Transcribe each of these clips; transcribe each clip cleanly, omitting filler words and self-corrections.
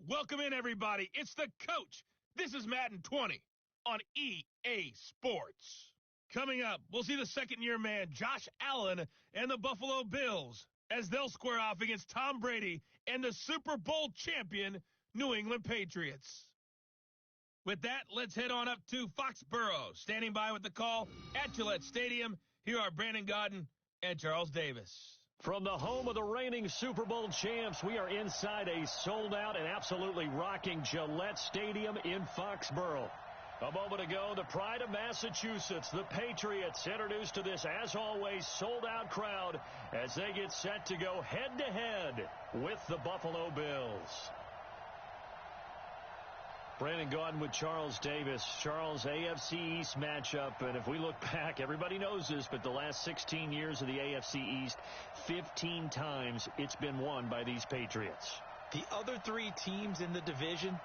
Welcome in, everybody. It's the coach. This is Madden 20 on EA Sports. Coming up, we'll see the second-year man, Josh Allen, and the Buffalo Bills as they'll square off against Tom Brady and the Super Bowl champion New England Patriots. With that, let's head on up to Foxborough. Standing by with the call at Gillette Stadium, here are Brandon Gaudin and Charles Davis. From the home of the reigning Super Bowl champs, we are inside a sold-out and absolutely rocking Gillette Stadium in Foxborough. A moment ago, the pride of Massachusetts, the Patriots, introduced to this, as always, sold-out crowd as they get set to go head-to-head with the Buffalo Bills. Brandon Gaudin with Charles Davis. Charles, AFC East matchup, and if we look back, everybody knows this, but the last 16 years of the AFC East, 15 times it's been won by these Patriots. The other three teams in the division,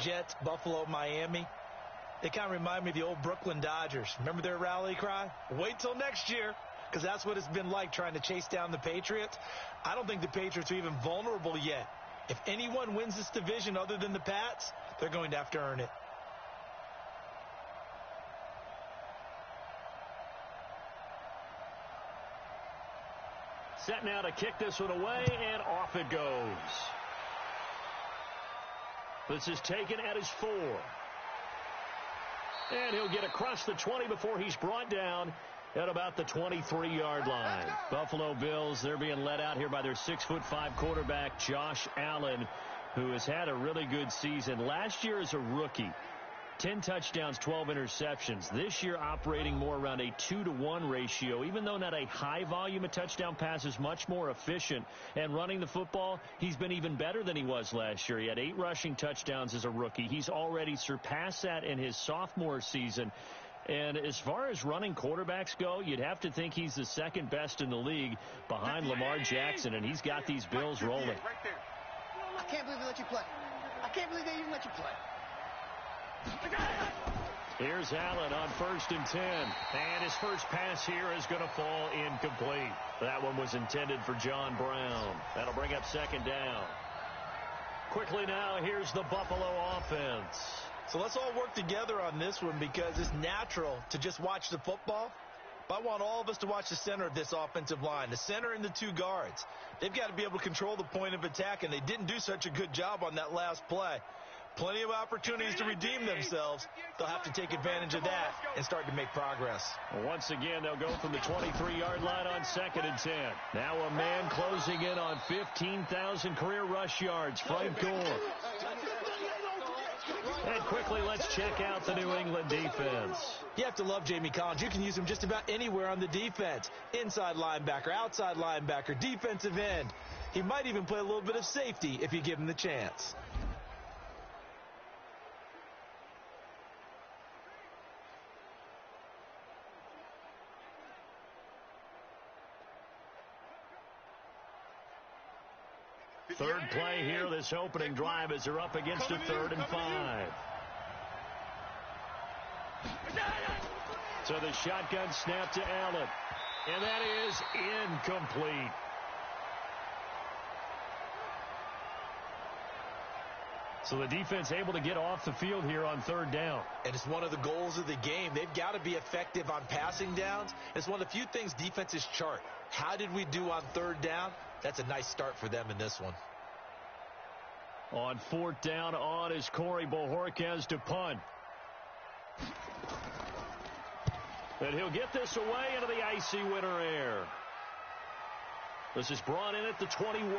Jets, Buffalo, Miami, they kind of remind me of the old Brooklyn Dodgers. Remember their rally cry? Wait till next year, because that's what it's been like trying to chase down the Patriots. I don't think the Patriots are even vulnerable yet. If anyone wins this division other than the Pats, they're going to have to earn it. Set now to kick this one away, and off it goes. This is taken at his 4. And he'll get across the 20 before he's brought down at about the 23-yard line. Buffalo Bills, they're being led out here by their 6'5" quarterback, Josh Allen, who has had a really good season. Last year as a rookie, 10 touchdowns, 12 interceptions. This year operating more around a 2-to-1 ratio. Even though not a high volume of touchdown passes, much more efficient. And running the football, he's been even better than he was last year. He had 8 rushing touchdowns as a rookie. He's already surpassed that in his sophomore season. And as far as running quarterbacks go, you'd have to think he's the second best in the league behind Lamar Jackson, and he's got these Bills rolling. Right there. I can't believe they let you play. I can't believe they even let you play. Here's Allen on 1st and 10. And his first pass here is going to fall incomplete. That one was intended for John Brown. That'll bring up 2nd down. Quickly now, here's the Buffalo offense. So let's all work together on this one because it's natural to just watch the football. But I want all of us to watch the center of this offensive line, the center and the 2 guards. They've got to be able to control the point of attack, and they didn't do such a good job on that last play. Plenty of opportunities to redeem themselves. They'll have to take advantage of that and start to make progress. Once again, they'll go from the 23-yard line on 2nd and 10. Now a man closing in on 15,000 career rush yards, Frank Gore. And quickly, let's check out the New England defense. You have to love Jamie Collins. You can use him just about anywhere on the defense. Inside linebacker, outside linebacker, defensive end. He might even play a little bit of safety if you give him the chance. Third play here, this opening drive, as they're up against a 3rd and 5. So the shotgun snap to Allen. And that is incomplete. So the defense able to get off the field here on 3rd down. And it's one of the goals of the game. They've got to be effective on passing downs. It's one of the few things defenses chart. How did we do on 3rd down? That's a nice start for them in this one. On 4th down on is Corey Bojorquez to punt. And he'll get this away into the icy winter air. This is brought in at the 21.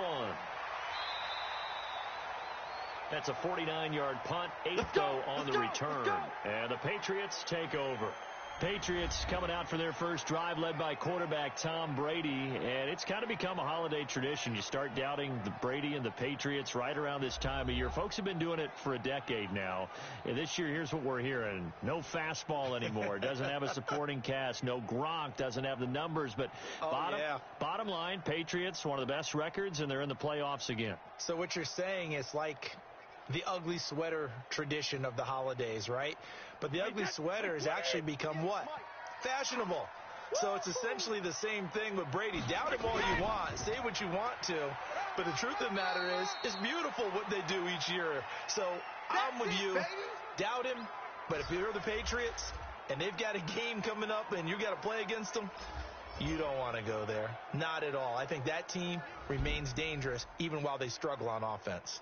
That's a 49-yard punt, 8 though on the return. And the Patriots take over. Patriots coming out for their first drive led by quarterback Tom Brady, and it's kind of become a holiday tradition. You start doubting the Brady and the Patriots right around this time of year. Folks have been doing it for a decade now. And this year, here's what we're hearing. No fastball anymore. Doesn't have a supporting cast. No Gronk. Doesn't have the numbers. But bottom line, Patriots, one of the best records, and they're in the playoffs again. So what you're saying is like the ugly sweater tradition of the holidays, right? But the ugly sweater has actually become what? Fashionable. So it's essentially the same thing with Brady. Doubt him all you want. Say what you want to. But the truth of the matter is, it's beautiful what they do each year. So I'm with you. Doubt him. But if you're the Patriots and they've got a game coming up and you got to play against them, you don't want to go there. Not at all. I think that team remains dangerous even while they struggle on offense.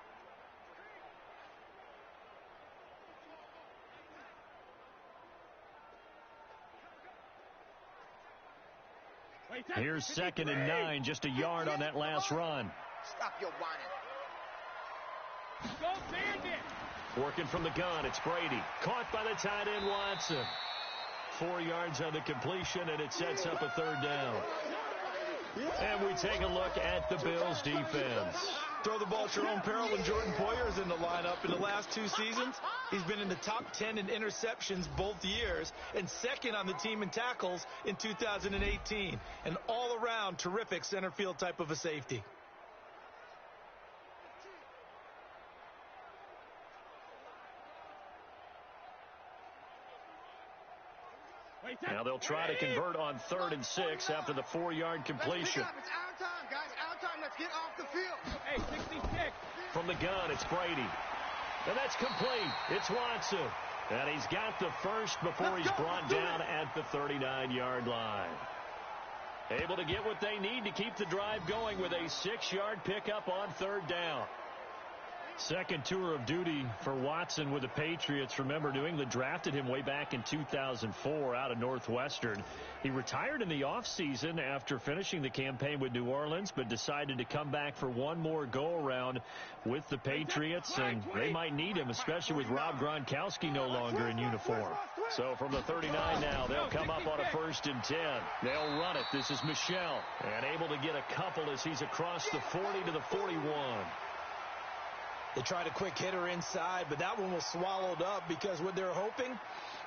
Here's 2nd and 9, just a yard on that last run. Stop your whining. Go Bandit! Working from the gun, it's Brady. Caught by the tight end, Watson. 4 yards on the completion, and it sets up a 3rd down. And we take a look at the Bills' defense. Throw the ball at your own peril when Jordan Poyer is in the lineup. In the last 2 seasons, he's been in the top 10 in interceptions both years and 2nd on the team in tackles in 2018. An all-around terrific center field type of a safety. Now they'll try to convert on 3rd and 6 after the 4-yard completion. It's our time, guys. Our time. Let's get off the field. Hey, 66. From the gun, it's Brady. And that's complete. It's Watson. And he's got the first before he's brought down at the 39-yard line. Able to get what they need to keep the drive going with a 6-yard pickup on 3rd down. Second tour of duty for Watson with the Patriots. Remember, New England drafted him way back in 2004 out of Northwestern. He retired in the offseason after finishing the campaign with New Orleans, but decided to come back for one more go-around with the Patriots, and they might need him, especially with Rob Gronkowski no longer in uniform. So from the 39 now, they'll come up on a 1st and 10. They'll run it. This is Michel, and able to get a couple as he's across the 40 to the 41. They tried a quick hitter inside, but that one was swallowed up because what they're hoping,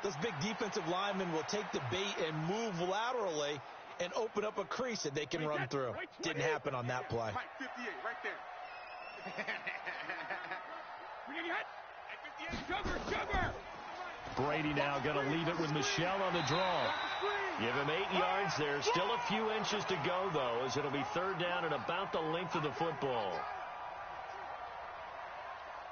those big defensive linemen will take the bait and move laterally and open up a crease that they can run through. Didn't happen on that play. 58, right there. Brady now going to leave it with Michel on the draw. Give him 8 yards. There's still a few inches to go, though, as it'll be 3rd down and about the length of the football.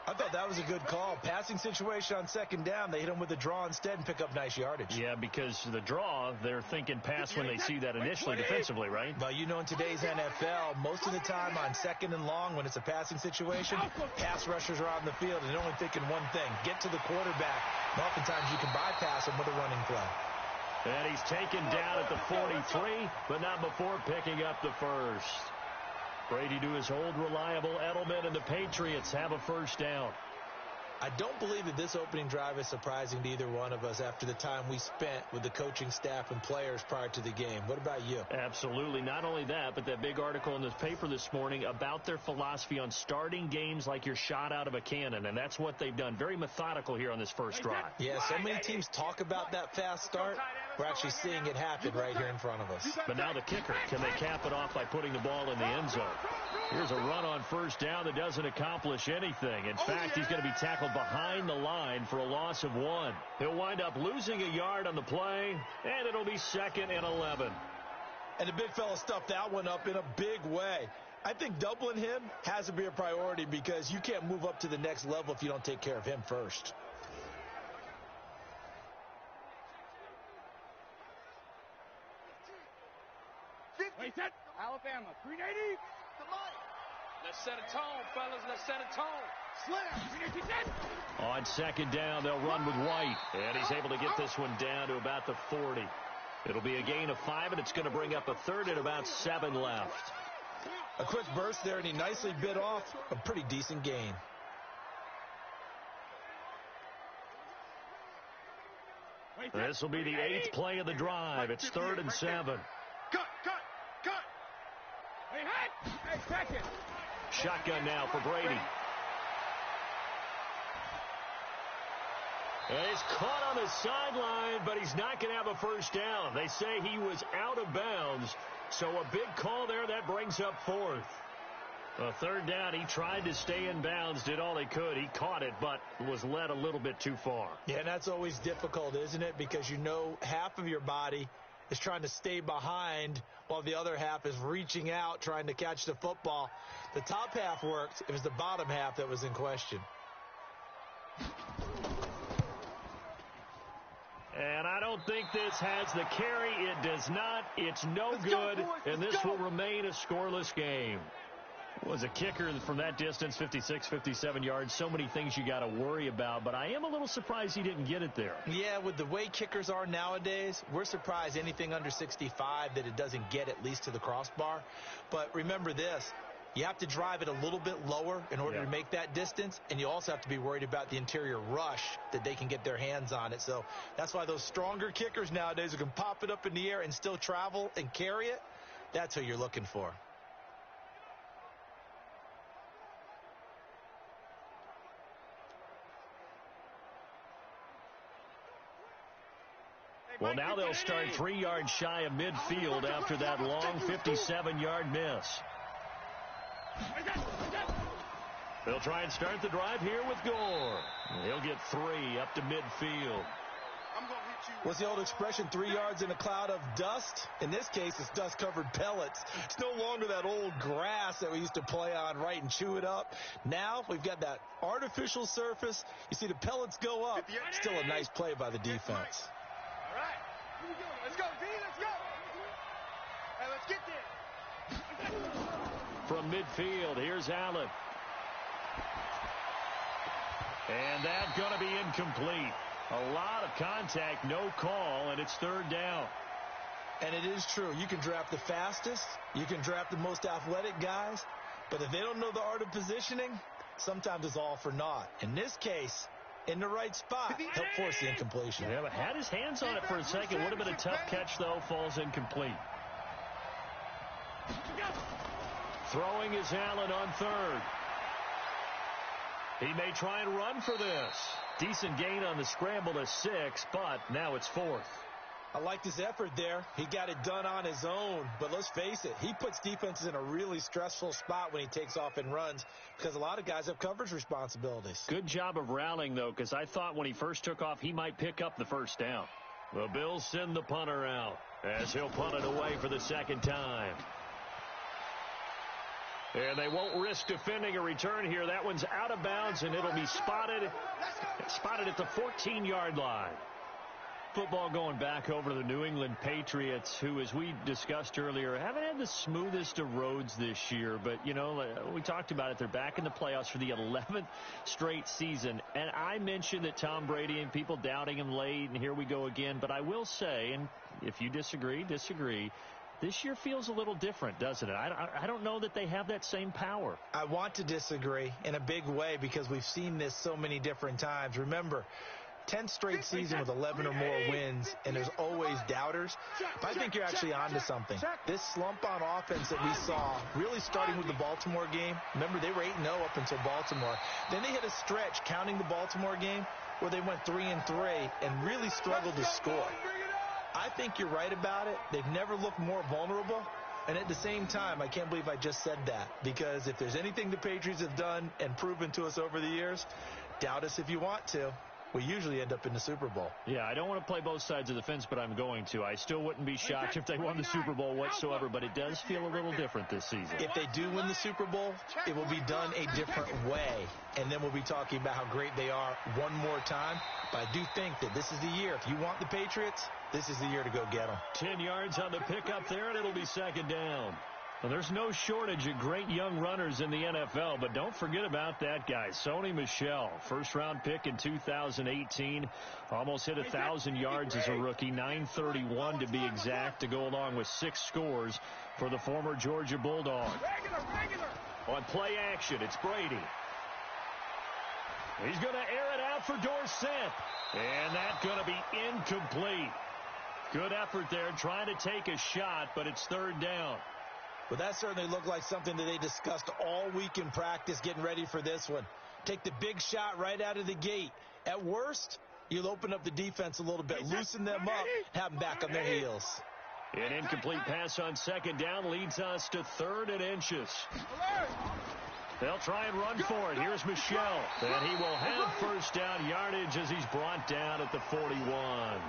I thought that was a good call. Passing situation on 2nd down. They hit him with the draw instead and pick up nice yardage. Yeah, because the draw, they're thinking pass when they see that initially defensively, right? Well, you know, in today's NFL, most of the time on 2nd and long, when it's a passing situation, pass rushers are on the field and they're only thinking one thing, get to the quarterback. And oftentimes you can bypass him with a running play. And he's taken down at the 43, but not before picking up the first. Brady to his old reliable Edelman, and the Patriots have a 1st down. I don't believe that this opening drive is surprising to either one of us after the time we spent with the coaching staff and players prior to the game. What about you? Absolutely. Not only that, but that big article in the paper this morning about their philosophy on starting games like you're shot out of a cannon, and that's what they've done. Very methodical here on this first drive. Yeah, so many teams talk about that fast start. We're actually seeing it happen right here in front of us. But now the kicker, can they cap it off by putting the ball in the end zone? Here's a run on 1st down that doesn't accomplish anything. In fact, he's going to be tackled behind the line for a loss of 1. He'll wind up losing a yard on the play, and it'll be 2nd and 11. And the big fella stuffed that one up in a big way. I think doubling him has to be a priority because you can't move up to the next level if you don't take care of him first. Alabama, 380. Let's set a tone, fellas. Let's set a tone. On 2nd down, they'll run with White. And he's able to get this one down to about the 40. It'll be a gain of 5, and it's going to bring up a 3rd and about 7 left. A quick burst there, and he nicely bit off a pretty decent gain. This will be the 8th play of the drive. It's 3rd and 7. Cut. Hey, second. Shotgun now for Brady. And he's caught on the sideline, but he's not going to have a 1st down. They say he was out of bounds, so a big call there. That brings up 4th. A 3rd down, he tried to stay in bounds, did all he could. He caught it, but was led a little bit too far. Yeah, and that's always difficult, isn't it? Because you know half of your body is trying to stay behind while the other half is reaching out, trying to catch the football. The top half worked. It was the bottom half that was in question. And I don't think this has the carry. It does not. It's no good. And this will remain a scoreless game. Was a kicker from that distance, 56, 57 yards. So many things you got to worry about. But I am a little surprised he didn't get it there. Yeah, with the way kickers are nowadays, we're surprised anything under 65 that it doesn't get at least to the crossbar. But remember this. You have to drive it a little bit lower in order to make that distance, and you also have to be worried about the interior rush that they can get their hands on it. So that's why those stronger kickers nowadays who can pop it up in the air and still travel and carry it, that's who you're looking for. Well, now they'll start 3 yards shy of midfield after that long 57-yard miss. They'll try and start the drive here with Gore. He'll get 3 up to midfield. What's the old expression, 3 yards in a cloud of dust? In this case, it's dust-covered pellets. It's no longer that old grass that we used to play on, right, and chew it up. Now we've got that artificial surface. You see the pellets go up. Still a nice play by the defense. All right. Here we go. Let's go, Z. Let's go. Hey, let's get there. From midfield, here's Allen. And that's going to be incomplete. A lot of contact, no call, and it's third down. And it is true. You can draft the fastest. You can draft the most athletic guys. But if they don't know the art of positioning, sometimes it's all for naught. In this case, in the right spot, helped force the incompletion. Yeah, but had his hands on it for a second. Would have been a tough catch, though. Falls incomplete. Throwing is Allen on third. He may try and run for this. Decent gain on the scramble to 6, but now it's 4th. I liked his effort there. He got it done on his own. But let's face it, he puts defenses in a really stressful spot when he takes off and runs because a lot of guys have coverage responsibilities. Good job of rallying, though, because I thought when he first took off, he might pick up the first down. The Bills send the punter out as he'll punt it away for the second time. And they won't risk defending a return here. That one's out of bounds, and it'll be spotted at the 14-yard line. Football going back over to the New England Patriots, who, as we discussed earlier, haven't had the smoothest of roads this year. But, you know, we talked about it. They're back in the playoffs for the 11th straight season. And I mentioned that Tom Brady and people doubting him late, and here we go again. But I will say, and if you disagree, this year feels a little different, doesn't it? I don't know that they have that same power. I want to disagree in a big way because we've seen this so many different times. Remember, 10th straight season with 11 or more wins, and there's always doubters. But I think you're actually onto something. This slump on offense that we saw, really starting with the Baltimore game. Remember, they were 8-0 up until Baltimore. Then they hit a stretch, counting the Baltimore game, where they went 3-3 and really struggled to score. I think you're right about it. They've never looked more vulnerable. And at the same time, I can't believe I just said that. Because if there's anything the Patriots have done and proven to us over the years, doubt us if you want to. We usually end up in the Super Bowl. Yeah, I don't want to play both sides of the fence, but I'm going to. I still wouldn't be shocked if they won the Super Bowl whatsoever, but it does feel a little different this season. If they do win the Super Bowl, it will be done a different way. And then we'll be talking about how great they are one more time. But I do think that this is the year. If you want the Patriots, this is the year to go get them. 10 yards on the pickup there, and it'll be second down. Well, there's no shortage of great young runners in the NFL, but don't forget about that guy, Sony Michel. First-round pick in 2018. Almost hit 1,000 yards as a rookie, 931 to be exact, to go along with 6 scores for the former Georgia Bulldog. On play action, it's Brady. He's going to air it out for Dorsett, and that's going to be incomplete. Good effort there, trying to take a shot, but it's third down. Well, that certainly looked like something that they discussed all week in practice getting ready for this one. Take the big shot right out of the gate. At worst, you'll open up the defense a little bit, loosen them up, have them back on their heels. An incomplete pass on second down leads us to 3rd and inches. They'll try and run for it. Here's Michel, and he will have first down yardage as he's brought down at the 41.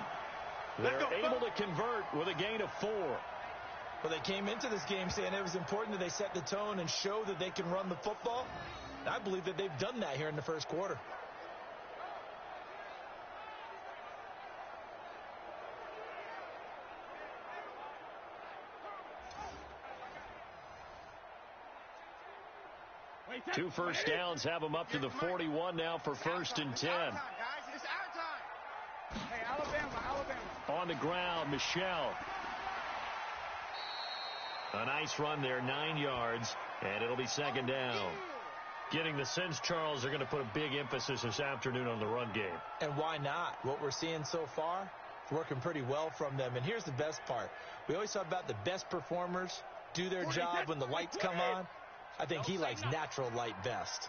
They're able to convert with a gain of 4. Well, they came into this game saying it was important that they set the tone and show that they can run the football. I believe that they've done that here in the first quarter. Two first downs have them up to the 41 now for 1st and 10. It's our time. Hey, Alabama. On the ground, Michelle. A nice run there, 9 yards, and it'll be 2nd down. Getting the sense, Charles, they're going to put a big emphasis this afternoon on the run game. And why not? What we're seeing so far, working pretty well from them. And here's the best part. We always talk about the best performers do their job when the lights come on. I think he likes natural light best.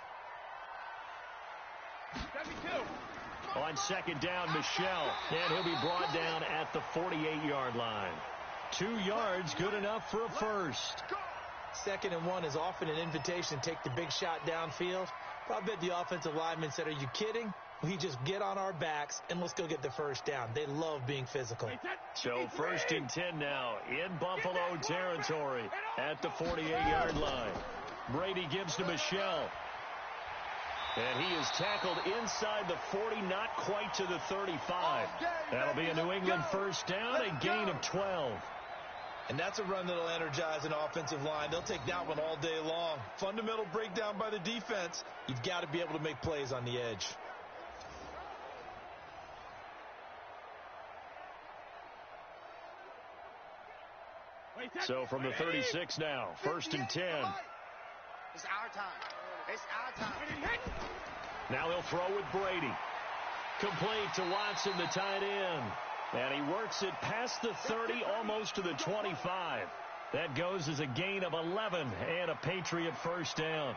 On 2nd down, Michelle, and he'll be brought down at the 48-yard line. 2 yards, good enough for a first. 2nd and 1 is often an invitation to take the big shot downfield. But I bet the offensive lineman said, are you kidding? We just get on our backs and let's go get the first down. They love being physical. So 1st and 10 now in Buffalo territory at the 48-yard line. Brady gives to Michelle. And he is tackled inside the 40, not quite to the 35. That'll be a New England first down, a gain of 12. And that's a run that'll energize an offensive line. They'll take that one all day long. Fundamental breakdown by the defense. You've got to be able to make plays on the edge. So from the 36 now, 1st and 10. It's our time. Now they'll throw with Brady. Complete to Watson, the tight end. And he works it past the 30, almost to the 25. That goes as a gain of 11 and a Patriot first down.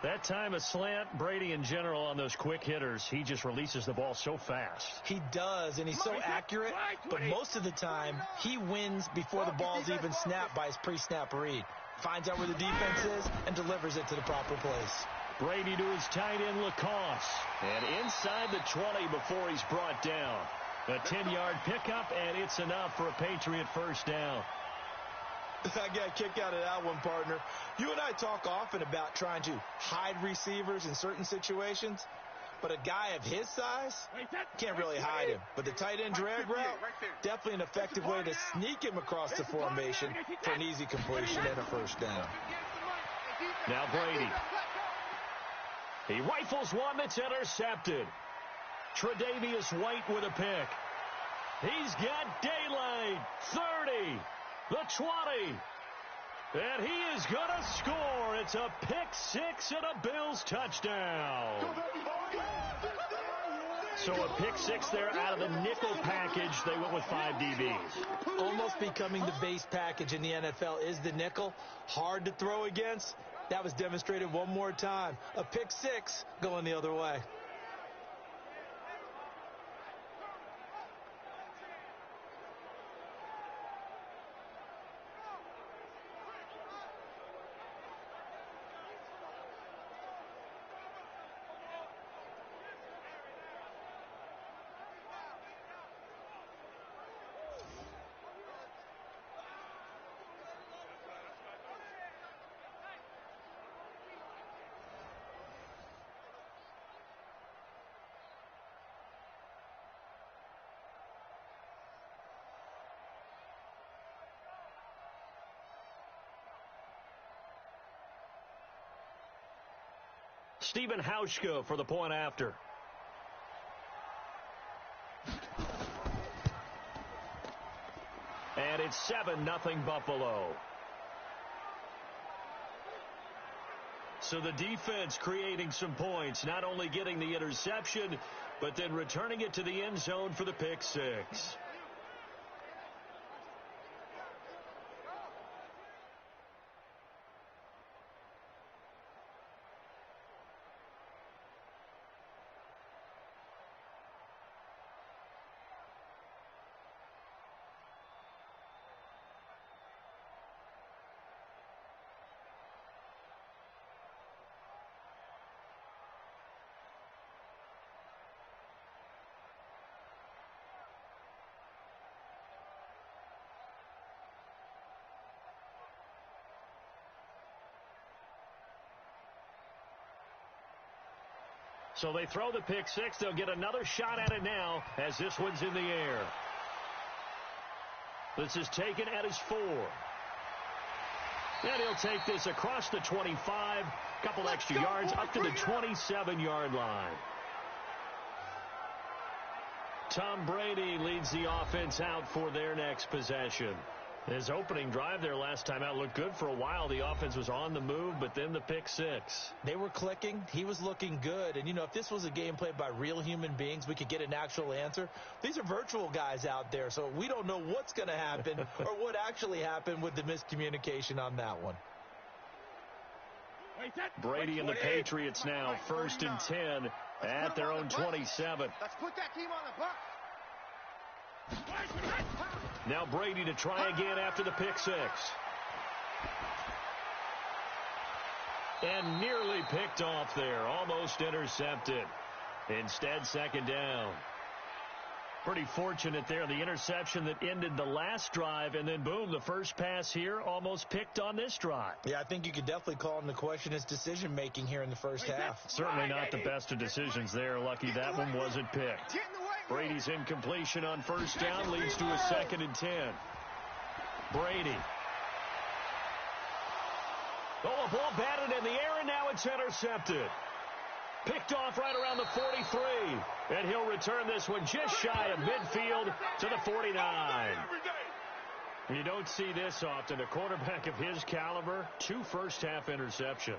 That time a slant, Brady in general on those quick hitters, he just releases the ball so fast. He does, and he's so accurate, but most of the time he wins before the ball's even snapped by his pre-snap read. Finds out where the defense is and delivers it to the proper place. Brady to his tight end, Lacoste. And inside the 20 before he's brought down. A 10-yard pickup, and it's enough for a Patriot first down. I got a kick out of that one, partner. You and I talk often about trying to hide receivers in certain situations, but a guy of his size can't really hide him. But the tight end drag route, definitely an effective way to sneak him across the formation for an easy completion and a first down. Now Brady. He rifles one that's intercepted. Tre'Davious White with a pick. He's got daylight. 30. The 20. And he is going to score. It's a pick six and a Bills touchdown. So a pick six there out of the nickel package. They went with 5 DBs. Almost becoming the base package in the NFL is the nickel. Hard to throw against. That was demonstrated one more time. A pick six going the other way. Stephen Hauschka for the point after. And it's 7-0 Buffalo. So the defense creating some points, not only getting the interception, but then returning it to the end zone for the pick six. So they throw the pick six. They'll get another shot at it now as this one's in the air. This is taken at his 4. And he'll take this across the 25, couple extra yards up to the 27-yard line. Tom Brady leads the offense out for their next possession. His opening drive there last time out looked good for a while. The offense was on the move, but then the pick six. They were clicking. He was looking good. And, you know, if this was a game played by real human beings, we could get an actual answer. These are virtual guys out there, so we don't know what's going to happen or what actually happened with the miscommunication on that one. Brady and the Patriots now, 1st and 10 at their own 27. Let's put that team on the bus. Now Brady to try again after the pick six. And nearly picked off there. Almost intercepted. Instead, 2nd down. Pretty fortunate there. The interception that ended the last drive, and then, boom, the first pass here almost picked on this drive. Yeah, I think you could definitely call into question his decision-making here in the first half. Certainly not the best of decisions there. Lucky that one wasn't picked. Brady's incompletion on 1st down leads to a 2nd and 10. Brady. Oh, a ball batted in the air, and now it's intercepted. Picked off right around the 43. And he'll return this one just shy of midfield to the 49. You don't see this often. A quarterback of his caliber, 2 first-half interceptions.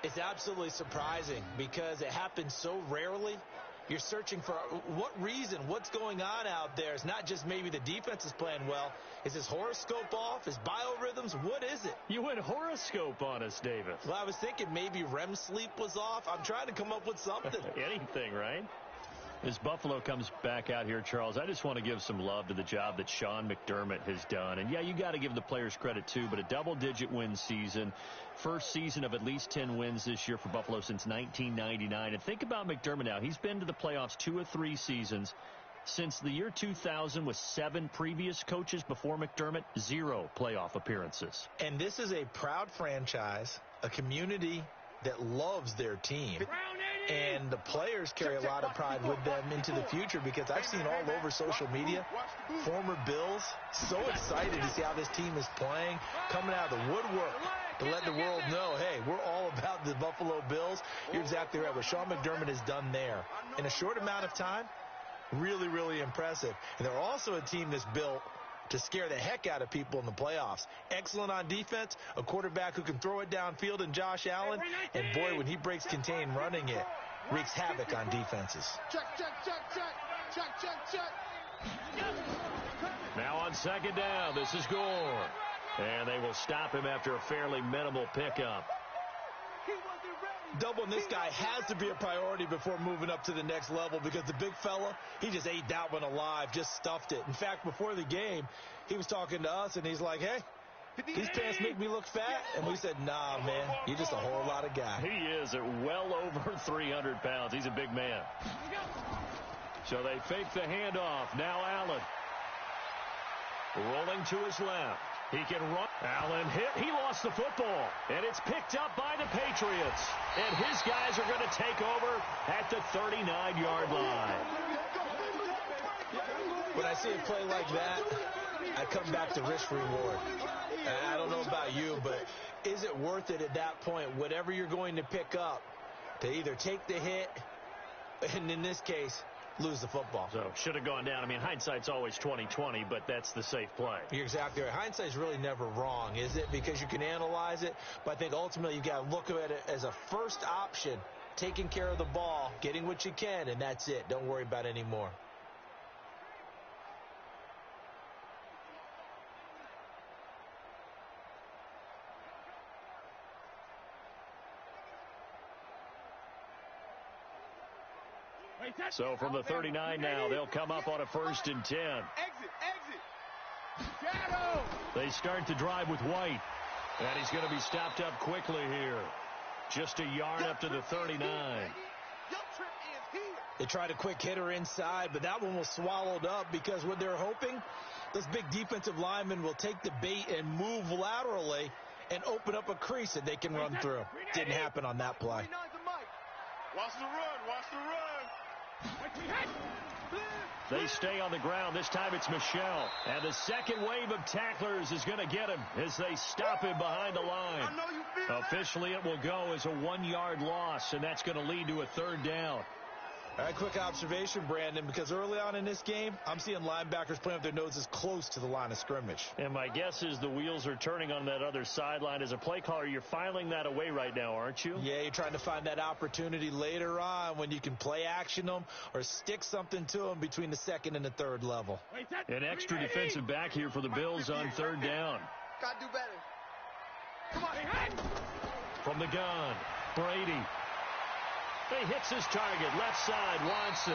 It's absolutely surprising because it happens so rarely. You're searching for what reason, what's going on out there. It's not just maybe the defense is playing well. Is his horoscope off? His biorhythms? What is it? You went horoscope on us, David. Well, I was thinking maybe REM sleep was off. I'm trying to come up with something. Anything, right? As Buffalo comes back out here, Charles, I just want to give some love to the job that Sean McDermott has done. And, yeah, you got to give the players credit, too, but a double-digit win season. First season of at least 10 wins this year for Buffalo since 1999. And think about McDermott now. He's been to the playoffs 2 of 3 seasons. Since the year 2000, with 7 previous coaches before McDermott, 0 playoff appearances. And this is a proud franchise, a community that loves their team. And the players carry a lot of pride with them into the future because I've seen all over social media former Bills so excited to see how this team is playing, coming out of the woodwork to let the world know, hey, we're all about the Buffalo Bills. You're exactly right. What Sean McDermott has done there in a short amount of time, really, really impressive. And they're also a team that's built to scare the heck out of people in the playoffs. Excellent on defense, a quarterback who can throw it downfield in Josh Allen, and boy, when he breaks contain running it, wreaks havoc on defenses. Now on 2nd down, this is Gore. And they will stop him after a fairly minimal pickup. Doubling this guy has to be a priority before moving up to the next level because the big fella, he just ate that one alive, just stuffed it. In fact, before the game, he was talking to us, and he's like, hey, these pants make me look fat? And we said, nah, man, you're just a whole lot of guy. He is at well over 300 pounds. He's a big man. So they fake the handoff. Now Allen. Rolling to his left. He can run. Allen hit. He lost the football. And it's picked up by the Patriots. And his guys are going to take over at the 39-yard line. When I see a play like that, I come back to risk reward. I don't know about you, but is it worth it at that point, whatever you're going to pick up, to either take the hit, and in this case, lose the football? So should have gone down. I mean, hindsight's always 20/20, but that's the safe play. You're exactly right. Hindsight's really never wrong, is it? Because you can analyze it, but I think ultimately you've got to look at it as a first option, taking care of the ball, getting what you can, and that's it. Don't worry about any more. So from the 39 now, they'll come up on a 1st and 10. They start the drive with White. And he's going to be stopped up quickly here. Just a yard up to the 39. They tried a quick hitter inside, but that one was swallowed up because what they're hoping, those big defensive linemen will take the bait and move laterally and open up a crease that they can run through. Didn't happen on that play. Watch the run. Watch the run. They stay on the ground. This time it's Michelle. And the second wave of tacklers is going to get him as they stop him behind the line. I know you feel Officially, it will go as a 1-yard loss, and that's going to lead to a third down. All right, quick observation, Brandon, because early on in this game, I'm seeing linebackers playing with their noses close to the line of scrimmage. And my guess is the wheels are turning on that other sideline. As a play caller, you're filing that away right now, aren't you? Yeah, you're trying to find that opportunity later on when you can play action them or stick something to them between the second and the third level. An extra defensive back here for the Bills on third down. Gotta do better. Come on. From the gun, Brady. He hits his target, left side, Watson.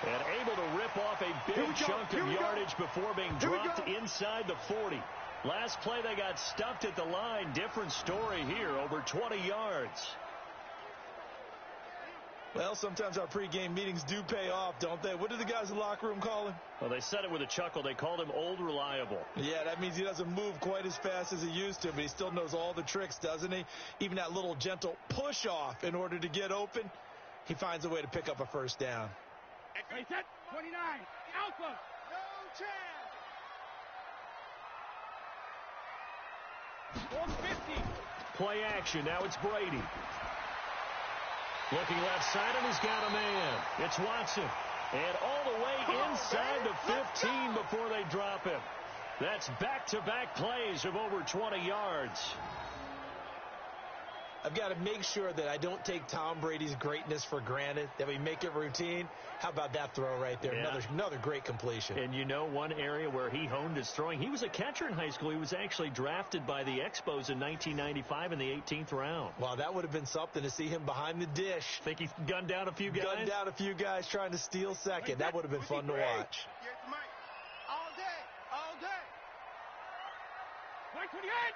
And able to rip off a big chunk of yardage before being dropped inside the 40. Last play, they got stuffed at the line. Different story here, over 20 yards. Well, sometimes our pregame meetings do pay off, don't they? What do the guys in the locker room call him? Well, they said it with a chuckle. They called him Old Reliable. Yeah, that means he doesn't move quite as fast as he used to, but he still knows all the tricks, doesn't he? Even that little gentle push-off in order to get open, he finds a way to pick up a first down. Play set. 29. Alpha. No chance. 450. Play action. Now it's Brady. Looking left side, and he's got a man. It's Watson. And all the way inside the 15 before they drop him. That's back-to-back plays of over 20 yards. I've got to make sure that I don't take Tom Brady's greatness for granted, that we make it routine. How about that throw right there? Yeah. Another great completion. And you know one area where he honed his throwing? He was a catcher in high school. He was actually drafted by the Expos in 1995 in the 18th round. Wow, that would have been something to see him behind the dish. Think he's gunned down a few guys? Gunned down a few guys trying to steal second. That would have been fun to watch. Here's the mic. All day. All day. 128.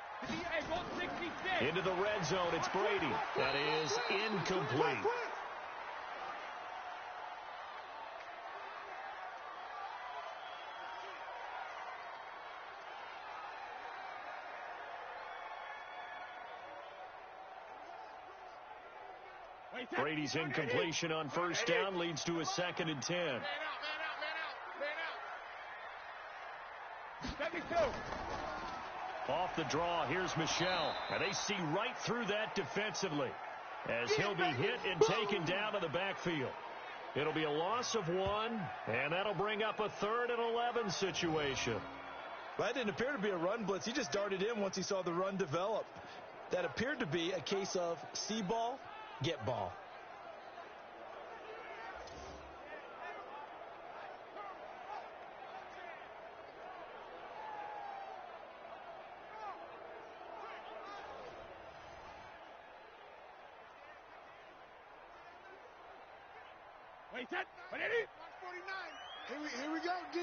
Into the red zone, it's Brady. That is incomplete. Brady's incompletion on first down leads to a 2nd and 10. Man out. 72. Off the draw, here's Michelle. And they see right through that defensively as he'll be hit and taken down to the backfield. It'll be a loss of 1, and that'll bring up a 3rd and 11 situation. Well, that didn't appear to be a run blitz. He just darted in once he saw the run develop. That appeared to be a case of see ball, get ball. Wait, set. 149. Here we go, D.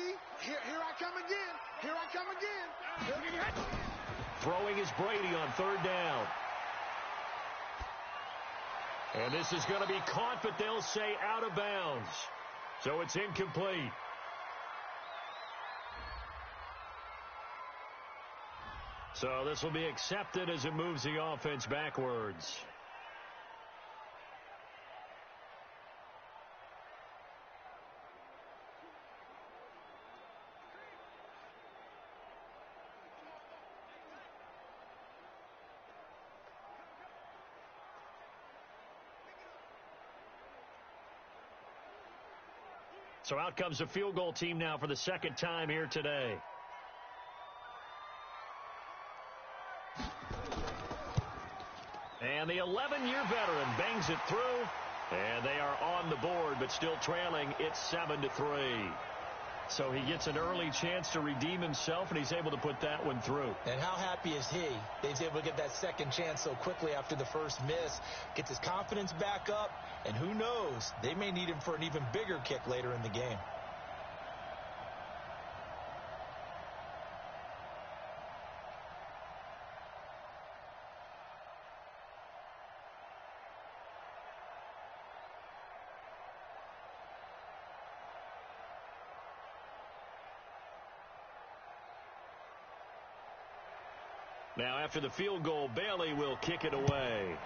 Here I come again. Here I come again. Throwing is Brady on 3rd down. And this is going to be caught, but they'll say out of bounds. So it's incomplete. So this will be accepted as it moves the offense backwards. So out comes the field goal team now for the 2nd time here today. And the 11-year veteran bangs it through. And they are on the board, but still trailing. It's 7-3. So he gets an early chance to redeem himself, and he's able to put that one through. And how happy is he that he's able to get that second chance so quickly after the first miss? Gets his confidence back up, and who knows, they may need him for an even bigger kick later in the game. Now, after the field goal, Bailey will kick it away.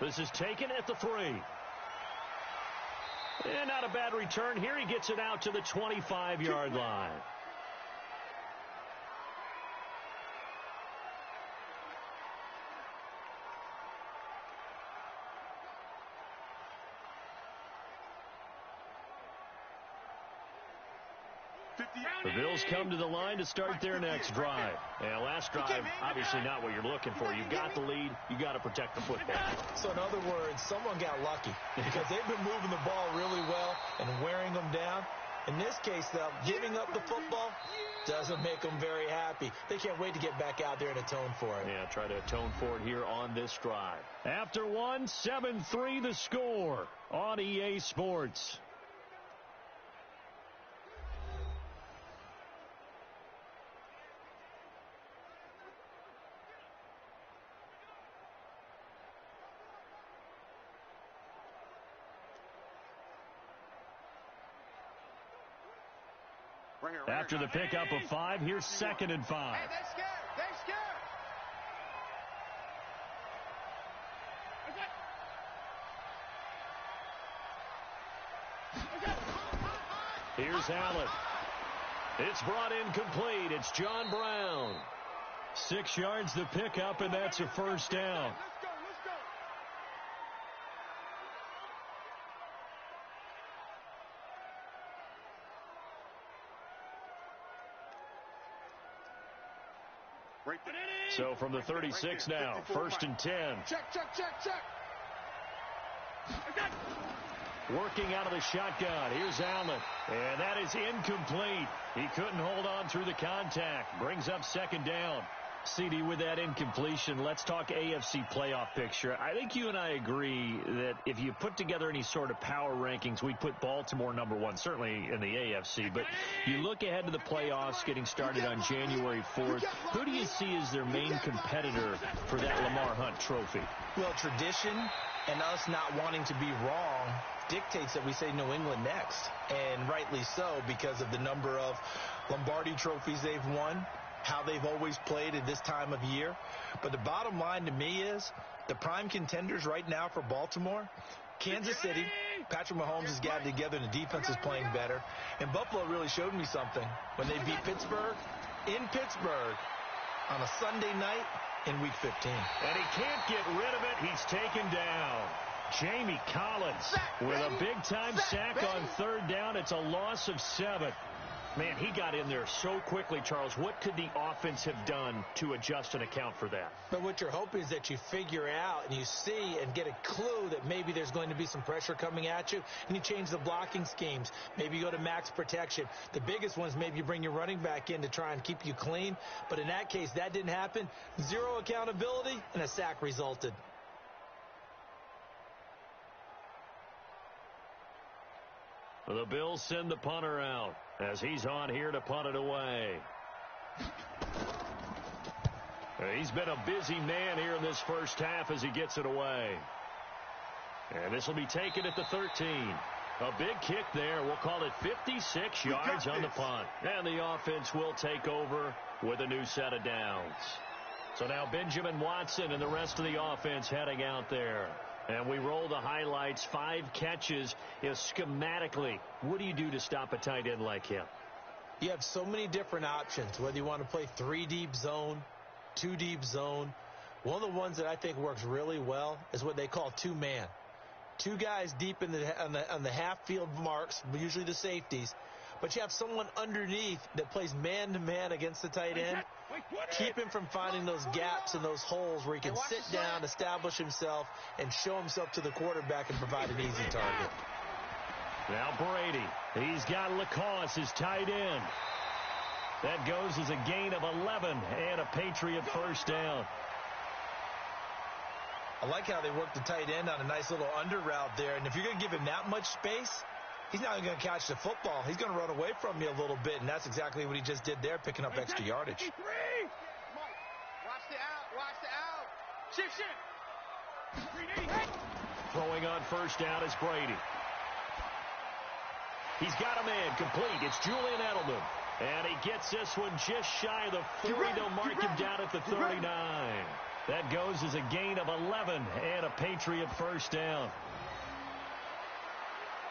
This is taken at the 3. And not a bad return here. He gets it out to the 25-yard line. The Bills come to the line to start their next drive. And last drive, obviously not what you're looking for. You've got the lead. You've got to protect the football. So in other words, someone got lucky because they've been moving the ball really well and wearing them down. In this case, though, giving up the football doesn't make them very happy. They can't wait to get back out there and atone for it. Yeah, try to atone for it here on this drive. After 1, 7-3 the score on EA Sports. After the pickup of 5, here's 2nd and 5. Hey, they scared. They scared. Here's Allen. It's brought in complete. It's John Brown. 6 yards the pickup, and that's a first down. Let's go. Let's go. So from the 36 now, 1st and 10. Check. Working out of the shotgun. Here's Allen. And that is incomplete. He couldn't hold on through the contact. Brings up 2nd down. CD, with that incompletion, let's talk AFC playoff picture. I think you and I agree that if you put together any sort of power rankings, we'd put Baltimore number 1, certainly in the AFC. But you look ahead to the playoffs getting started on January 4th. Who do you see as their main competitor for that Lamar Hunt trophy? Well, tradition and us not wanting to be wrong dictates that we say New England next. And rightly so, because of the number of Lombardi trophies they've won, how they've always played at this time of year. But the bottom line to me is the prime contenders right now for Baltimore, Kansas City. Patrick Mahomes has gathered together and the defense is playing better. And Buffalo really showed me something when they beat Pittsburgh in Pittsburgh on a Sunday night in Week 15. And he can't get rid of it. He's taken down. Jamie Collins with a big-time sack on 3rd down. It's a loss of 7. Man, he got in there so quickly, Charles. What could the offense have done to adjust and account for that? But what you're hoping is that you figure out and you see and get a clue that maybe there's going to be some pressure coming at you, and you change the blocking schemes. Maybe you go to max protection. The biggest one is maybe you bring your running back in to try and keep you clean. But in that case, that didn't happen. 0 accountability, and a sack resulted. The Bills send the punter out as he's on here to punt it away. He's been a busy man here in this first half as he gets it away. And this will be taken at the 13. A big kick there. We'll call it 56 yards on the punt. And the offense will take over with a new set of downs. So now Benjamin Watson and the rest of the offense heading out there. And we roll the highlights. 5 catches. Schematically, what do you do to stop a tight end like him? You have so many different options, whether you want to play 3 deep zone, 2 deep zone. One of the ones that I think works really well is what they call 2-man. 2 guys deep in on the half-field marks, usually the safeties. But you have someone underneath that plays man-to-man against the tight end. Keep him from finding those gaps and those holes where he can sit down, establish himself, and show himself to the quarterback and provide an easy target. Now Brady. He's got Lacoste, his tight end. That goes as a gain of 11 and a Patriot first down. I like how they work the tight end on a nice little under route there. And if you're going to give him that much space, he's not going to catch the football. He's going to run away from you a little bit, and that's exactly what he just did there, picking up extra yardage. Watch the out. Watch the out. Shift. Throwing on first down is Brady. He's got a man complete. It's Julian Edelman. And he gets this one just shy of the 40. They'll mark him down at the 39. That goes as a gain of 11 and a Patriot first down.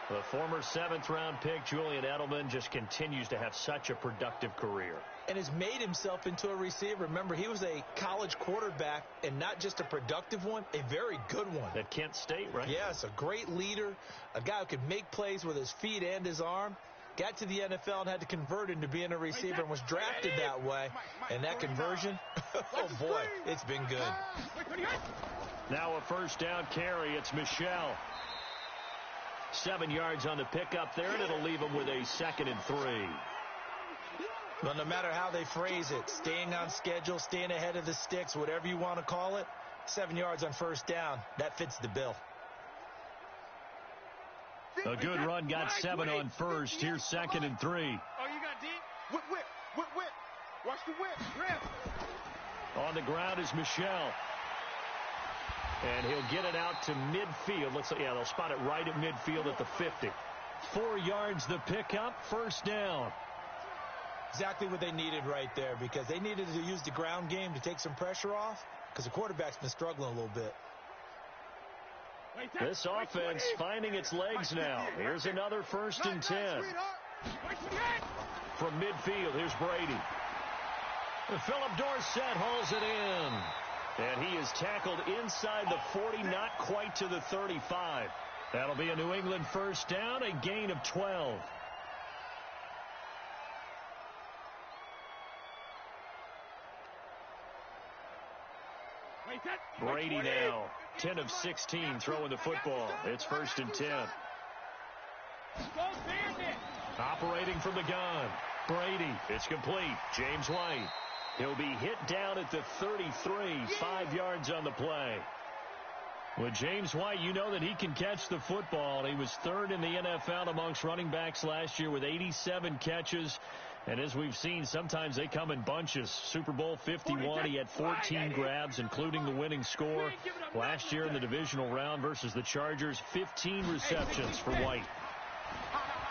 The former 7th-round pick, Julian Edelman, just continues to have such a productive career. And has made himself into a receiver. Remember, he was a college quarterback, and not just a productive one, a very good one. At Kent State, right? Yes, a great leader, a guy who could make plays with his feet and his arm. Got to the NFL and had to convert into being a receiver and was drafted that way. And that conversion, oh boy, it's been good. Now a first down carry. It's Michel. 7 yards on the pickup there, and it'll leave him with a 2nd and 3. Well, no matter how they phrase it, staying on schedule, staying ahead of the sticks, whatever you want to call it, 7 yards on first down, that fits the bill. A good run, got 7 on first. Here's 2nd and 3. Oh, you got deep? Whip. Watch the whip. Grab. On the ground is Michel. And he'll get it out to midfield. They'll spot it right at midfield at the 50. 4 yards the pickup, first down. Exactly what they needed right there, because they needed to use the ground game to take some pressure off, because the quarterback's been struggling a little bit. This offense finding its legs now. Here's another 1st and 10. From midfield, here's Brady. Philip Dorsett hauls it in. And he is tackled inside the 40, not quite to the 35. That'll be a New England first down, a gain of 12. Brady now, 10 of 16, throwing the football. It's 1st and 10. Operating from the gun. Brady, it's complete. James White. He'll be hit down at the 33, 5 yards on the play. With James White, you know that he can catch the football. He was 3rd in the NFL amongst running backs last year with 87 catches. And as we've seen, sometimes they come in bunches. Super Bowl 51, he had 14 grabs, including the winning score. Last year in the divisional round versus the Chargers, 15 receptions for White.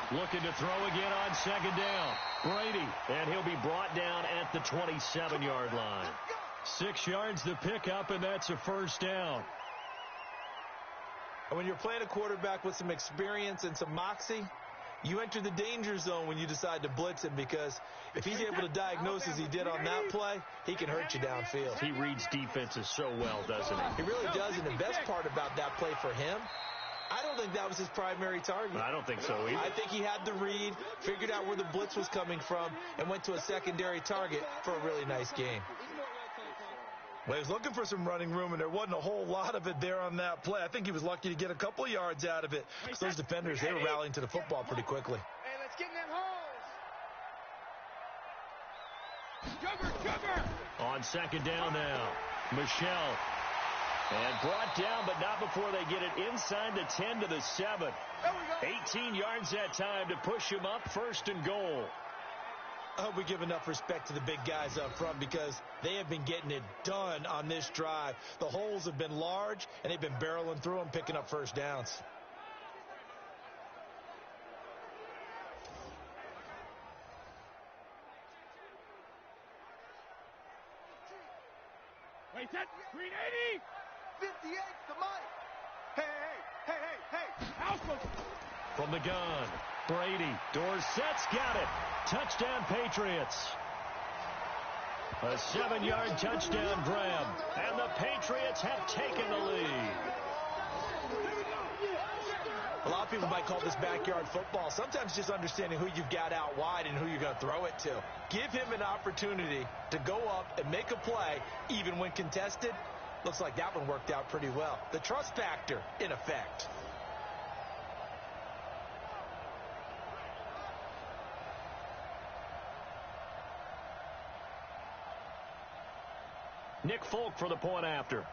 Looking to throw again on 2nd down. Brady, and he'll be brought down at the 27-yard line. 6 yards the pickup, and that's a first down. And when you're playing a quarterback with some experience and some moxie, you enter the danger zone when you decide to blitz him, because if he's able to diagnose as he did on that play, he can hurt you downfield. He reads defenses so well, doesn't he? He really does, and the best part about that play for him, I don't think that was his primary target. I don't think so either. I think he had the read, figured out where the blitz was coming from, and went to a secondary target for a really nice game. Well, he was looking for some running room, and there wasn't a whole lot of it there on that play. I think he was lucky to get a couple of yards out of it, because those defenders, they were rallying to the football pretty quickly. Hey, let's get in them holes. Jugger. On 2nd down now, Michel. And brought down, but not before they get it inside the 10 to the 7. 18 yards that time to push him up, 1st and goal. I hope we give enough respect to the big guys up front, because they have been getting it done on this drive. The holes have been large, and they've been barreling through them, picking up first downs. Wait, that 380. 58, the mic. Hey. House From the gun, Brady. Dorsett's got it. Touchdown, Patriots. A 7-yard touchdown grab, and the Patriots have taken the lead. A lot of people might call this backyard football. Sometimes just understanding who you've got out wide and who you're going to throw it to. Give him an opportunity to go up and make a play, even when contested. Looks like that one worked out pretty well. The trust factor in effect. Nick Folk for the point after.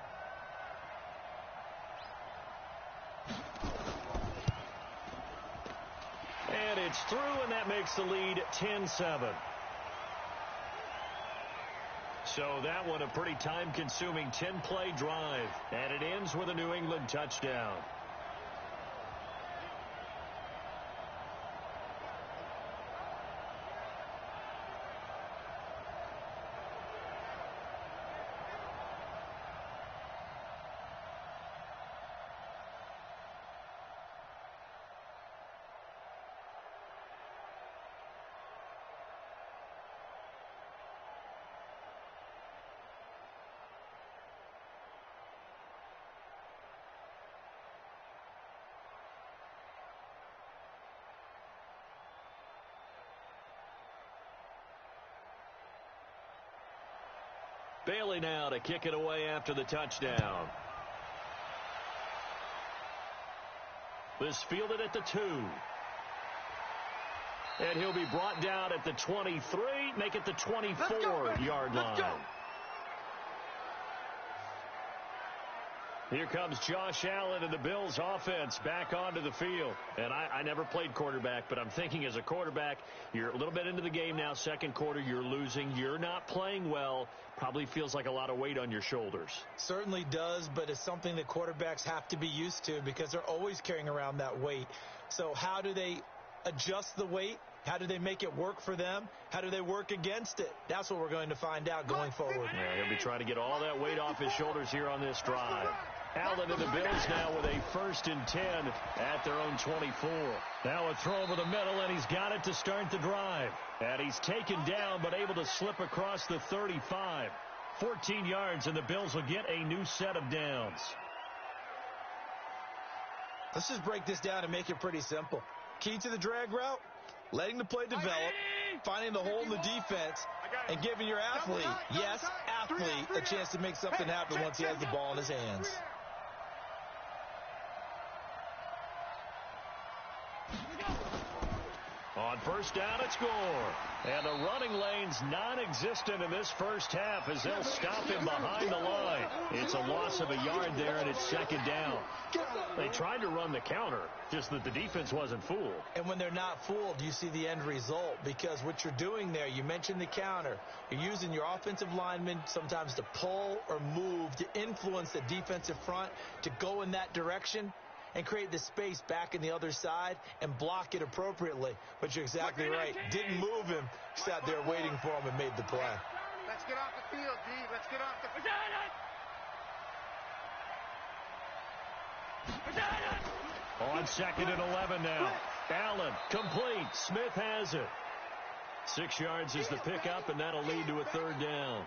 And it's through, and that makes the lead 10-7. So that one a pretty time-consuming 10-play drive, and it ends with a New England touchdown. Bailey now to kick it away after the touchdown. This fielded at the 2. And he'll be brought down at the 23, make it the 24-yard line. Here comes Josh Allen and the Bills offense back onto the field. And I never played quarterback, but I'm thinking as a quarterback, you're a little bit into the game now, second quarter, you're losing, you're not playing well, probably feels like a lot of weight on your shoulders. Certainly does, but it's something that quarterbacks have to be used to because they're always carrying around that weight. So how do they adjust the weight? How do they make it work for them? How do they work against it? That's what we're going to find out going forward. Yeah, he'll be trying to get all that weight off his shoulders here on this drive. Allen and the Bills now with a 1st and 10 at their own 24. Now a throw over the middle, and he's got it to start the drive. And he's taken down, but able to slip across the 35. 14 yards, and the Bills will get a new set of downs. Let's just break this down and make it pretty simple. Key to the drag route, letting the play develop, finding the hole in the defense, and giving your athlete, yes, athlete, a chance to make something happen once he has the ball in his hands. On first down, it's Gore. And the running lane's non-existent in this first half as they'll stop him behind the line. It's a loss of a yard there, and it's 2nd down. They tried to run the counter, just that the defense wasn't fooled. And when they're not fooled, you see the end result, because what you're doing there, you mentioned the counter. You're using your offensive linemen sometimes to pull or move to influence the defensive front to go in that direction and create the space back in the other side and block it appropriately. But you're exactly right. Didn't move him. Sat there waiting for him and made the play. Let's get off the field, D. Let's get off the field. On 2nd and 11 now. Allen, complete. Smith has it. 6 yards is the pickup, and that'll lead to a 3rd down.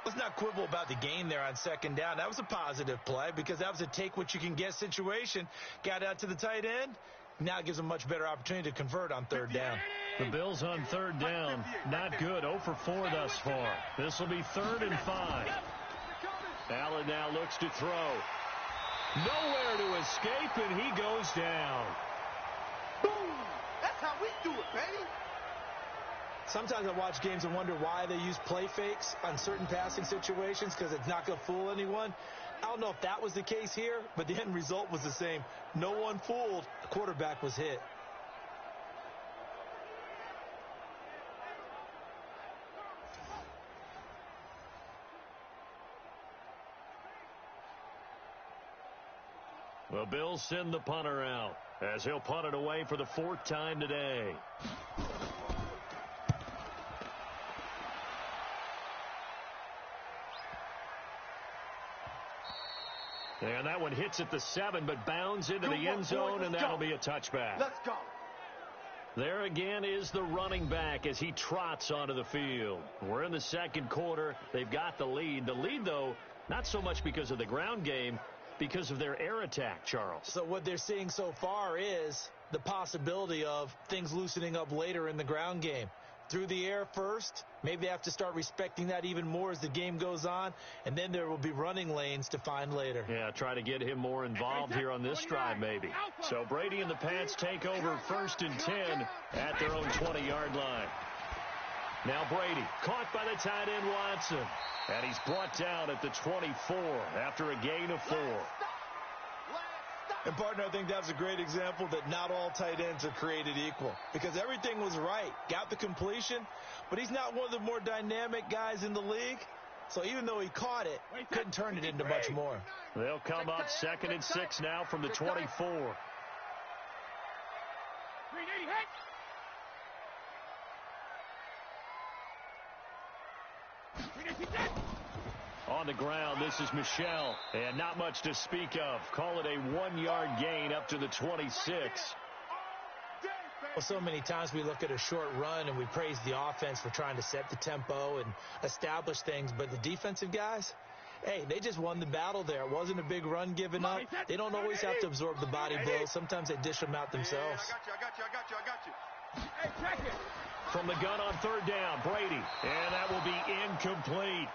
Let's not quibble about the gain there on 2nd down. That was a positive play because that was a take-what-you-can-get situation. Got out to the tight end. Now it gives them a much better opportunity to convert on 3rd down. The Bills on 3rd down. Not good. 0 for 4 thus far. This will be 3rd and 5. Allen now looks to throw. Nowhere to escape, and he goes down. Boom! That's how we do it, baby. Sometimes I watch games and wonder why they use play fakes on certain passing situations because it's not going to fool anyone. I don't know if that was the case here, but the end result was the same. No one fooled. The quarterback was hit. The Bills send the punter out as he'll punt it away for the 4th time today. And that one hits at the 7, but bounds into the end zone, and that'll be a touchback. Let's go. There again is the running back as he trots onto the field. We're in the 2nd quarter. They've got the lead. The lead, though, not so much because of the ground game, because of their air attack, Charles. So what they're seeing so far is the possibility of things loosening up later in the ground game. Through the air first, maybe they have to start respecting that even more as the game goes on, and then there will be running lanes to find later. Yeah, try to get him more involved here on this drive maybe. So Brady and the Pats take over 1st and 10 at their own 20-yard line. Now Brady, caught by the tight end Watson, and he's brought down at the 24 after a gain of 4. And, partner, I think that's a great example that not all tight ends are created equal because everything was right. Got the completion, but he's not one of the more dynamic guys in the league. So even though he caught it, couldn't turn it into much more. They'll come up 2nd and 6 now from the 24. On the ground, this is Michel, and not much to speak of. Call it a 1-yard gain up to the 26. Well, so many times we look at a short run and we praise the offense for trying to set the tempo and establish things, but the defensive guys, hey, they just won the battle there. It wasn't a big run given up. They don't always have to absorb the body blows. Sometimes they dish them out themselves. I got you. Hey, check it. from the gun on third down. Brady, and that will be incomplete.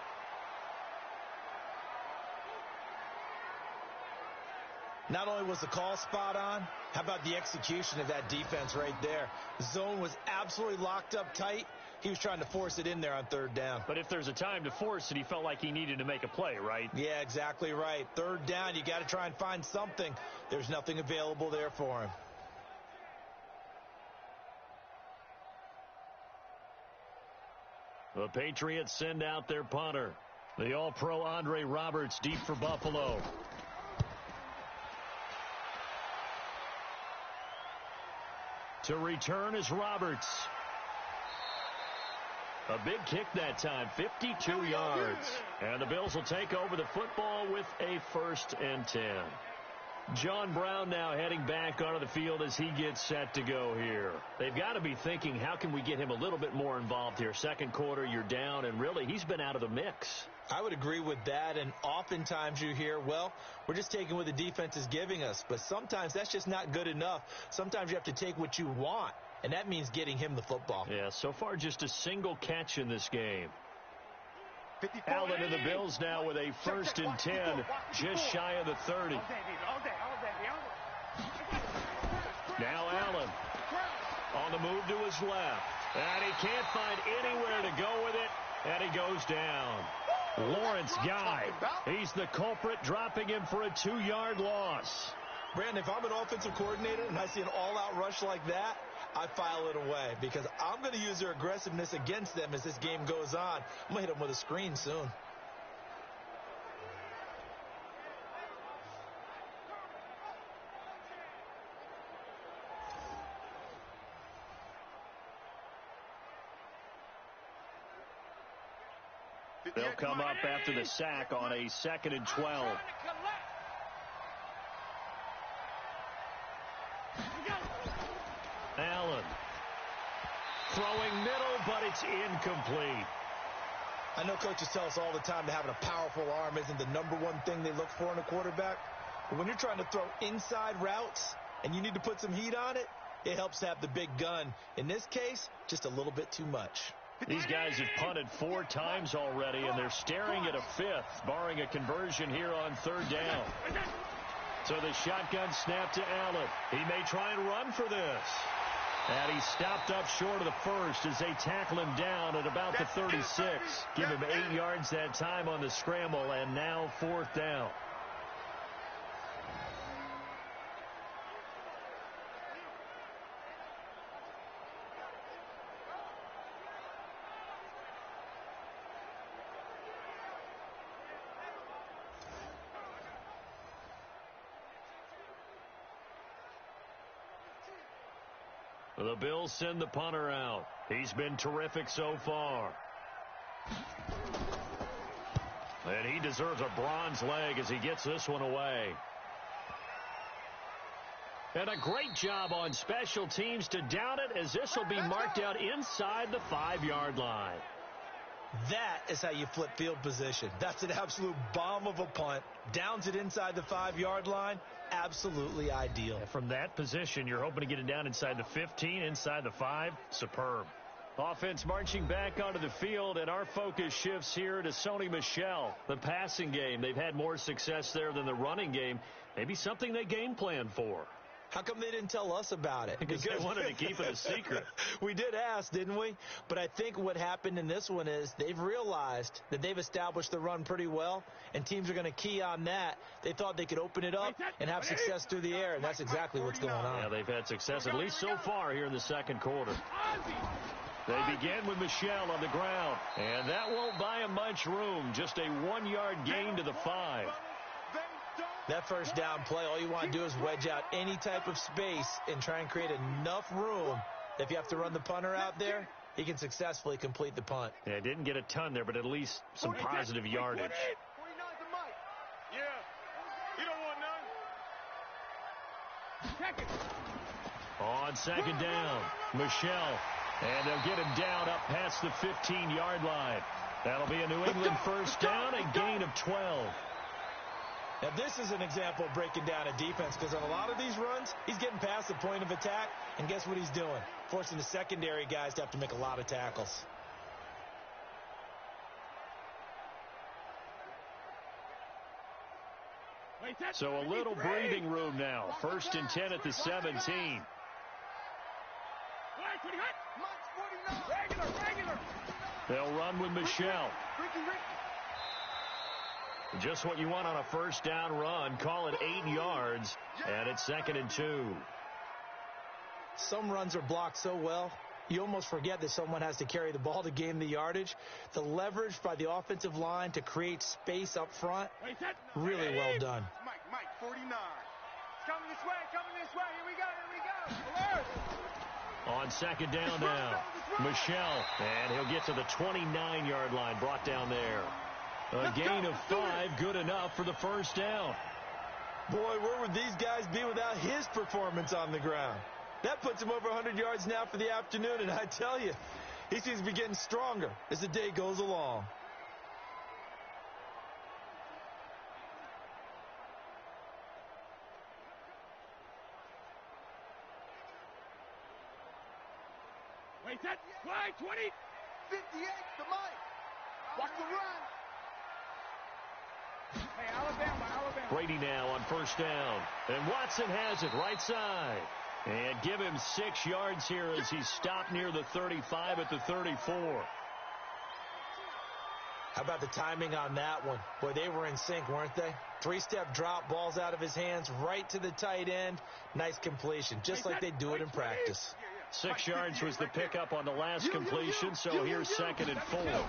Not only was the call spot on, how about the execution of that defense right there? The zone was absolutely locked up tight. He was trying to force it in there on third down. But if there's a time to force it, he felt like he needed to make a play, right? Yeah, exactly right. Third down, you got to try and find something. There's nothing available there for him. The Patriots send out their punter. The All-Pro Andre Roberts deep for Buffalo. To return is Roberts. A big kick that time, 52 yards. And the Bills will take over the football with a 1st and 10. John Brown now heading back onto the field as he gets set to go here. They've got to be thinking, how can we get him a little bit more involved here? Second quarter, you're down, and really, he's been out of the mix. I would agree with that, and oftentimes you hear, well, we're just taking what the defense is giving us. But sometimes that's just not good enough. Sometimes you have to take what you want, and that means getting him the football. Yeah, so far just a single catch in this game. Allen and the Bills now with a 1st and 10, just shy of the 30. Now Allen on the move to his left. And he can't find anywhere to go with it, and he goes down. Lawrence Guy, he's the culprit, dropping him for a 2-yard loss. Brandon, if I'm an offensive coordinator and I see an all-out rush like that, I file it away because I'm going to use their aggressiveness against them as this game goes on. I'm going to hit them with a screen soon. They'll come up after the sack on a 2nd and 12. Allen throwing middle, but it's incomplete. I know coaches tell us all the time that having a powerful arm isn't the #1 thing they look for in a quarterback. But when you're trying to throw inside routes and you need to put some heat on it, it helps to have the big gun. In this case, just a little bit too much. These guys have punted 4 times already, and they're staring at a 5th, barring a conversion here on 3rd down. So the shotgun snap to Allen. He may try and run for this. And he stopped up short of the 1st as they tackle him down at about the 36. Give him 8 yards that time on the scramble, and now 4th down. The Bills send the punter out. He's been terrific so far. And he deserves a bronze leg as he gets this one away. And a great job on special teams to down it, as this will be marked out inside the 5-yard line. That is how you flip field position. That's an absolute bomb of a punt. Downs it inside the 5-yard line. Absolutely ideal. And from that position, you're hoping to get it down inside the 15, inside the 5. Superb. Offense marching back onto the field, and our focus shifts here to Sony Michel. The passing game, they've had more success there than the running game. Maybe something they game plan for. How come they didn't tell us about it? Because they wanted to keep it a secret. We did ask, didn't we? But I think what happened in this one is they've realized that they've established the run pretty well, and teams are going to key on that. They thought they could open it up and have success through the air, and that's exactly what's going on. Yeah, they've had success, at least so far here in the 2nd quarter. They begin with Michel on the ground, and that won't buy him much room. Just a 1-yard gain to the 5. That 1st down play, all you want to do is wedge out any type of space and try and create enough room that if you have to run the punter out there, he can successfully complete the punt. Yeah, didn't get a ton there, but at least some positive yardage. Yeah, you don't want none. On 2nd down, Michel. And they'll get him down up past the 15-yard line. That'll be a New England 1st down, a gain of 12. Now, this is an example of breaking down a defense because on a lot of these runs, he's getting past the point of attack, and guess what he's doing? Forcing the secondary guys to have to make a lot of tackles. So a little breathing room now. 1st and 10 at the 17. They'll run with Michelle. Just what you want on a 1st down run. Call it 8 yards, and it's 2nd and 2. Some runs are blocked so well, you almost forget that someone has to carry the ball to gain the yardage. The leverage by the offensive line to create space up front, really well done. Mike, 49. It's coming this way. Here we go. On 2nd down now, Michelle, and he'll get to the 29-yard line, brought down there. A gain of 5, good enough for the 1st down. Boy, where would these guys be without his performance on the ground? That puts him over 100 yards now for the afternoon, and I tell you, he seems to be getting stronger as the day goes along. Wait, 20. 58 to Mike. Watch the run. Hey, Alabama. Brady now on 1st down. And Watson has it right side. And give him 6 yards here as he's stopped near the 35 at the 34. How about the timing on that one? Boy, they were in sync, weren't they? 3-step drop, balls out of his hands, right to the tight end. Nice completion, just like they do it in practice. 6 yards was the pickup on the last completion, so here's 2nd and 4.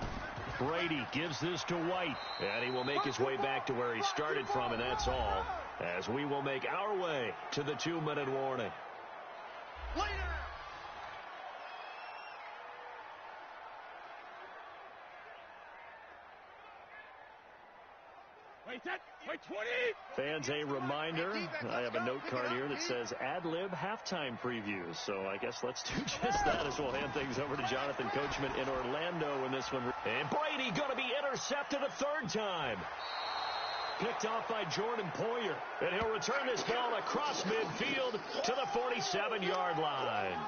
Brady gives this to White, and he will make his way back to where he started from, and that's all, as we will make our way to the 2-minute warning. Wait, 20. Fans, a reminder, I have a note card here that says ad-lib halftime preview. So I guess let's do just that as we'll hand things over to Jonathan Coachman in Orlando in this one. And Brady going to be intercepted a 3rd time. Picked off by Jordan Poyer. And he'll return this ball across midfield to the 47-yard line.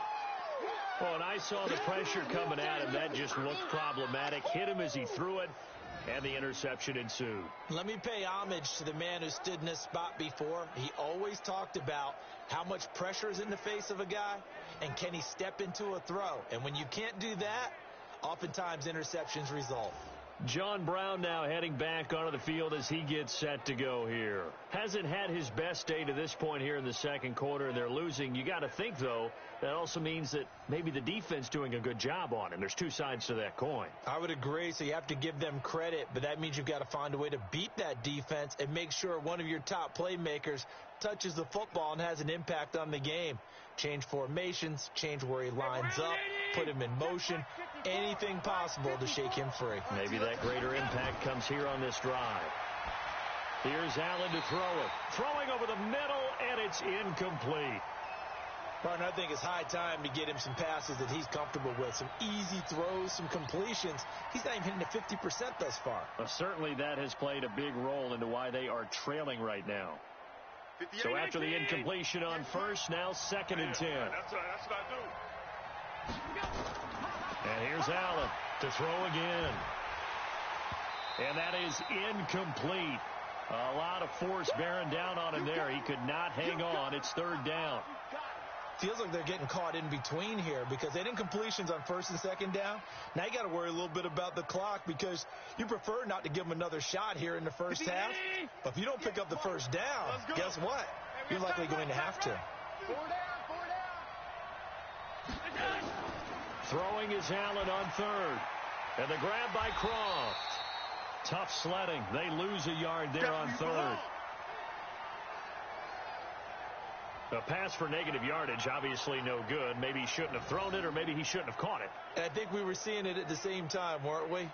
Oh, and I saw the pressure coming at him. That just looked problematic. Hit him as he threw it. And the interception ensued. Let me pay homage to the man who stood in this spot before. He always talked about how much pressure is in the face of a guy and can he step into a throw. And when you can't do that, oftentimes interceptions result. John Brown now heading back onto the field as he gets set to go here. Hasn't had his best day to this point here in the 2nd quarter, and they're losing. You got to think, though, that also means that maybe the defense doing a good job on him. There's 2 sides to that coin. I would agree, so you have to give them credit, but that means you've got to find a way to beat that defense and make sure one of your top playmakers touches the football and has an impact on the game. Change formations, change where he lines up, put him in motion, anything possible to shake him free. Maybe that greater impact comes here on this drive. Here's Allen to throw it. Throwing over the middle, and it's incomplete. Partner, I think it's high time to get him some passes that he's comfortable with. Some easy throws, some completions. He's not even hitting the 50% thus far. Certainly that has played a big role into why they are trailing right now. So after the incompletion on 1st, now 2nd and 10. That's what I do. And here's Allen to throw again. And that is incomplete. A lot of force bearing down on him there. He could not hang on. It's 3rd down. Feels like they're getting caught in between here because they didn't completions on 1st and 2nd down. Now you got to worry a little bit about the clock because you prefer not to give them another shot here in the 1st half. But if you don't pick up the 1st down, guess what? You're likely going to have to. 4 down. Throwing is Allen on 3rd. And the grab by Croft. Tough sledding. They lose a yard there on 3rd. A pass for negative yardage, obviously no good. Maybe he shouldn't have thrown it, or maybe he shouldn't have caught it. And I think we were seeing it at the same time, weren't we?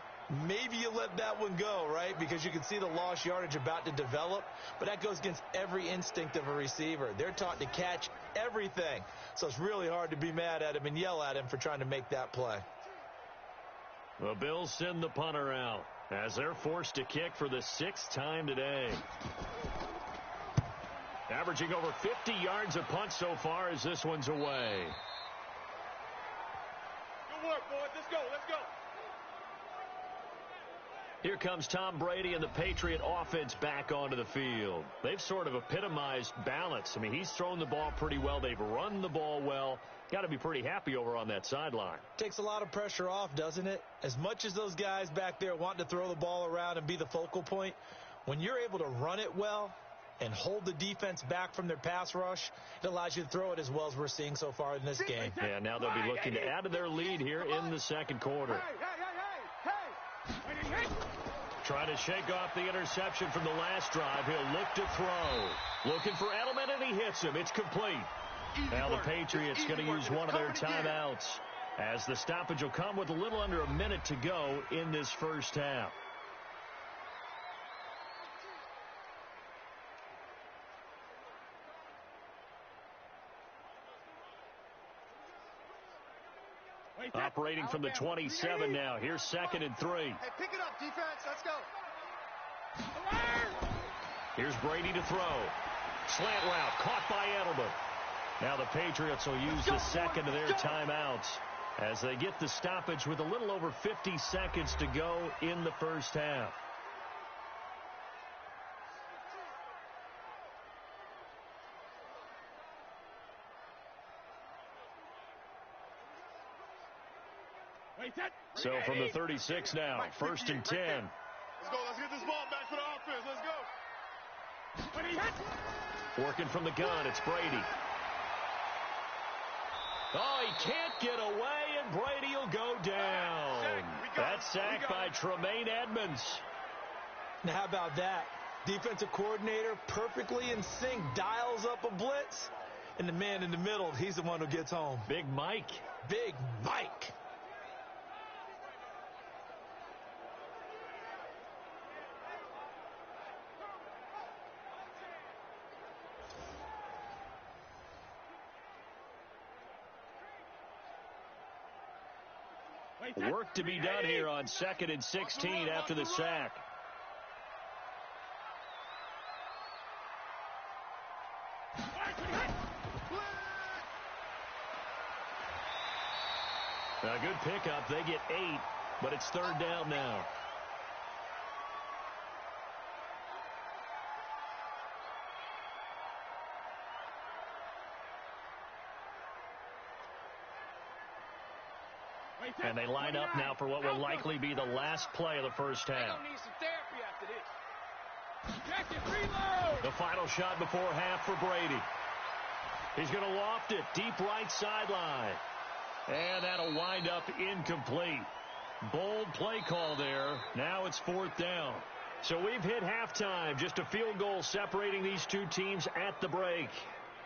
Maybe you let that one go, right? Because you can see the lost yardage about to develop. But that goes against every instinct of a receiver. They're taught to catch everything. So it's really hard to be mad at him and yell at him for trying to make that play. The Bills send the punter out. as they're forced to kick for the 6th time today. Averaging over 50 yards a punt so far as this one's away. Good work, boys. Let's go. Let's go. Here comes Tom Brady and the Patriot offense back onto the field. They've sort of epitomized balance. I mean, he's thrown the ball pretty well. They've run the ball well. Got to be pretty happy over on that sideline. Takes a lot of pressure off, doesn't it? As much as those guys back there want to throw the ball around and be the focal point, when you're able to run it well and hold the defense back from their pass rush, it allows you to throw it as well as we're seeing so far in this game. Yeah, now they'll be looking to add to their lead here in the second quarter. Trying to shake off the interception from the last drive. He'll look to throw. Looking for Edelman, and he hits him. It's complete. Now the Patriots going to use one of their timeouts, as the stoppage will come with a little under a minute to go in this first half. Operating from the 27 now. Here's 2nd and 3. Hey, pick it up, defense. Let's go. Here's Brady to throw. Slant route caught by Edelman. Now the Patriots will use the second of their timeouts as they get the stoppage with a little over 50 seconds to go in the first half. So from the 36 now, 1st and 10. Let's go. Let's get this ball back for the offense. Let's go. Working from the gun, it's Brady. Oh, he can't get away, and Brady will go down. That's sacked by Tremaine Edmonds. Now, how about that? Defensive coordinator perfectly in sync, dials up a blitz, and the man in the middle, he's the one who gets home. Big Mike. Big Mike. Work to be done here on 2nd and 16 after the sack. A good pickup. They get 8, but it's 3rd down now. And they line up now for what will likely be the last play of the first half. Need some therapy after this. The final shot before half for Brady. He's going to loft it deep right sideline. And that'll wind up incomplete. Bold play call there. Now it's 4th down. So we've hit halftime. Just a field goal separating these two teams at the break.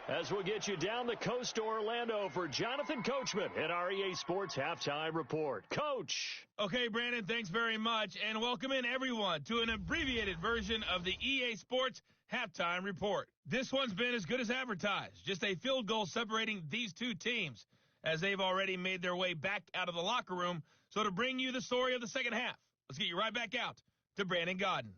As we'll get you down the coast to Orlando for Jonathan Coachman at our EA Sports Halftime Report. Coach. Okay, Brandon, thanks very much. And welcome in, everyone, to an abbreviated version of the EA Sports Halftime Report. This one's been as good as advertised. Just a field goal separating these two teams, as they've already made their way back out of the locker room. So to bring you the story of the second half, let's get you right back out to Brandon Godden.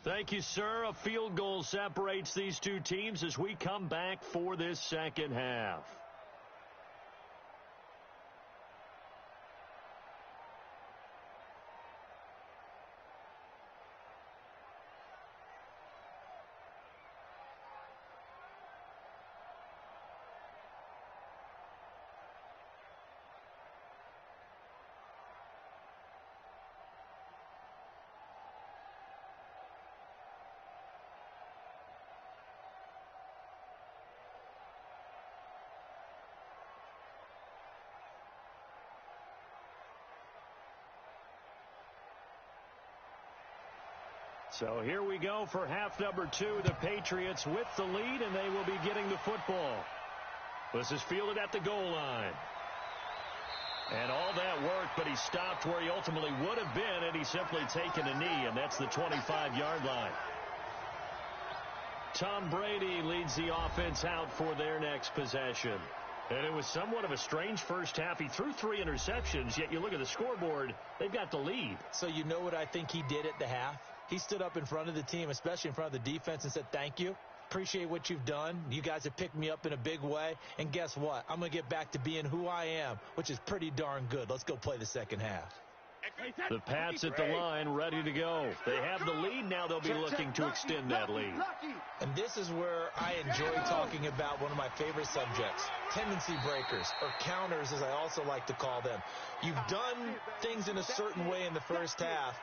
Thank you, sir. A field goal separates these two teams as we come back for this second half. So here we go for half number 2. The Patriots with the lead, and they will be getting the football. This is fielded at the goal line. And all that worked, but he stopped where he ultimately would have been, and he's simply taken a knee, and that's the 25-yard line. Tom Brady leads the offense out for their next possession. And it was somewhat of a strange first half. He threw 3 interceptions, yet you look at the scoreboard, they've got the lead. So you know what I think he did at the half? He stood up in front of the team, especially in front of the defense, and said, thank you. Appreciate what you've done. You guys have picked me up in a big way. And guess what? I'm going to get back to being who I am, which is pretty darn good. Let's go play the second half. The Pats at the line, ready to go. They have the lead. Now they'll be looking to extend that lead. And this is where I enjoy talking about one of my favorite subjects, tendency breakers, or counters, as I also like to call them. You've done things in a certain way in the first half,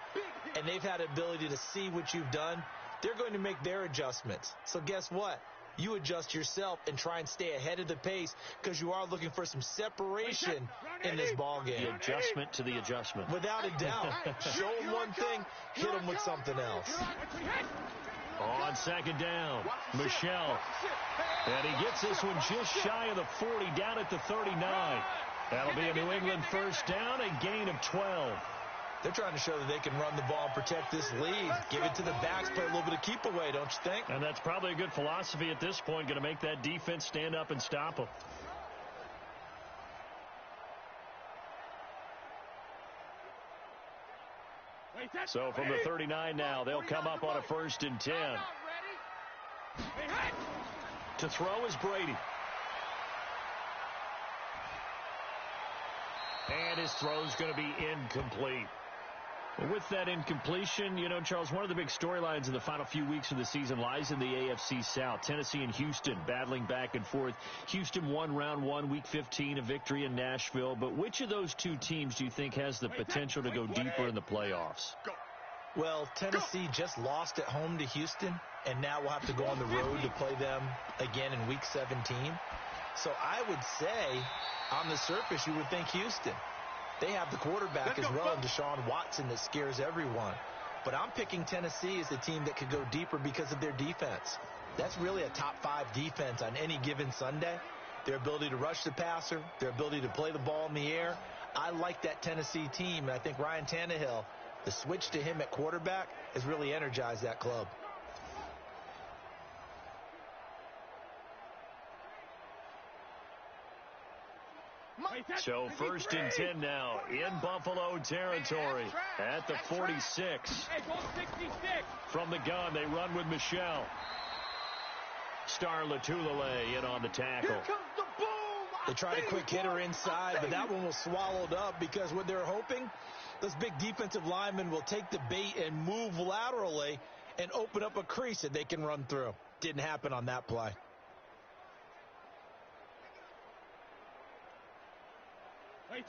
and they've had the ability to see what you've done. They're going to make their adjustments. So guess what? You adjust yourself and try and stay ahead of the pace because you are looking for some separation in this ball game. The adjustment to the adjustment. Without a doubt. Show them one thing, hit them with something else. On second down, Michelle. And he gets this one just shy of the 40, down at the 39. That'll be a New England first down, a gain of 12. They're trying to show that they can run the ball and protect this lead. Give it to the backs, play a little bit of keep away, don't you think? And that's probably a good philosophy at this point, going to make that defense stand up and stop them. So from the 39 now, they'll come up on a 1st and 10. To throw is Brady. And his throw's going to be incomplete. With that incompletion, you know, Charles, one of the big storylines in the final few weeks of the season lies in the AFC South. Tennessee and Houston battling back and forth. Houston won round 1, week 15, a victory in Nashville. But which of those two teams do you think has the potential to go deeper in the playoffs? Well, Tennessee just lost at home to Houston, and now we'll have to go on the road to play them again in week 17. So I would say, on the surface, you would think Houston. They have the quarterback as well, Deshaun Watson, that scares everyone. But I'm picking Tennessee as the team that could go deeper because of their defense. That's really a top 5 defense on any given Sunday. Their ability to rush the passer, their ability to play the ball in the air. I like that Tennessee team, and I think Ryan Tannehill, the switch to him at quarterback, has really energized that club. So 1st and 10 now in Buffalo territory at the 46. From the gun, they run with Michelle. Star Latulele in on the tackle. They tried a quick hitter inside, but that one was swallowed up because what they're hoping, those big defensive linemen will take the bait and move laterally and open up a crease that they can run through. Didn't happen on that play.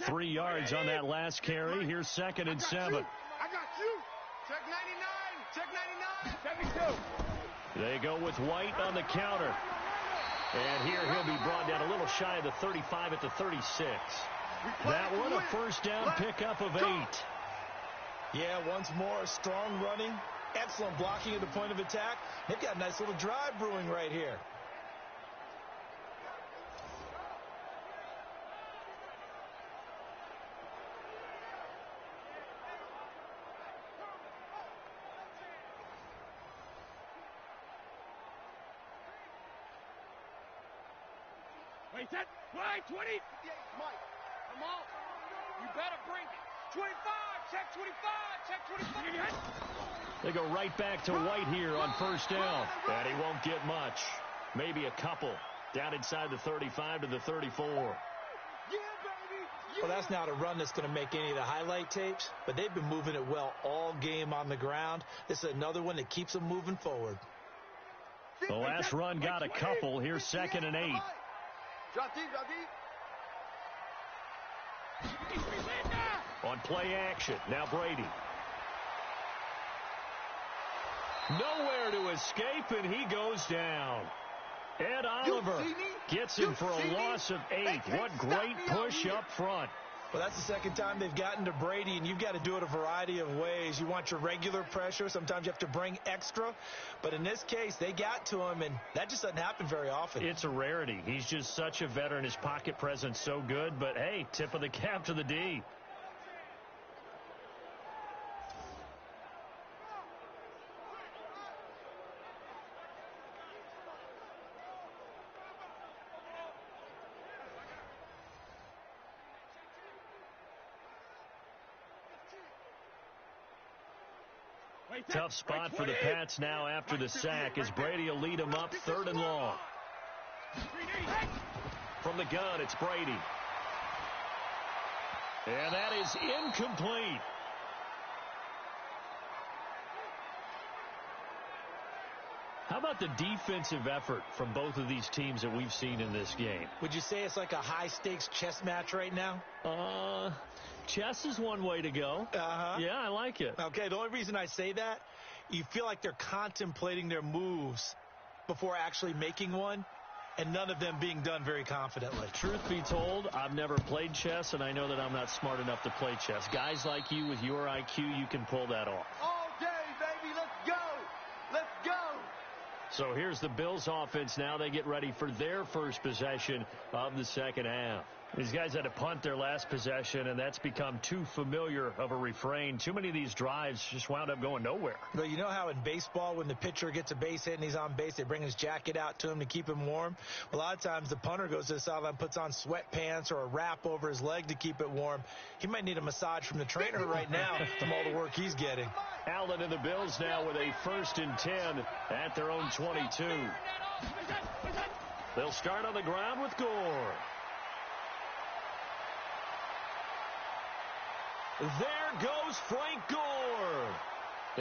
Three yards on that last carry. Here's 2nd and 7. I got you. Check 99. Check 99. 72. They go with White on the counter. And here he'll be brought down a little shy of the 35 at the 36. That one a first down pickup of 8. Yeah, once more, strong running. Excellent blocking at the point of attack. They've got a nice little drive brewing right here. Wait, that right 20. Mike, come on. You better bring it. 25. Check 25. Check 25. They go right back to White here on first down. And he won't get much. Maybe a couple. Down inside the 35 to the 34. Yeah, baby. Yeah. Well, that's not a run that's going to make any of the highlight tapes, but they've been moving it well all game on the ground. This is another one that keeps them moving forward. The last run got a couple. Here's 2nd and 8. On play action, now Brady. Nowhere to escape, and he goes down. Ed Oliver gets him for a loss of 8. What great push up front. Well, that's the second time they've gotten to Brady, and you've got to do it a variety of ways. You want your regular pressure. Sometimes you have to bring extra. But in this case, they got to him, and that just doesn't happen very often. It's a rarity. He's just such a veteran. His pocket presence so good. But, hey, tip of the cap to the D. Tough spot for the Pats now after the sack as Brady will lead them up 3rd and long. From the gun, it's Brady. And that is incomplete. How about the defensive effort from both of these teams that we've seen in this game? Would you say it's like a high-stakes chess match right now? Chess is one way to go. Yeah, I like it. Okay, the only reason I say that, you feel like they're contemplating their moves before actually making one, and none of them being done very confidently. Truth be told, I've never played chess, and I know that I'm not smart enough to play chess. Guys like you with your IQ, you can pull that off. All day, baby. Let's go. Let's go. So here's the Bills offense now. They get ready for their first possession of the second half. These guys had to punt their last possession, and that's become too familiar of a refrain. Too many of these drives just wound up going nowhere. But you know how in baseball, when the pitcher gets a base hit and he's on base, they bring his jacket out to him to keep him warm? A lot of times the punter goes to the sideline, puts on sweatpants or a wrap over his leg to keep it warm. He might need a massage from the trainer right now from all the work he's getting. Allen and the Bills now with a 1st and 10 at their own 22. They'll start on the ground with Gore. There goes Frank Gore.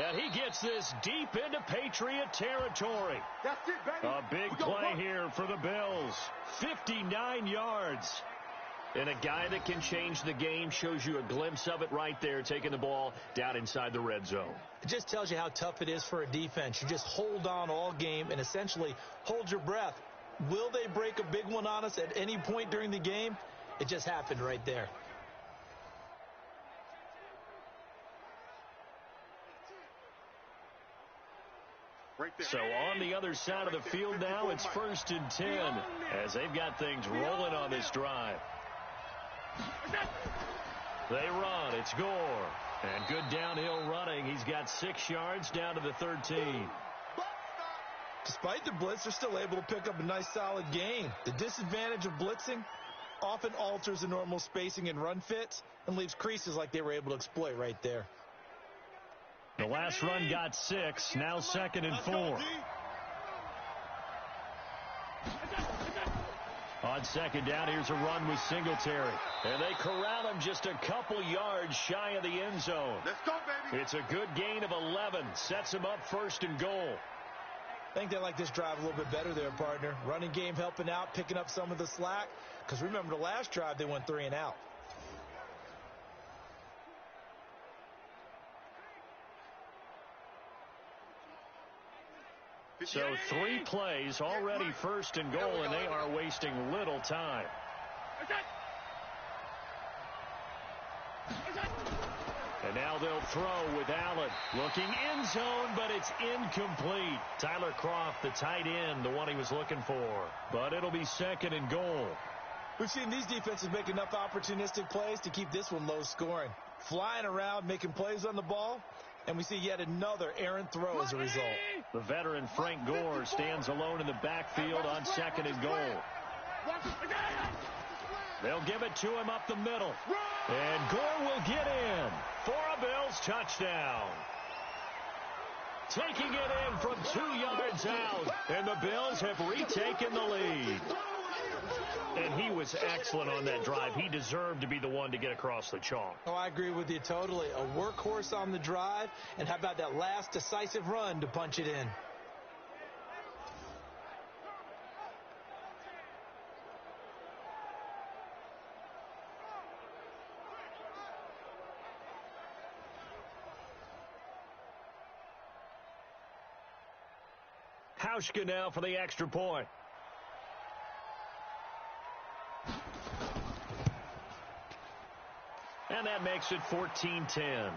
And he gets this deep into Patriot territory. That's it, baby. A big play here for the Bills. 59 yards. And a guy that can change the game shows you a glimpse of it right there, taking the ball down inside the red zone. It just tells you how tough it is for a defense. You just hold on all game and essentially hold your breath. Will they break a big one on us at any point during the game? It just happened right there. So on the other side of the field now, it's 1st and 10 as they've got things rolling on this drive. They run. It's Gore. And good downhill running. He's got 6 yards down to the 13. Despite the blitz, they're still able to pick up a nice solid gain. The disadvantage of blitzing often alters the normal spacing and run fits and leaves creases like they were able to exploit right there. The last run got 6. Now 2nd and 4. On 2nd down, here's a run with Singletary. And they corral him just a couple yards shy of the end zone. Let's go, baby. It's a good gain of 11. Sets him up 1st and goal. I think they like this drive a little bit better there, partner. Running game helping out, picking up some of the slack. Because remember the last drive, they went 3 and out. So 3 plays, already 1st and goal, and they are wasting little time. And now they'll throw with Allen. Looking end zone, but it's incomplete. Tyler Kroft, the tight end, the one he was looking for. But it'll be 2nd and goal. We've seen these defenses make enough opportunistic plays to keep this one low scoring. Flying around, making plays on the ball. And we see yet another errant throw as a result. The veteran Frank Gore stands alone in the backfield on 2nd and goal. They'll give it to him up the middle. And Gore will get in for a Bills touchdown. Taking it in from 2 yards out. And the Bills have retaken the lead. And he was excellent on that drive. He deserved to be the one to get across the chalk. Oh, I agree with you totally. A workhorse on the drive. And how about that last decisive run to punch it in? Hauschka now for the extra point. And that makes it 14-10.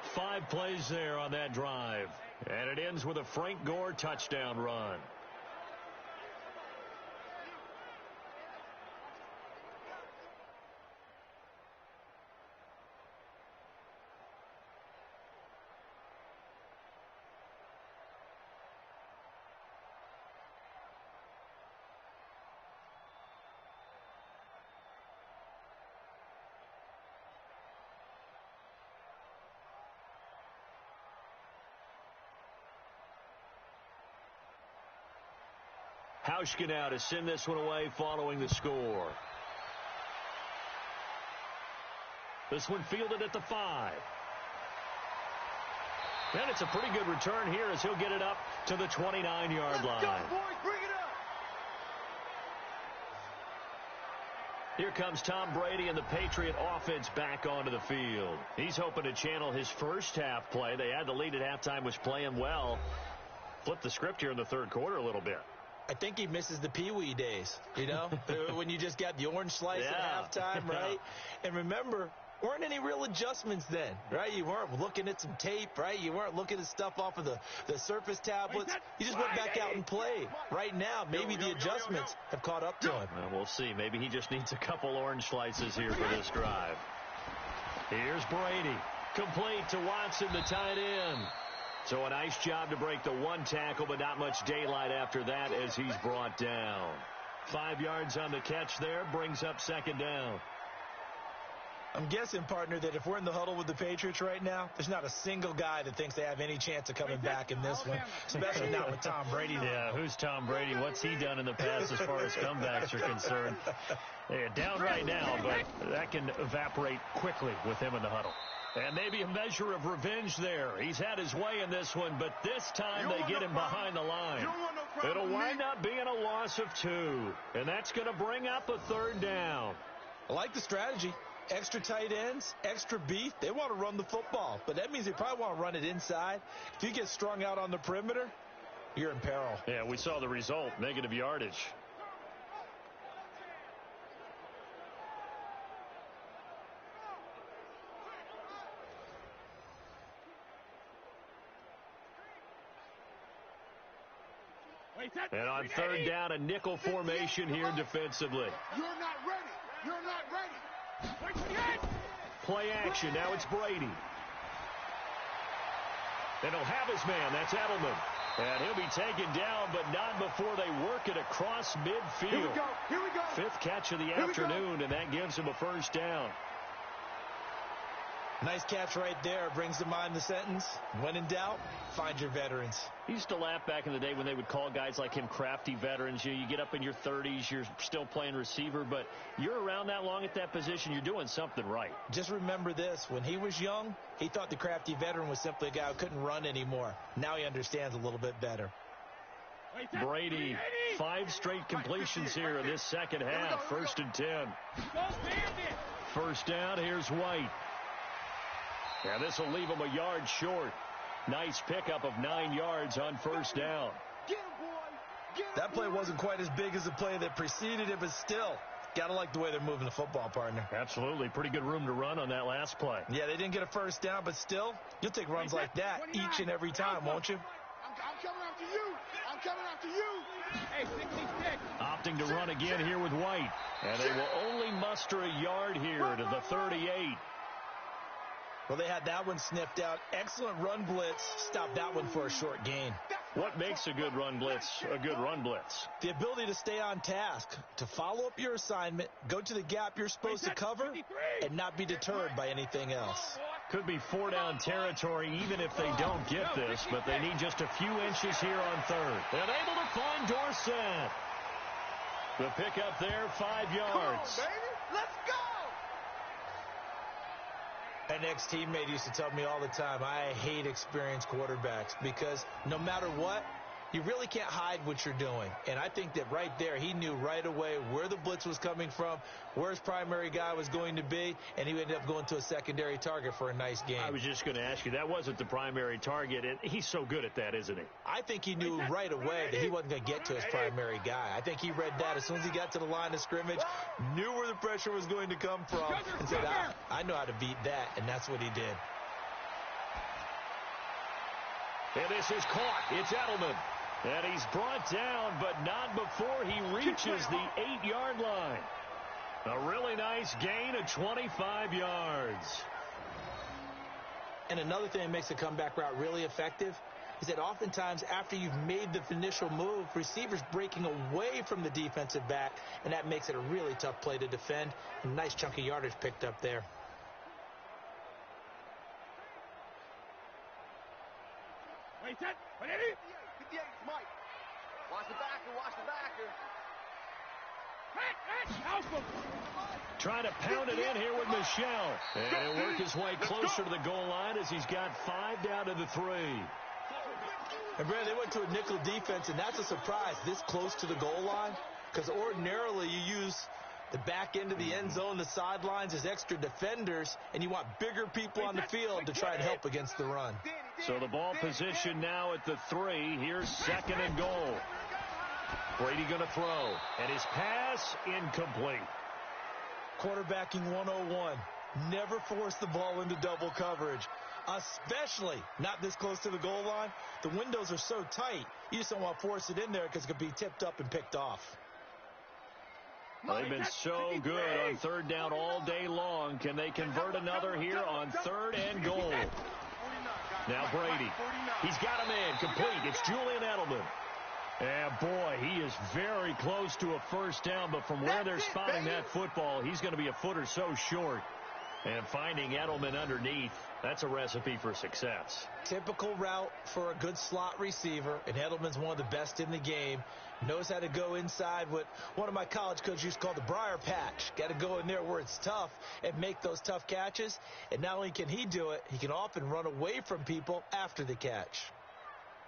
5 plays there on that drive. And it ends with a Frank Gore touchdown run. Hauschka now to send this one away following the score. This one fielded at the 5. And it's a pretty good return here as he'll get it up to the 29-yard line. Go, boys, bring it up. Here comes Tom Brady and the Patriot offense back onto the field. He's hoping to channel his first half play. They had the lead at halftime, was playing well. Flip the script here in the third quarter a little bit. I think he misses the Pee-wee days, you know, when you just got the orange slice at halftime, right? And remember, weren't any real adjustments then, right? You weren't looking at some tape, right? You weren't looking at stuff off of the surface tablets. You just went back out and played. Right now, maybe the adjustments have caught up to him. Well, we'll see. Maybe he just needs a couple orange slices here for this drive. Here's Brady. Complete to Watson, the tight end. So a nice job to break the one tackle, but not much daylight after that as he's brought down. 5 yards on the catch there, brings up second down. I'm guessing, partner, that if we're in the huddle with the Patriots right now, there's not a single guy that thinks they have any chance of coming back in this one, especially not with Tom Brady there. Yeah, who's Tom Brady? What's he done in the past as far as comebacks are concerned? Yeah, down right now, but that can evaporate quickly with him in the huddle. And maybe a measure of revenge there. He's had his way in this one, but this time they get him behind the line. It'll wind up being a loss of 2, and that's going to bring up a third down. I like the strategy. Extra tight ends, extra beef. They want to run the football, but that means they probably want to run it inside. If you get strung out on the perimeter, you're in peril. Yeah, we saw the result, negative yardage. And on third down, a nickel formation here defensively. You're not ready. You're not ready. Play action. Now it's Brady. And he'll have his man. That's Edelman. And he'll be taken down, but not before they work it across midfield. Here we go. Here we go. 5th catch of the afternoon, and that gives him a first down. Nice catch right there. Brings to mind the sentence, when in doubt, find your veterans. He used to laugh back in the day when they would call guys like him crafty veterans. You get up in your 30s, you're still playing receiver, but you're around that long at that position, you're doing something right. Just remember this. When he was young, he thought the crafty veteran was simply a guy who couldn't run anymore. Now he understands a little bit better. Brady, 5 straight completions here in this second half. 1st and 10. First down, here's White. And this will leave him a yard short. Nice pickup of 9 yards on first down. That play wasn't quite as big as the play that preceded it, but still, gotta like the way they're moving the football, partner. Absolutely. Pretty good room to run on that last play. Yeah, they didn't get a first down, but still, you'll take runs like that each and every time, won't you? I'm coming after you. I'm coming after you. Hey, 66. Opting to run again here with White. And they will only muster a yard here to the 38. Well, they had that one sniffed out. Excellent run blitz. Stop that one for a short gain. What makes a good run blitz a good run blitz? The ability to stay on task, to follow up your assignment, go to the gap you're supposed to cover, and not be deterred by anything else. Could be 4-down territory even if they don't get this, but they need just a few inches here on third. And able to find Dorsett. The pickup there, 5 yards. Come on, baby. Let's go. An ex-teammate used to tell me all the time, I hate experienced quarterbacks because no matter what, you really can't hide what you're doing. And I think that right there, he knew right away where the blitz was coming from, where his primary guy was going to be, and he ended up going to a secondary target for a nice game. I was just going to ask you, that wasn't the primary target, and he's so good at that, isn't he? I think he knew right away that he wasn't going to get to his primary guy. I think he read that as soon as he got to the line of scrimmage, knew where the pressure was going to come from, and said, I know how to beat that, and that's what he did. And this is caught. It's Edelman. And he's brought down, but not before he reaches the 8-yard line. A really nice gain of 25 yards. And another thing that makes a comeback route really effective is that oftentimes after you've made the initial move, receivers breaking away from the defensive back, and that makes it a really tough play to defend. A nice chunk of yardage picked up there. Wait, set. 58, Mike. Watch the backer, watch the backer. Trying to pound it in here with Michelle. And he'll work his way closer to the goal line as he's got 5 down to the 3. And, Brad, they went to a nickel defense, and that's a surprise this close to the goal line, because ordinarily you use the back end of the end zone, the sidelines as extra defenders, and you want bigger people on the field to try and help against the run. So the ball position now at the 3. Here's 2nd and goal. Brady going to throw, and his pass incomplete. Quarterbacking 101. Never force the ball into double coverage, especially not this close to the goal line. The windows are so tight, you just don't want to force it in there because it could be tipped up and picked off. They've been so good on 3rd down all day long. Can they convert another here on 3rd and goal? Now Brady. He's got a man complete. It's Julian Edelman. And, boy, he is very close to a 1st down, but from where they're spotting that football, he's going to be a foot or so short. And finding Edelman underneath, that's a recipe for success. Typical route for a good slot receiver, and Edelman's one of the best in the game. Knows how to go inside what one of my college coaches used to call the briar patch. Got to go in there where it's tough and make those tough catches. And not only can he do it, he can often run away from people after the catch.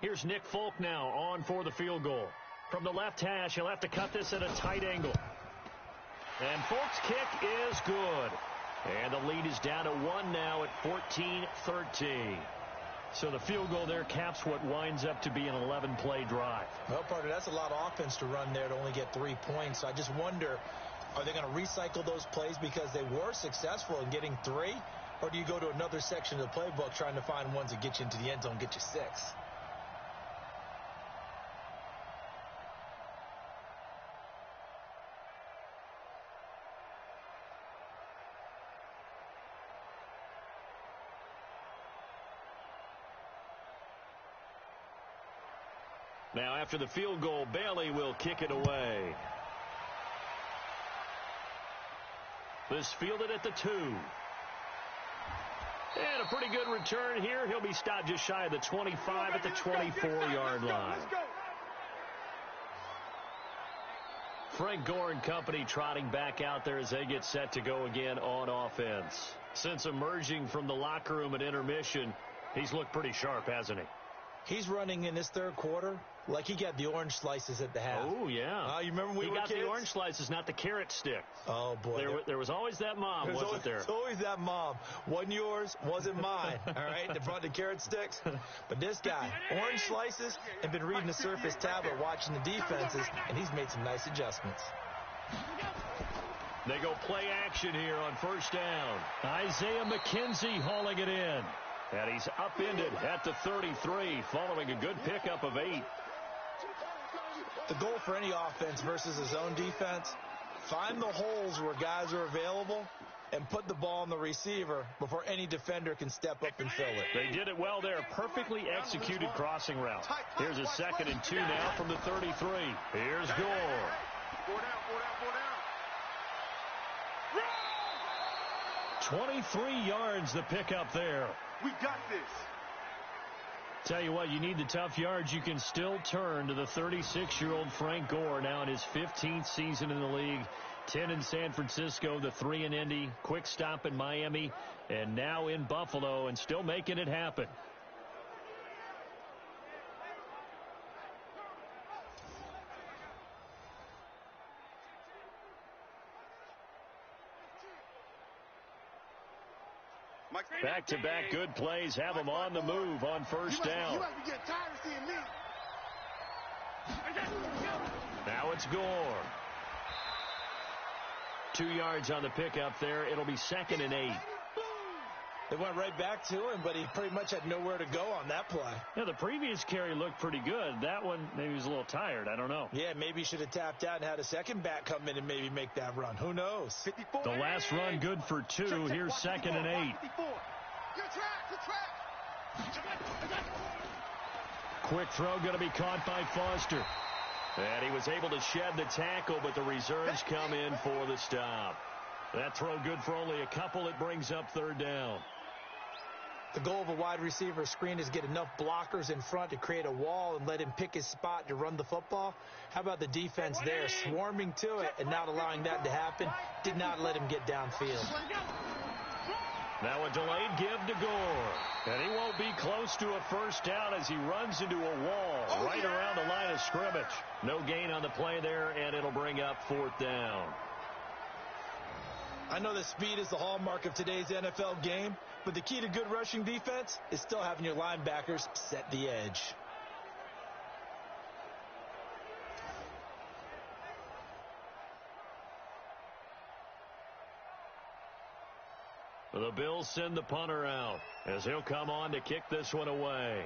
Here's Nick Folk now on for the field goal. From the left hash, he'll have to cut this at a tight angle. And Folk's kick is good. And the lead is down to 1 now at 14-13. So the field goal there caps what winds up to be an 11-play drive. Well, partner, that's a lot of offense to run there to only get 3 points. So I just wonder, are they going to recycle those plays because they were successful in getting 3? Or do you go to another section of the playbook trying to find ones that get you into the end zone and get you 6? Now, after the field goal, Bailey will kick it away. This fielded at the 2. And a pretty good return here. He'll be stopped just shy of the 25 at the 24-yard line. Frank Gore and company trotting back out there as they get set to go again on offense. Since emerging from the locker room at intermission, he's looked pretty sharp, hasn't he? He's running in this 3rd quarter like he got the orange slices at the half. Oh, yeah. You remember when we were kids? He got the orange slices, not the carrot stick. Oh, boy. There was always that mom, wasn't there? There's always that mom. Wasn't yours, wasn't mine, all right? They brought the carrot sticks. But this guy, orange slices, and been reading the Surface tablet, watching the defenses, and he's made some nice adjustments. They go play action here on 1st down. Isaiah McKenzie hauling it in. And he's upended at the 33, following a good pickup of 8. The goal for any offense versus his own defense, find the holes where guys are available and put the ball on the receiver before any defender can step up and fill it. They did it well there. Perfectly executed crossing route. Here's a 2nd and 2 now from the 33. Here's Gore. 23 yards the pickup there. We got this. Tell you what, you need the tough yards. You can still turn to the 36-year-old Frank Gore, now in his 15th season in the league. 10 in San Francisco, the 3 in Indy, quick stop in Miami, and now in Buffalo, and still making it happen. Back-to-back good plays have them on the move on 1st down. You must be getting tired of seeing me. Now it's Gore. 2 yards on the pickup there. It'll be 2nd and 8. They went right back to him, but he pretty much had nowhere to go on that play. Yeah, the previous carry looked pretty good. That one, maybe he was a little tired. I don't know. Yeah, maybe he should have tapped out and had a second back come in and maybe make that run. Who knows? 54. The last run good for 2. Here's 2nd and 8. Good track. Quick throw going to be caught by Foster. And he was able to shed the tackle, but the reserves come in for the stop. That throw good for only a couple. It brings up 3rd down. The goal of a wide receiver screen is get enough blockers in front to create a wall and let him pick his spot to run the football. How about the defense there swarming to it and not allowing that to happen? Did not let him get downfield. Now a delayed give to Gore. And he won't be close to a first down as he runs into a wall right around the line of scrimmage. No gain on the play there, and it'll bring up 4th down. I know that speed is the hallmark of today's NFL game, but the key to good rushing defense is still having your linebackers set the edge. The Bills send the punter out as he'll come on to kick this one away.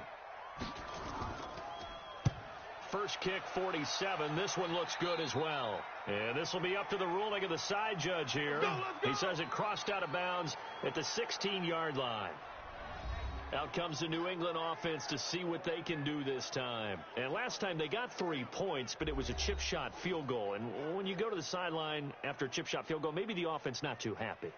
First kick, 47. This one looks good as well. And this will be up to the ruling of the side judge here. Let's go. He says it crossed out of bounds at the 16-yard line. Out comes the New England offense to see what they can do this time. And last time they got 3 points, but it was a chip shot field goal. And when you go to the sideline after a chip shot field goal, maybe the offense not too happy.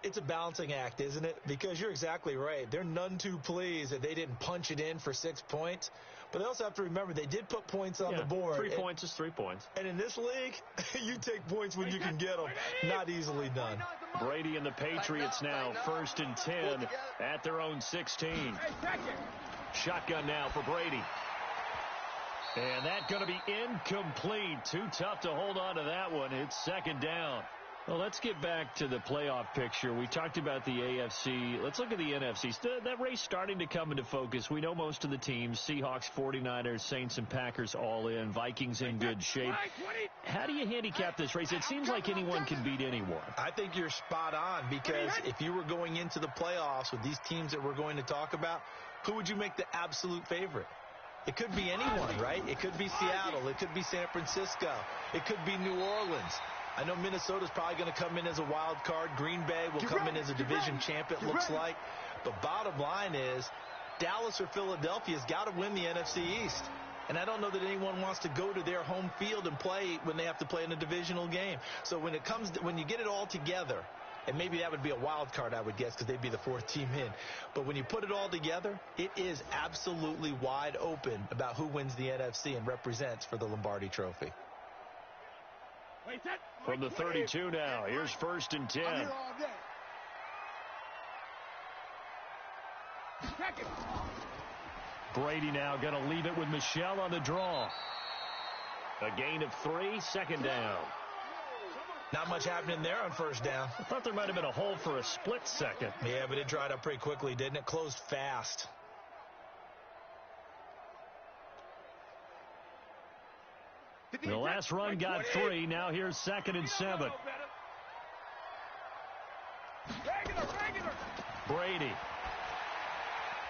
It's a balancing act, isn't it? Because you're exactly right. They're none too pleased that they didn't punch it in for 6 points. But they also have to remember they did put points on the board. 3 points is 3 points. And in this league, you take points when you can get them. Not easily done. Brady and the Patriots now 1st and 10 at their own 16. Shotgun now for Brady. And that's going to be incomplete. Too tough to hold on to that one. It's 2nd down. Well, let's get back to the playoff picture. We talked about the AFC. Let's look at the NFC. That race starting to come into focus. We know most of the teams, Seahawks, 49ers, Saints, and Packers all in. Vikings in good shape. How do you handicap this race? It seems like anyone can beat anyone. I think you're spot on because if you were going into the playoffs with these teams that we're going to talk about, who would you make the absolute favorite? It could be anyone, right? It could be Seattle. It could be San Francisco. It could be New Orleans. I know Minnesota's probably going to come in as a wild card. Green Bay will come in as a division champ, it looks like. But bottom line is, Dallas or Philadelphia's got to win the NFC East. And I don't know that anyone wants to go to their home field and play when they have to play in a divisional game. So when you get it all together, and maybe that would be a wild card, I would guess, because they'd be the 4th team in. But when you put it all together, it is absolutely wide open about who wins the NFC and represents for the Lombardi Trophy. From the 32 now, here's 1st and 10. Brady now going to leave it with Michel on the draw. A gain of 3, 2nd down. Not much happening there on 1st down. I thought there might have been a hole for a split second. Yeah, but it dried up pretty quickly, didn't it? Closed fast. The last run got 3. Now here's 2nd and 7. Brady.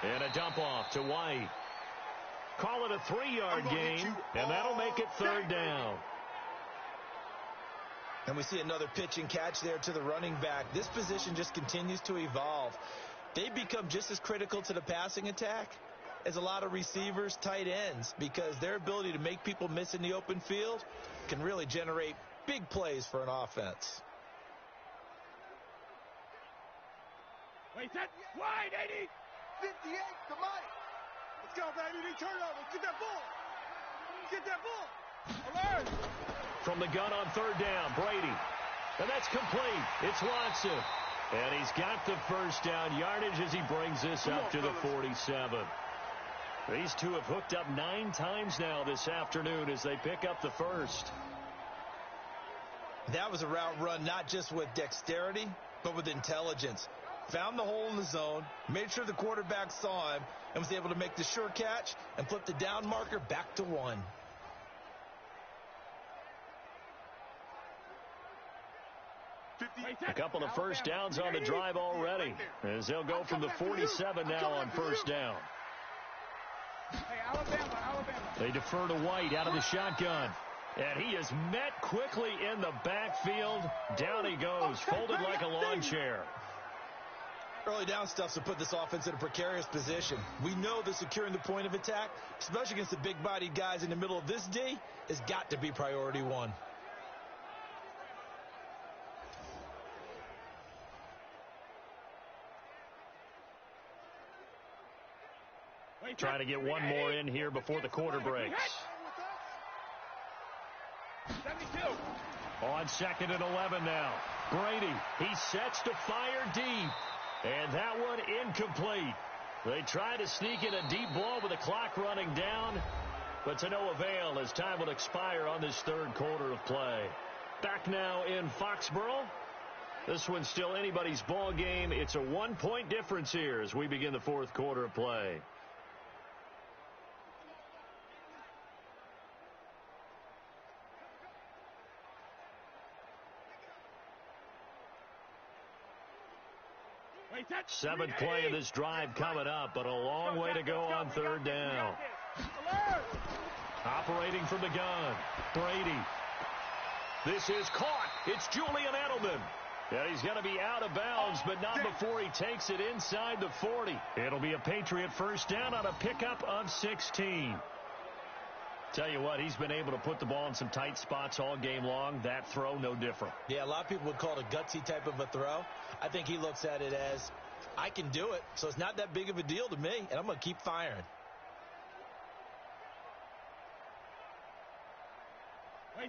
And a dump off to White. Call it a 3-yard gain, and that'll make it 3rd down. And we see another pitch and catch there to the running back. This position just continues to evolve. They become just as critical to the passing attack as a lot of receivers, tight ends, because their ability to make people miss in the open field can really generate big plays for an offense. Wait, set, wide, 80, 58, to Mike. Let's go, baby, they turn over, get that ball. Get that ball. Alert. From the gun on 3rd down, Brady. And that's complete. It's Watson. And he's got the 1st down yardage as he brings this up to the 47. These two have hooked up 9 times now this afternoon as they pick up the 1st. That was a route run not just with dexterity, but with intelligence. Found the hole in the zone, made sure the quarterback saw him, and was able to make the sure catch and flip the down marker back to 1. A couple of 1st downs on the drive already as they'll go from the 47 now on 1st down. Hey, Alabama. They defer to White out of the shotgun. And he is met quickly in the backfield. Down he goes, folded like a lawn chair. Early down stuff to put this offense in a precarious position. We know that securing the point of attack, especially against the big-bodied guys in the middle of this D, has got to be priority 1. Trying to get one more in here before the quarter breaks. 72. On 2nd and 11 now. Brady, he sets to fire deep. And that one incomplete. They try to sneak in a deep ball with the clock running down, but to no avail as time will expire on this third quarter of play. Back now in Foxborough. This one's still anybody's ball game. It's a 1-point difference here as we begin the fourth quarter of play. Seventh play of this drive coming up, but a long way to go on third down. Operating from the gun, Brady. This is caught. It's Julian Edelman. And he's going to be out of bounds, but not before he takes it inside the 40. It'll be a Patriot first down on a pickup of 16. Tell you what, he's been able to put the ball in some tight spots all game long. That throw, no different. Yeah, a lot of people would call it a gutsy type of a throw. I think he looks at it as, I can do it, so it's not that big of a deal to me, and I'm going to keep firing.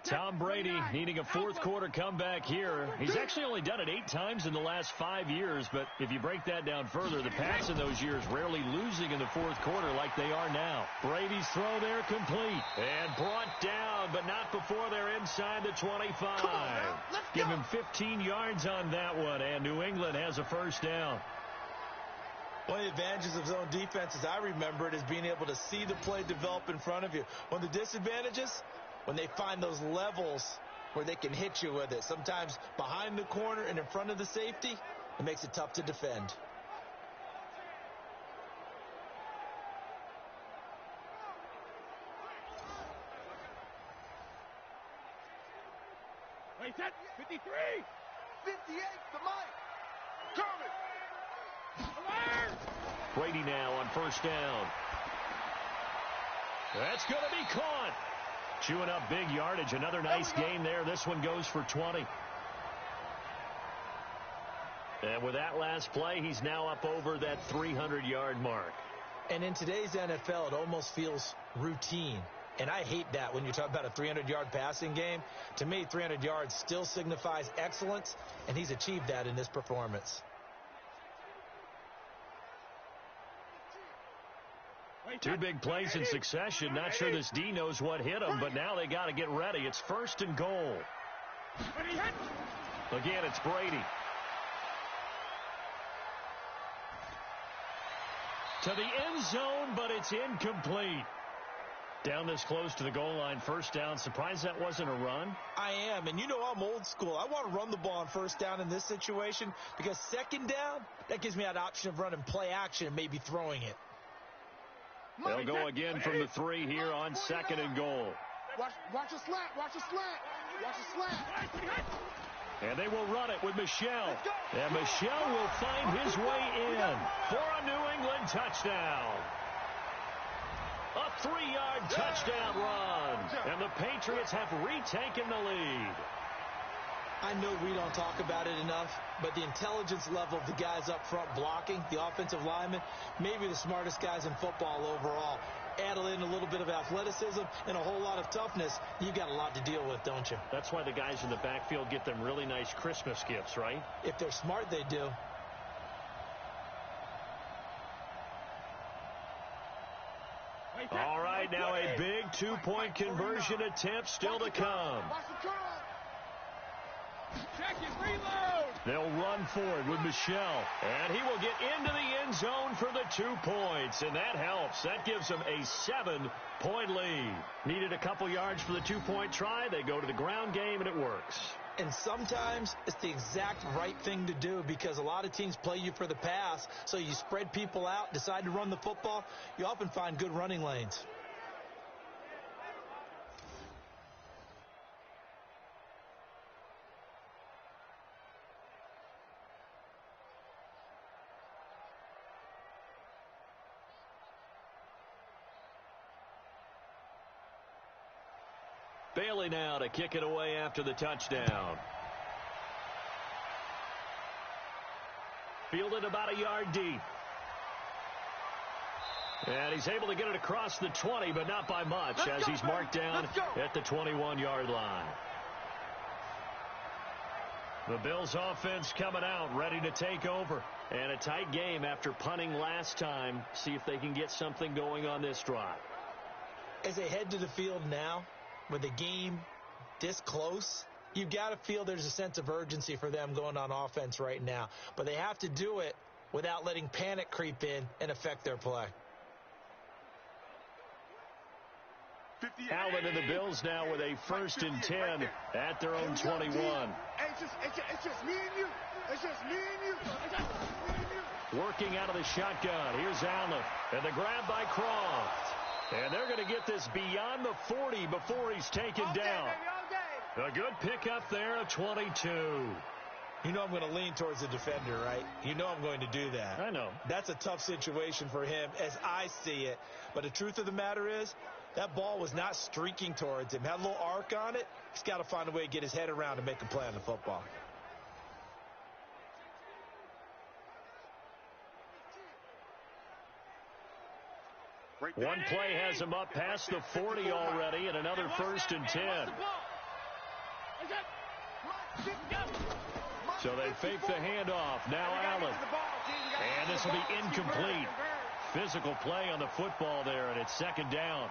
Tom Brady needing a fourth quarter comeback here. He's actually only done it 8 times in the last 5 years, but if you break that down further, the Pats in those years rarely losing in the fourth quarter like they are now. Brady's throw there complete and brought down, but not before they're inside the 25. Give him 15 yards on that one, and New England has a first down. One of the advantages of zone defense, as I remember it, is being able to see the play develop in front of you. One of the disadvantages, when they find those levels where they can hit you with it, sometimes behind the corner and in front of the safety, it makes it tough to defend. Wait, set. 53. 58 to Mike. Coming. Brady now on first down. That's going to be caught. Chewing up big yardage. Another nice gain there. This one goes for 20. And with that last play, he's now up over that 300-yard mark. And in today's NFL, it almost feels routine. And I hate that when you talk about a 300-yard passing game. To me, 300 yards still signifies excellence, and he's achieved that in this performance. Two big plays in succession. Not sure this D knows what hit him, but now they got to get ready. It's first and goal. Again, it's Brady. To the end zone, but it's incomplete. Down this close to the goal line, first down. Surprised that wasn't a run? I am, and you know I'm old school. I want to run the ball on first down in this situation because second down, that gives me that option of running play action and maybe throwing it. They'll go again from the 3 here on second and goal. Watch a slant. Watch a slant. Watch a slant. And they will run it with Michel. And Michel will find his way in for a New England touchdown. A 3-yard touchdown run. And the Patriots have retaken the lead. I know we don't talk about it enough, but the intelligence level of the guys up front blocking, the offensive linemen, maybe the smartest guys in football overall. Add in a little bit of athleticism and a whole lot of toughness, you've got a lot to deal with, don't you? That's why the guys in the backfield get them really nice Christmas gifts, right? If they're smart, they do. All right, now a big two-point conversion attempt still to come. Check his reload. They'll run forward with Michel, and he will get into the end zone for the 2 points, and that helps. That gives them a 7-point lead. Needed a couple yards for the 2-point try. They go to the ground game, and it works. And sometimes it's the exact right thing to do because a lot of teams play you for the pass, so you spread people out, decide to run the football. You often find good running lanes. Bailey now to kick it away after the touchdown. Fielded about a yard deep. And he's able to get it across the 20, but not by much, as he's marked down at the 21-yard line. The Bills offense coming out, ready to take over. And a tight game after punting last time. See if they can get something going on this drive. As they head to the field now, with the game this close, you've got to feel there's a sense of urgency for them going on offense right now. But they have to do it without letting panic creep in and affect their play. Allen and the Bills now with a 1st and 10 at their own 21. It's just me and you. It's just me and you. Working out of the shotgun. Here's Allen. And the grab by Croft. And they're going to get this beyond the 40 before he's taken down. A good pickup there of 22. You know I'm going to lean towards the defender, right? You know I'm going to do that. I know. That's a tough situation for him as I see it. But the truth of the matter is, that ball was not streaking towards him. Had a little arc on it. He's got to find a way to get his head around and make a play on the football. One play has him up past the 40 already, and another 1st and 10. So they fake the handoff. Now Allen. And this will be incomplete. Physical play on the football there, and it's 2nd down.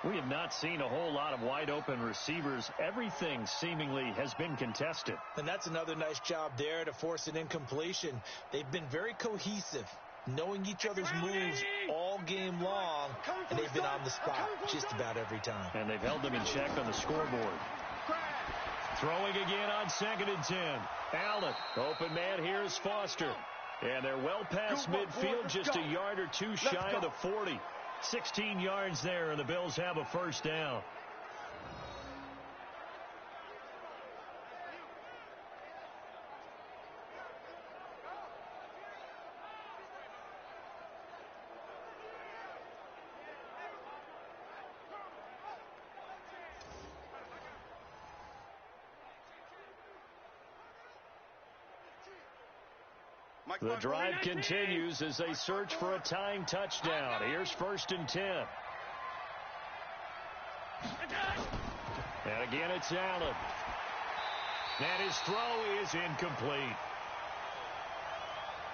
We have not seen a whole lot of wide-open receivers. Everything seemingly has been contested. And that's another nice job there to force an incompletion. They've been very cohesive, knowing each other's moves all game long, and they've been on the spot just about every time. And they've held them in check on the scoreboard. Throwing again on 2nd and 10. Allen, open man, here's Foster. And they're well past midfield, just a yard or two shy of the 40. 16 yards there, and the Bills have a 1st down. The drive continues as they search for a tying touchdown. Here's 1st and 10. And again, it's Allen. And his throw is incomplete.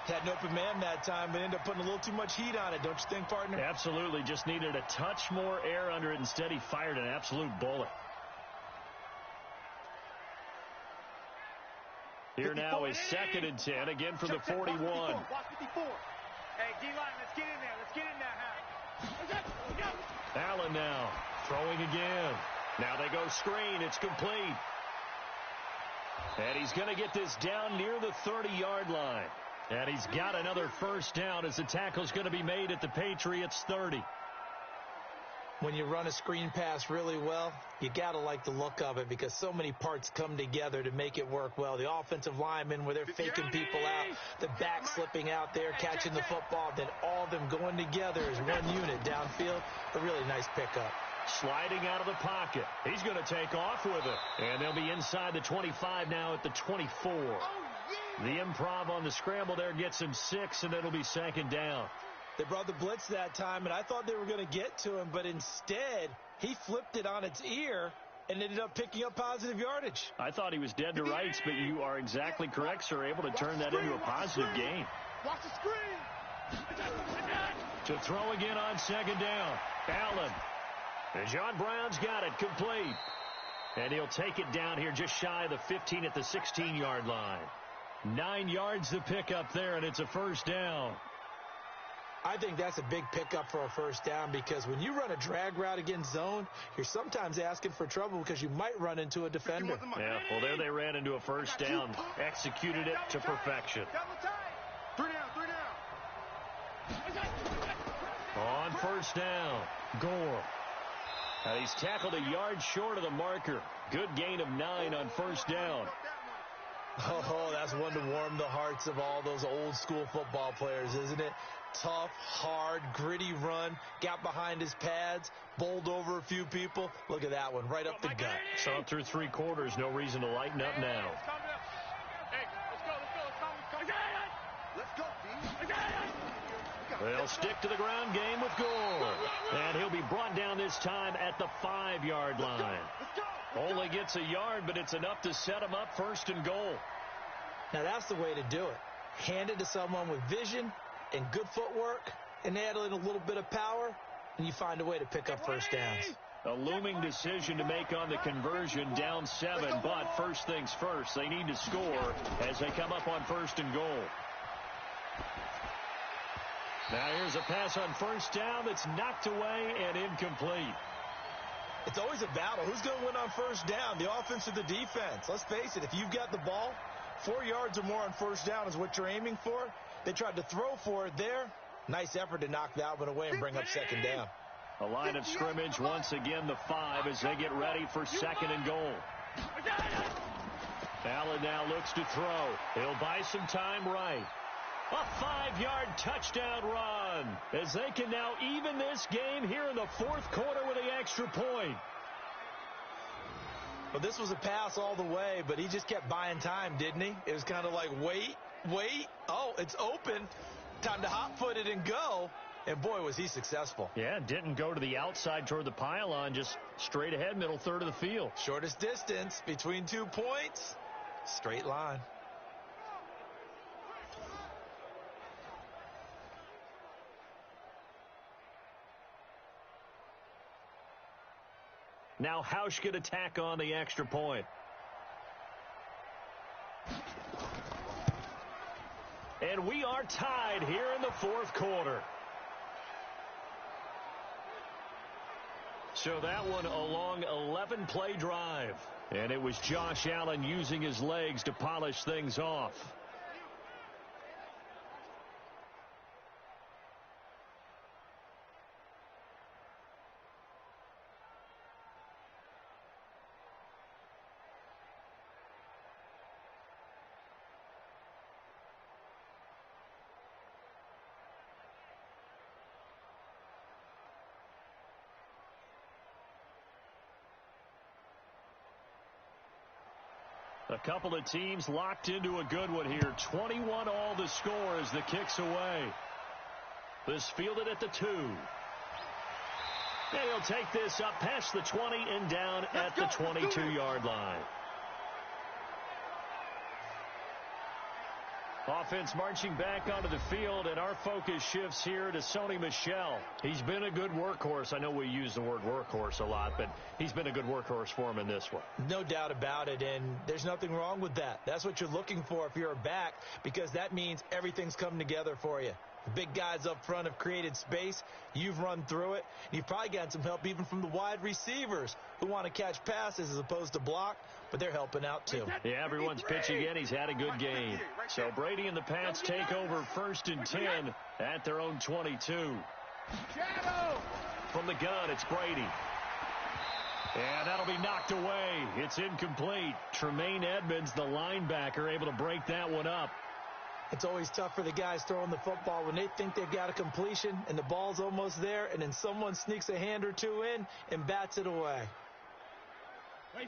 Had an open man that time, but ended up putting a little too much heat on it, don't you think, partner? Absolutely. Just needed a touch more air under it. Instead, he fired an absolute bullet. Here now is 2nd and 10, again from the 41. Watch 54. Hey, D-line, let's get in there. Let's get in there, Hal. Allen now throwing again. Now they go screen. It's complete. And he's going to get this down near the 30-yard line. And he's got another 1st down as the tackle's going to be made at the Patriots' 30. When you run a screen pass really well, you got to like the look of it because so many parts come together to make it work well. The offensive linemen where they're faking people out, the back slipping out there, catching the football, then all of them going together as one unit downfield. A really nice pickup. Sliding out of the pocket. He's going to take off with it. And they'll be inside the 25 now at the 24. The improv on the scramble there gets him 6, and it'll be 2nd down. They brought the blitz that time, and I thought they were going to get to him, but instead, he flipped it on its ear and ended up picking up positive yardage. I thought he was dead to rights, but you are exactly correct, sir. Able to turn that into a positive gain. Watch the screen. To throw again on 2nd down. Allen. And John Brown's got it complete. And he'll take it down here just shy of the 15 at the 16-yard line. 9 yards to pick up there, and it's a 1st down. I think that's a big pickup for a 1st down because when you run a drag route against zone, you're sometimes asking for trouble because you might run into a defender. Yeah, well, there they ran into a 1st down. Executed it to perfection. 3 down. On 1st down, Gore. He's tackled a yard short of the marker. Good gain of 9 on 1st down. Oh, that's one to warm the hearts of all those old school football players, isn't it? Tough, hard, gritty run, got behind his pads, bowled over a few people. Look at that one, right up the gut. So through 3 quarters, no reason to lighten up now. Hey, let's go. Let's go, D. They'll stick to the ground game with Gore. And he'll be brought down this time at the 5-yard line. Only gets a yard, but it's enough to set him up 1st and goal. Now that's the way to do it. Hand it to someone with vision and good footwork, and add in a little bit of power, and you find a way to pick up first downs. A looming decision to make on the conversion, down 7, but first things first, they need to score as they come up on 1st and goal. Now here's a pass on 1st down that's knocked away and incomplete. It's always a battle. Who's going to win on 1st down, the offense or the defense? Let's face it, if you've got the ball, 4 yards or more on 1st down is what you're aiming for. They tried to throw for it there. Nice effort to knock that one away and bring up 2nd down. A line of scrimmage, once again the 5 as they get ready for 2nd and goal. Allen now looks to throw. He'll buy some time right. A 5-yard touchdown run as they can now even this game here in the 4th quarter with the extra point. Well, this was a pass all the way, but he just kept buying time, didn't he? It was kind of like, wait. Oh, it's open. Time to hot-foot it and go. And, boy, was he successful. Yeah, didn't go to the outside toward the pylon, just straight ahead, middle third of the field. Shortest distance between 2 points. Straight line. Now Hausch could attack on the extra point. And we are tied here in the 4th quarter. So that one a long 11-play drive. And it was Josh Allen using his legs to polish things off. A couple of teams locked into a good one here. 21 all the score as the kick's away. This fielded at the 2. And he'll take this up past the 20 and down at the 22-yard line. Offense marching back onto the field, and our focus shifts here to Sony Michel. He's been a good workhorse. I know we use the word workhorse a lot, but he's been a good workhorse for him in this one. No doubt about it, and there's nothing wrong with that. That's what you're looking for if you're a back, because that means everything's come together for you. The big guys up front have created space. You've run through it. You've probably gotten some help even from the wide receivers who want to catch passes as opposed to block, but they're helping out too. Yeah, everyone's pitching in. He's had a good game. So Brady and the Pats take over 1st and 10 at their own 22. From the gun, it's Brady. And that'll be knocked away. It's incomplete. Tremaine Edmonds, the linebacker, able to break that one up. It's always tough for the guys throwing the football when they think they've got a completion and the ball's almost there, and then someone sneaks a hand or two in and bats it away.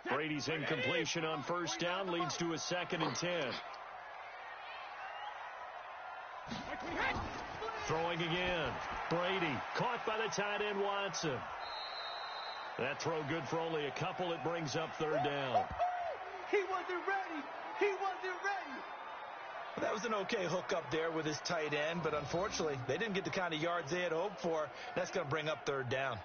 Brady's incompletion on 1st down leads to a 2nd and 10. Throwing again. Brady caught by the tight end Watson. That throw good for only a couple. It brings up 3rd down. He wasn't ready. He wasn't ready. That was an okay hook up there with his tight end, but unfortunately, they didn't get the kind of yards they had hoped for. That's going to bring up 3rd down.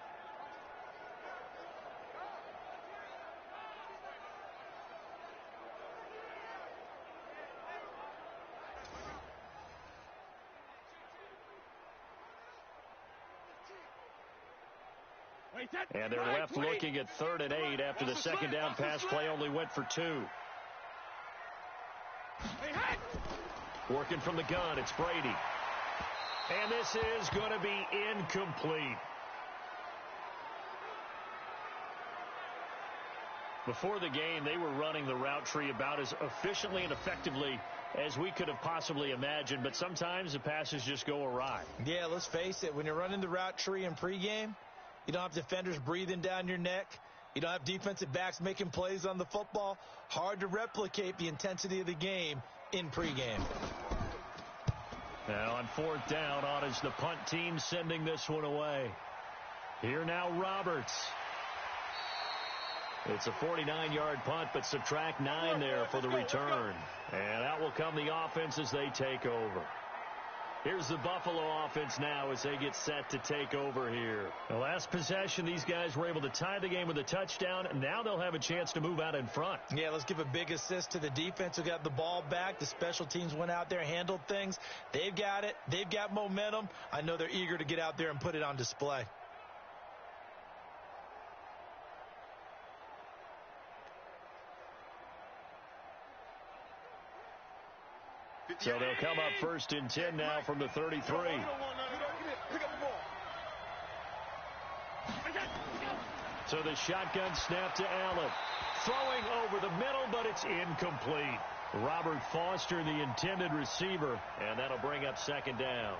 And they're left looking at 3rd and 8 after the 2nd down pass play only went for 2. Working from the gun, it's Brady. And this is going to be incomplete. Before the game, they were running the route tree about as efficiently and effectively as we could have possibly imagined, but sometimes the passes just go awry. Yeah, let's face it. When you're running the route tree in pregame, you don't have defenders breathing down your neck. You don't have defensive backs making plays on the football. Hard to replicate the intensity of the game in pregame. Now on 4th down, on is the punt team sending this one away. Here now Roberts. It's a 49-yard punt, but subtract 9 there for the return. And out will come the offense as they take over. Here's the Buffalo offense now as they get set to take over here. The last possession, these guys were able to tie the game with a touchdown, and now they'll have a chance to move out in front. Yeah, let's give a big assist to the defense who got the ball back. The special teams went out there, handled things. They've got it. They've got momentum. I know they're eager to get out there and put it on display. So they'll come up 1st and 10 now from the 33. Pick up the ball. So the shotgun snap to Allen. Throwing over the middle, but it's incomplete. Robert Foster, the intended receiver, and that'll bring up 2nd down.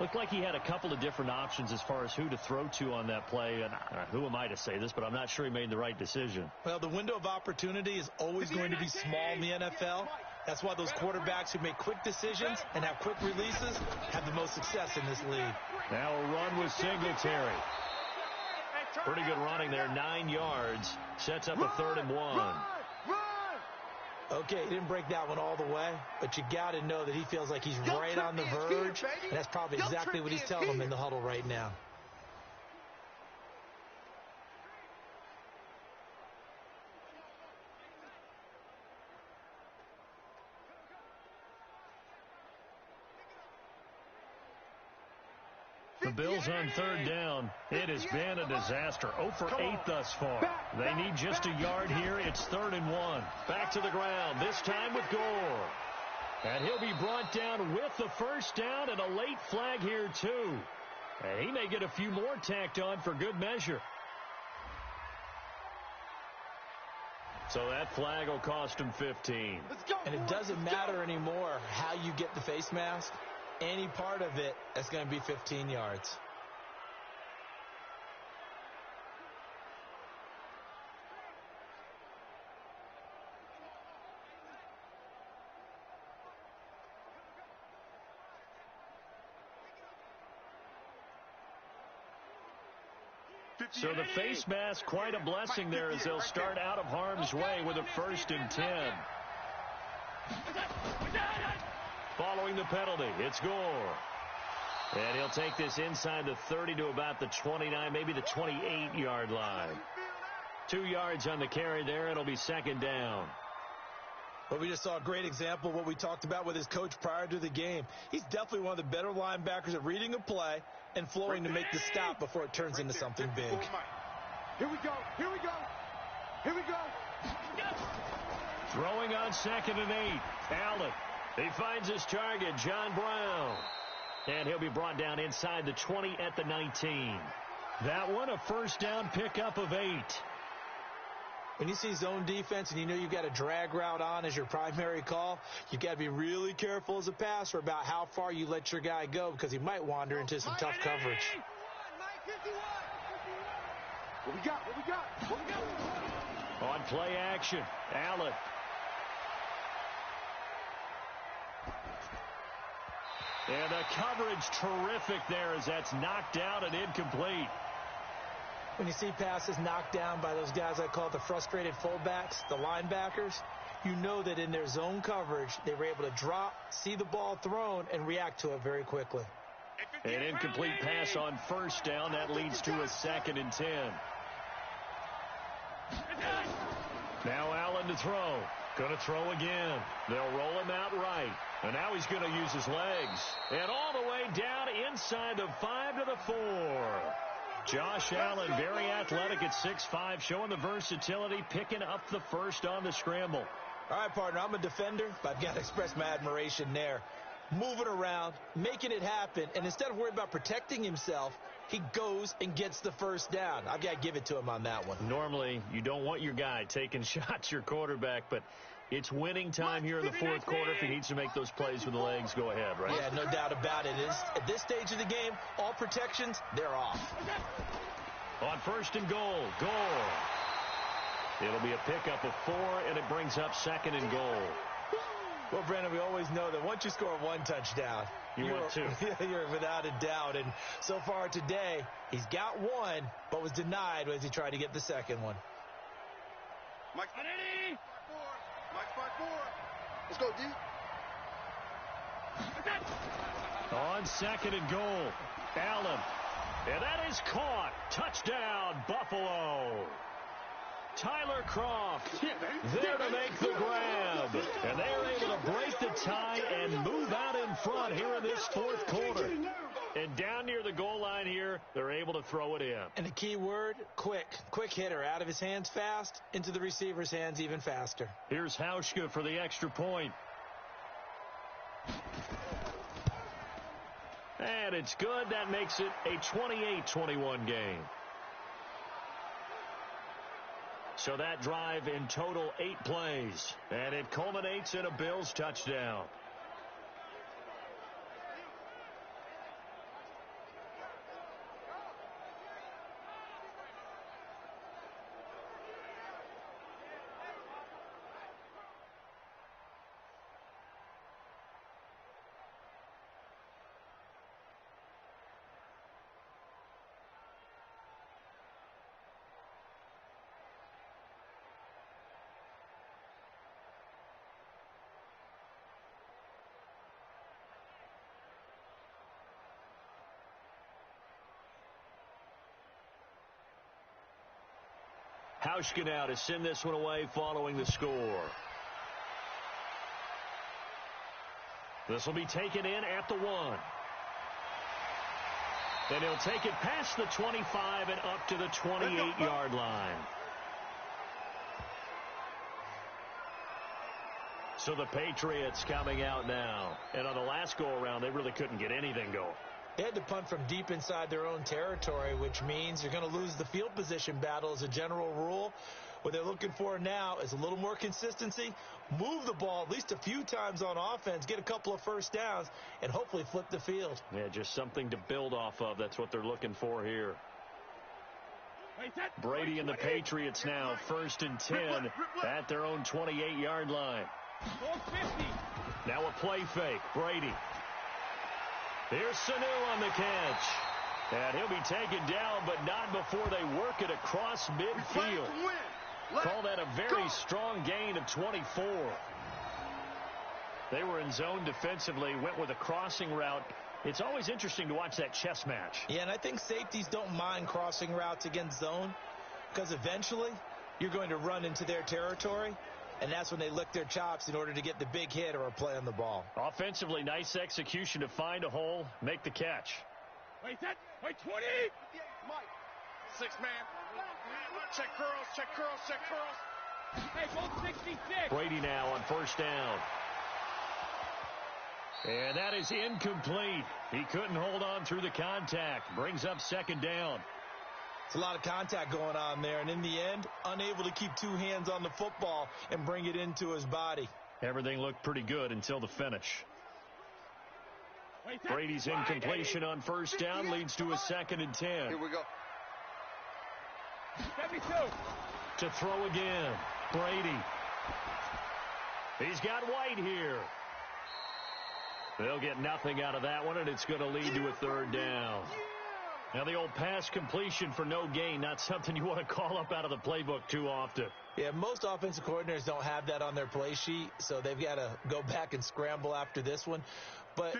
Looked like he had a couple of different options as far as who to throw to on that play. And who am I to say this, but I'm not sure he made the right decision. Well, the window of opportunity is always going to be small in the NFL. That's why those quarterbacks who make quick decisions and have quick releases have the most success in this league. Now a run with Singletary. Pretty good running there, 9 yards. Sets up a 3rd and 1. Okay, he didn't break that one all the way, but you got to know that he feels like he's right on the verge, and that's probably exactly what he's telling them in the huddle right now. The Bills on 3rd down. It has been a disaster. 0 for 8 thus far. They need just a yard here. It's 3rd and 1. Back to the ground, this time with Gore. And he'll be brought down with the 1st down and a late flag here, too. And he may get a few more tacked on for good measure. So that flag will cost him 15. And it doesn't matter anymore how you get the face mask. Any part of it, that's going to be 15 yards. So the face mask, quite a blessing there as they'll start out of harm's way with a 1st and 10. Following the penalty, it's Gore. And he'll take this inside the 30 to about the 29, maybe the 28-yard line. 2 yards on the carry there. It'll be 2nd down. But we just saw a great example of what we talked about with his coach prior to the game. He's definitely one of the better linebackers at reading a play and flowing to make the stop before it turns into something big. Here we go. Here we go. Here we go. Throwing on 2nd and 8. Allen. He finds his target, John Brown. And he'll be brought down inside the 20 at the 19. That one, a 1st down pickup of 8. When you see zone defense and you know you've got a drag route on as your primary call, you've got to be really careful as a passer about how far you let your guy go because he might wander into some tough coverage. What we got? What we got? What we got? On play action, Allen. And the coverage terrific there as that's knocked down and incomplete. When you see passes knocked down by those guys I call the frustrated fullbacks, the linebackers, you know that in their zone coverage, they were able to drop, see the ball thrown, and react to it very quickly. An incomplete pass on 1st down. That leads to a 2nd and 10. Now Allen to throw. Going to throw again. They'll roll him out right. And now he's going to use his legs. And all the way down inside the 5 to the 4. Josh Allen, very athletic at 6'5", showing the versatility, picking up the 1st on the scramble. All right, partner, I'm a defender, but I've got to express my admiration there. Moving around, making it happen, and instead of worrying about protecting himself, he goes and gets the 1st down. I've got to give it to him on that one. Normally, you don't want your guy taking shots, your quarterback, but it's winning time here in the 4th quarter. If he needs to make those plays with the legs, go ahead, right? Yeah, no doubt about it. At this stage of the game, all protections, they're off. On 1st and goal, Gore. It'll be a pickup of 4, and it brings up 2nd and goal. Well, Brandon, we always know that once you score one touchdown, You want two. You're without a doubt. And so far today, he's got one, but was denied as he tried to get the second one. Mike, Mike 5-4. Let's go, D. On second and goal, Allen. And that is caught. Touchdown, Buffalo. Tyler Croft there to make the grab. And they're able to break the tie and move out in front here in this fourth quarter. And down near the goal line here, they're able to throw it in. And the key word, quick. Quick hitter. Out of his hands fast, into the receiver's hands even faster. Here's Hauschka for the extra point. And it's good. That makes it a 28-21 game. So that drive in total 8 plays. And it culminates in a Bills touchdown. Hauschka now to send this one away following the score. This will be taken in at the 1. And he'll take it past the 25 and up to the 28-yard line. So the Patriots coming out now. And on the last go-around, they really couldn't get anything going. They had to punt from deep inside their own territory, which means you're going to lose the field position battle as a general rule. What they're looking for now is a little more consistency, move the ball at least a few times on offense, get a couple of first downs, and hopefully flip the field. Yeah, just something to build off of. That's what they're looking for here. Brady and the Patriots now 1st and 10 at their own 28-yard line. Now a play fake. Brady. Here's Sanu on the catch. And he'll be taken down, but not before they work it across midfield. Call that a very strong gain of 24. They were in zone defensively, went with a crossing route. It's always interesting to watch that chess match. Yeah, and I think safeties don't mind crossing routes against zone because eventually you're going to run into their territory. And that's when they lick their chops in order to get the big hit or a play on the ball. Offensively, nice execution to find a hole, make the catch. Wait, 20! Mike. 6 man. Check curls, check curls, check curls. Hey, goal 66. Brady now on 1st down. And that is incomplete. He couldn't hold on through the contact. Brings up 2nd down. It's a lot of contact going on there, and in the end, unable to keep 2 hands on the football and bring it into his body. Everything looked pretty good until the finish. Brady's incompletion on 1st down leads to a 2nd and 10. Here we go. 72. To throw again, Brady. He's got White here. They'll get nothing out of that one, and it's going to lead to a 3rd down. Now the old pass completion for no gain, not something you want to call up out of the playbook too often. Yeah, most offensive coordinators don't have that on their play sheet, so they've got to go back and scramble after this one. But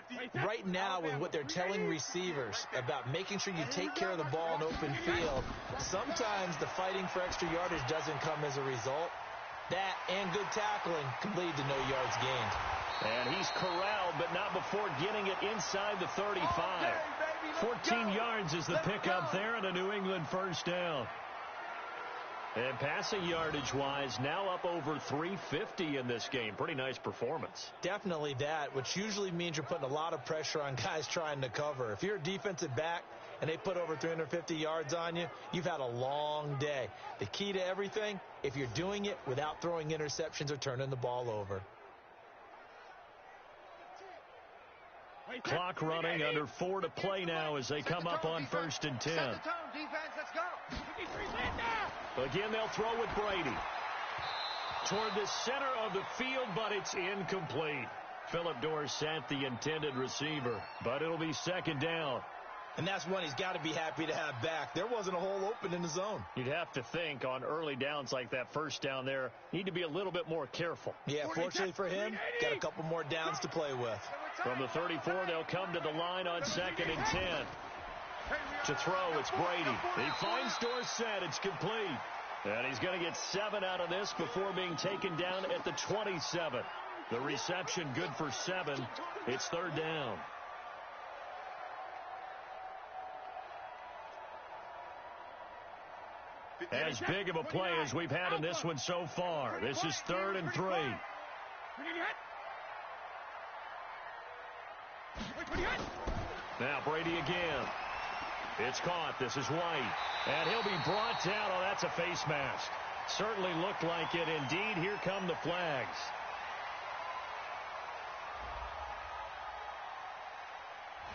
right now, with what they're telling receivers about making sure you take care of the ball in open field, sometimes the fighting for extra yardage doesn't come as a result. That and good tackling can lead to no yards gained. And he's corralled, but not before getting it inside the 35. 14 yards is the pickup there and a New England 1st down. And passing yardage-wise, now up over 350 in this game. Pretty nice performance. Definitely that, which usually means you're putting a lot of pressure on guys trying to cover. If you're a defensive back and they put over 350 yards on you, you've had a long day. The key to everything, if you're doing it without throwing interceptions or turning the ball over. Clock running, under 4 to play now as they come up on 1st and 10. Set the tone, defense, let's go. Again, they'll throw with Brady. Toward the center of the field, but it's incomplete. Philip Dorsett, the intended receiver. But it'll be second down. And that's one he's got to be happy to have back. There wasn't a hole open in the zone. You'd have to think on early downs like that first down there, need to be a little bit more careful. Yeah, fortunately for him, got a couple more downs to play with. From the 34, they'll come to the line on 2nd and 10. To throw, it's Brady. He finds Dorsett. It's complete. And he's going to get 7 out of this before being taken down at the 27. The reception good for 7. It's 3rd down. As big of a play as we've had in this one so far. This is 3rd and 3. Now Brady again. It's caught. This is White. And he'll be brought down. Oh, that's a face mask. Certainly looked like it. Indeed, here come the flags.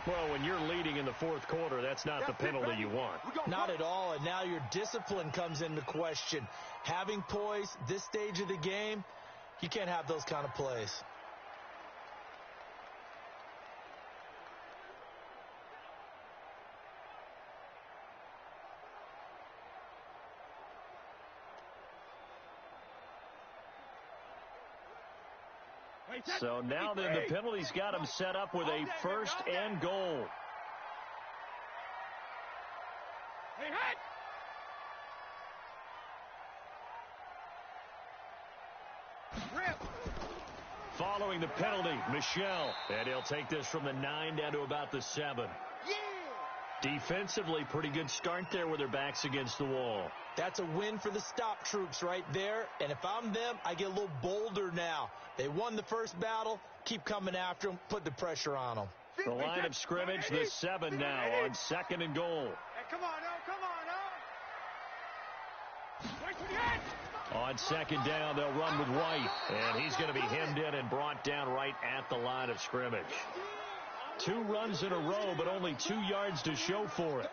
Well, when you're leading in the 4th quarter, that's not the penalty you want. Not at all, and now your discipline comes into question. Having poise, this stage of the game, you can't have those kind of plays. So now then the penalty's got him set up with a 1st and goal. Following the penalty, Michel. And he'll take this from the 9 down to about the 7. Defensively, pretty good start there with their backs against the wall. That's a win for the stop troops right there. And if I'm them, I get a little bolder now. They won the first battle. Keep coming after them. Put the pressure on them. The line of scrimmage, the 7 now on 2nd and goal. Hey, come on, On 2nd down, they'll run with White. And he's going to be hemmed in and brought down right at the line of scrimmage. 2 runs in a row, but only 2 yards to show for it.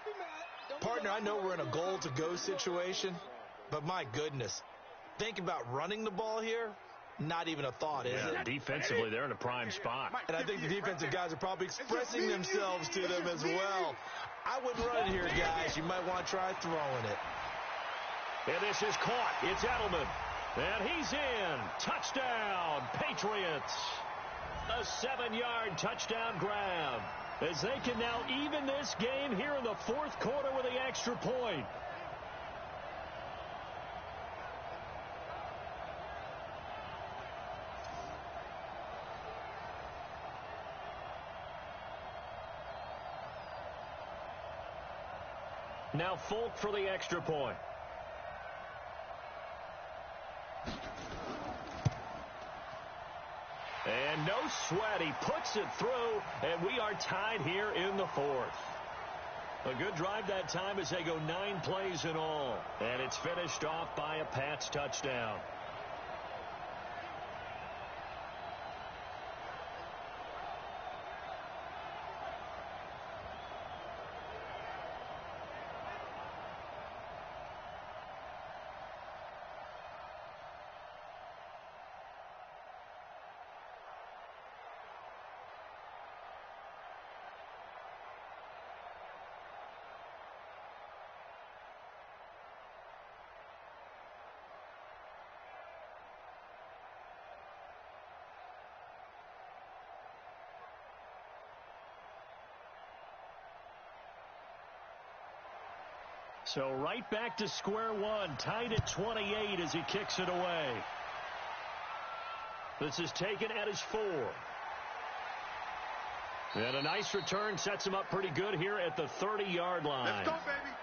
Partner, I know we're in a goal-to-go situation, but my goodness. Think about running the ball here. Not even a thought, is it? Defensively, they're in a prime spot. And I think the defensive guys are probably expressing themselves to them as well. I wouldn't run it here, guys. You might want to try throwing it. And this is caught. It's Edelman. And he's in. Touchdown, Patriots. A 7-yard touchdown grab. As they can now even this game here in the 4th quarter with the extra point. Now Folk for the extra point. And no sweat. He puts it through, and we are tied here in the 4th. A good drive that time as they go 9 plays in all. And it's finished off by a Pats touchdown. So right back to square one, tied at 28 as he kicks it away. This is taken at his 4. And a nice return sets him up pretty good here at the 30-yard line. Let's go, baby.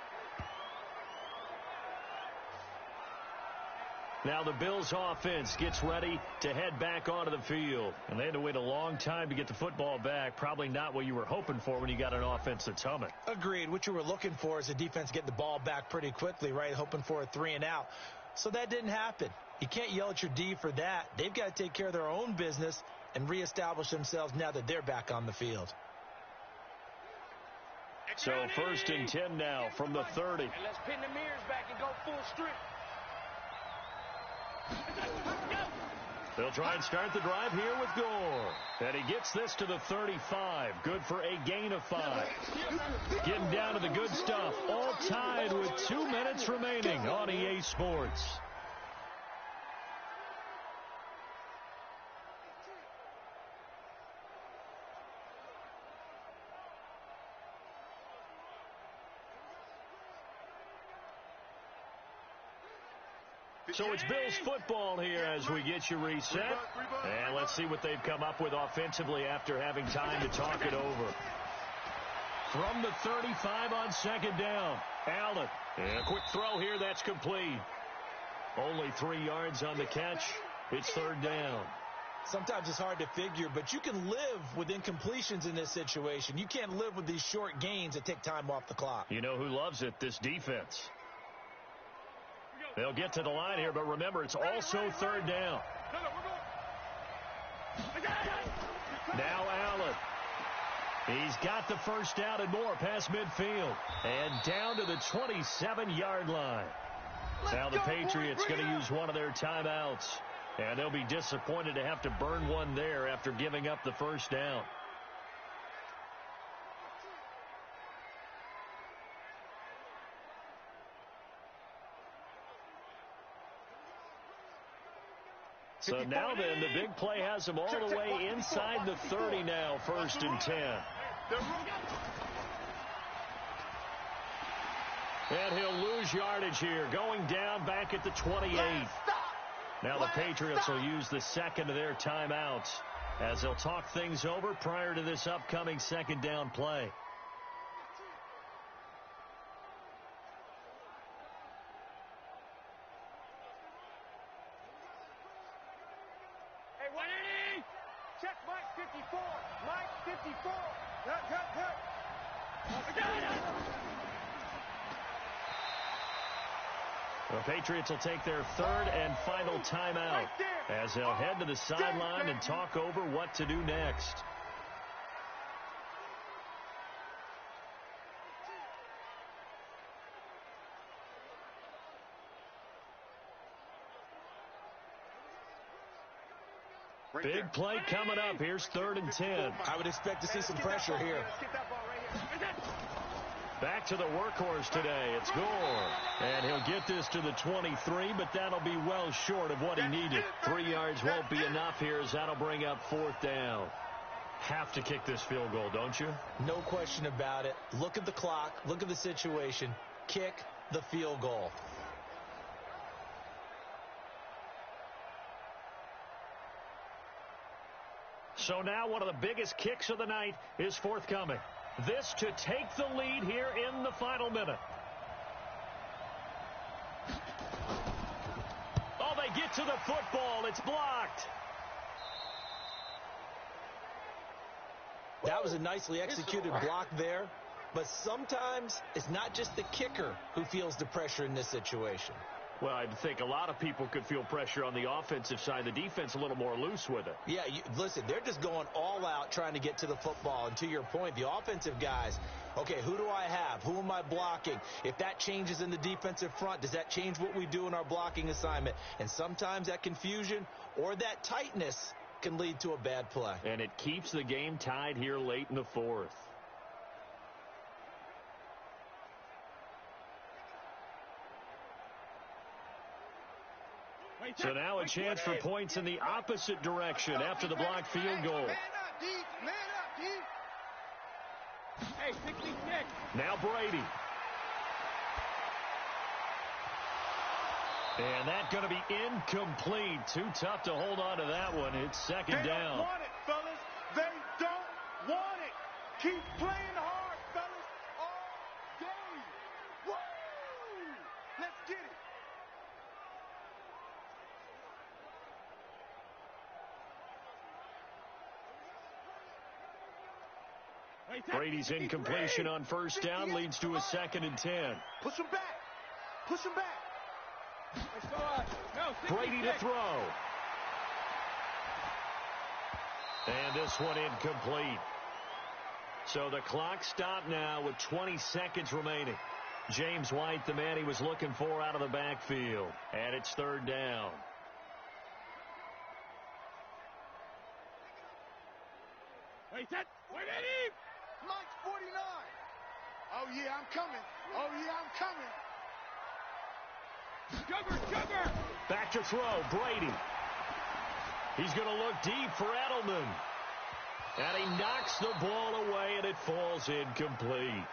Now the Bills offense gets ready to head back onto the field. And they had to wait a long time to get the football back. Probably not what you were hoping for when you got an offense that's humming. Agreed. What you were looking for is the defense getting the ball back pretty quickly, right? Hoping for a 3 and out. So that didn't happen. You can't yell at your D for that. They've got to take care of their own business and reestablish themselves now that they're back on the field. So 1st and 10 now from the 30. And let's pin the mirrors back and go full strip. They'll try and start the drive here with Gore. And he gets this to the 35. Good for a gain of 5. Getting down to the good stuff. All tied with 2 minutes remaining on EA Sports. So it's Bills football here as we get you reset. And let's see what they've come up with offensively after having time to talk it over. From the 35 on second down, Allen. And a quick throw here, that's complete. Only 3 yards on the catch. It's third down. Sometimes it's hard to figure, but you can live with incompletions in this situation. You can't live with these short gains that take time off the clock. You know who loves it? This defense. They'll get to the line here, but remember, it's also third down. Now Allen. He's got the first down and more past midfield. And down to the 27-yard line. Now the Patriots going to use one of their timeouts. And they'll be disappointed to have to burn one there after giving up the first down. So now then, the big play has him all the way inside the 30 now, 1st and 10. And he'll lose yardage here, going down back at the 28. Now the Patriots will use the second of their timeouts as they'll talk things over prior to this upcoming second down play. Check Mike 54. Mike 54. Good. The Patriots will take their third and final timeout as they'll head to the sideline and talk over what to do next. Big play coming up. Here's 3rd and 10. I would expect to see some pressure here. Back to the workhorse today. It's Gore. And he'll get this to the 23, but that'll be well short of what he needed. 3 yards won't be enough here as that'll bring up 4th down. Have to kick this field goal, don't you? No question about it. Look at the clock. Look at the situation. Kick the field goal. So now one of the biggest kicks of the night is forthcoming. This to take the lead here in the final minute. Oh, they get to the football. It's blocked. That was a nicely executed block there. But sometimes it's not just the kicker who feels the pressure in this situation. Well, I think a lot of people could feel pressure on the offensive side. The defense a little more loose with it. Yeah, listen, they're just going all out trying to get to the football. And to your point, the offensive guys, okay, who do I have? Who am I blocking? If that changes in the defensive front, does that change what we do in our blocking assignment? And sometimes that confusion or that tightness can lead to a bad play. And it keeps the game tied here late in the 4th. So now a chance for points in the opposite direction after the blocked field goal. Man up, D. Hey, 66. Now Brady. And that's going to be incomplete. Too tough to hold on to that one. It's second down. They don't want it, fellas. They don't want it. Keep playing hard, fellas, all day. Woo! Let's get it. Brady's incompletion on first down leads to a 2nd and 10. Push him back. Push him back. Brady to throw. And this one incomplete. So the clock stopped now with 20 seconds remaining. James White, the man he was looking for out of the backfield. And it's 3rd down. Wait, set. Wait, Eddie. Mike's 49. Oh, yeah, I'm coming. Oh, yeah, I'm coming. Jugger. Back to throw, Brady. He's going to look deep for Edelman. And he knocks the ball away, and it falls incomplete.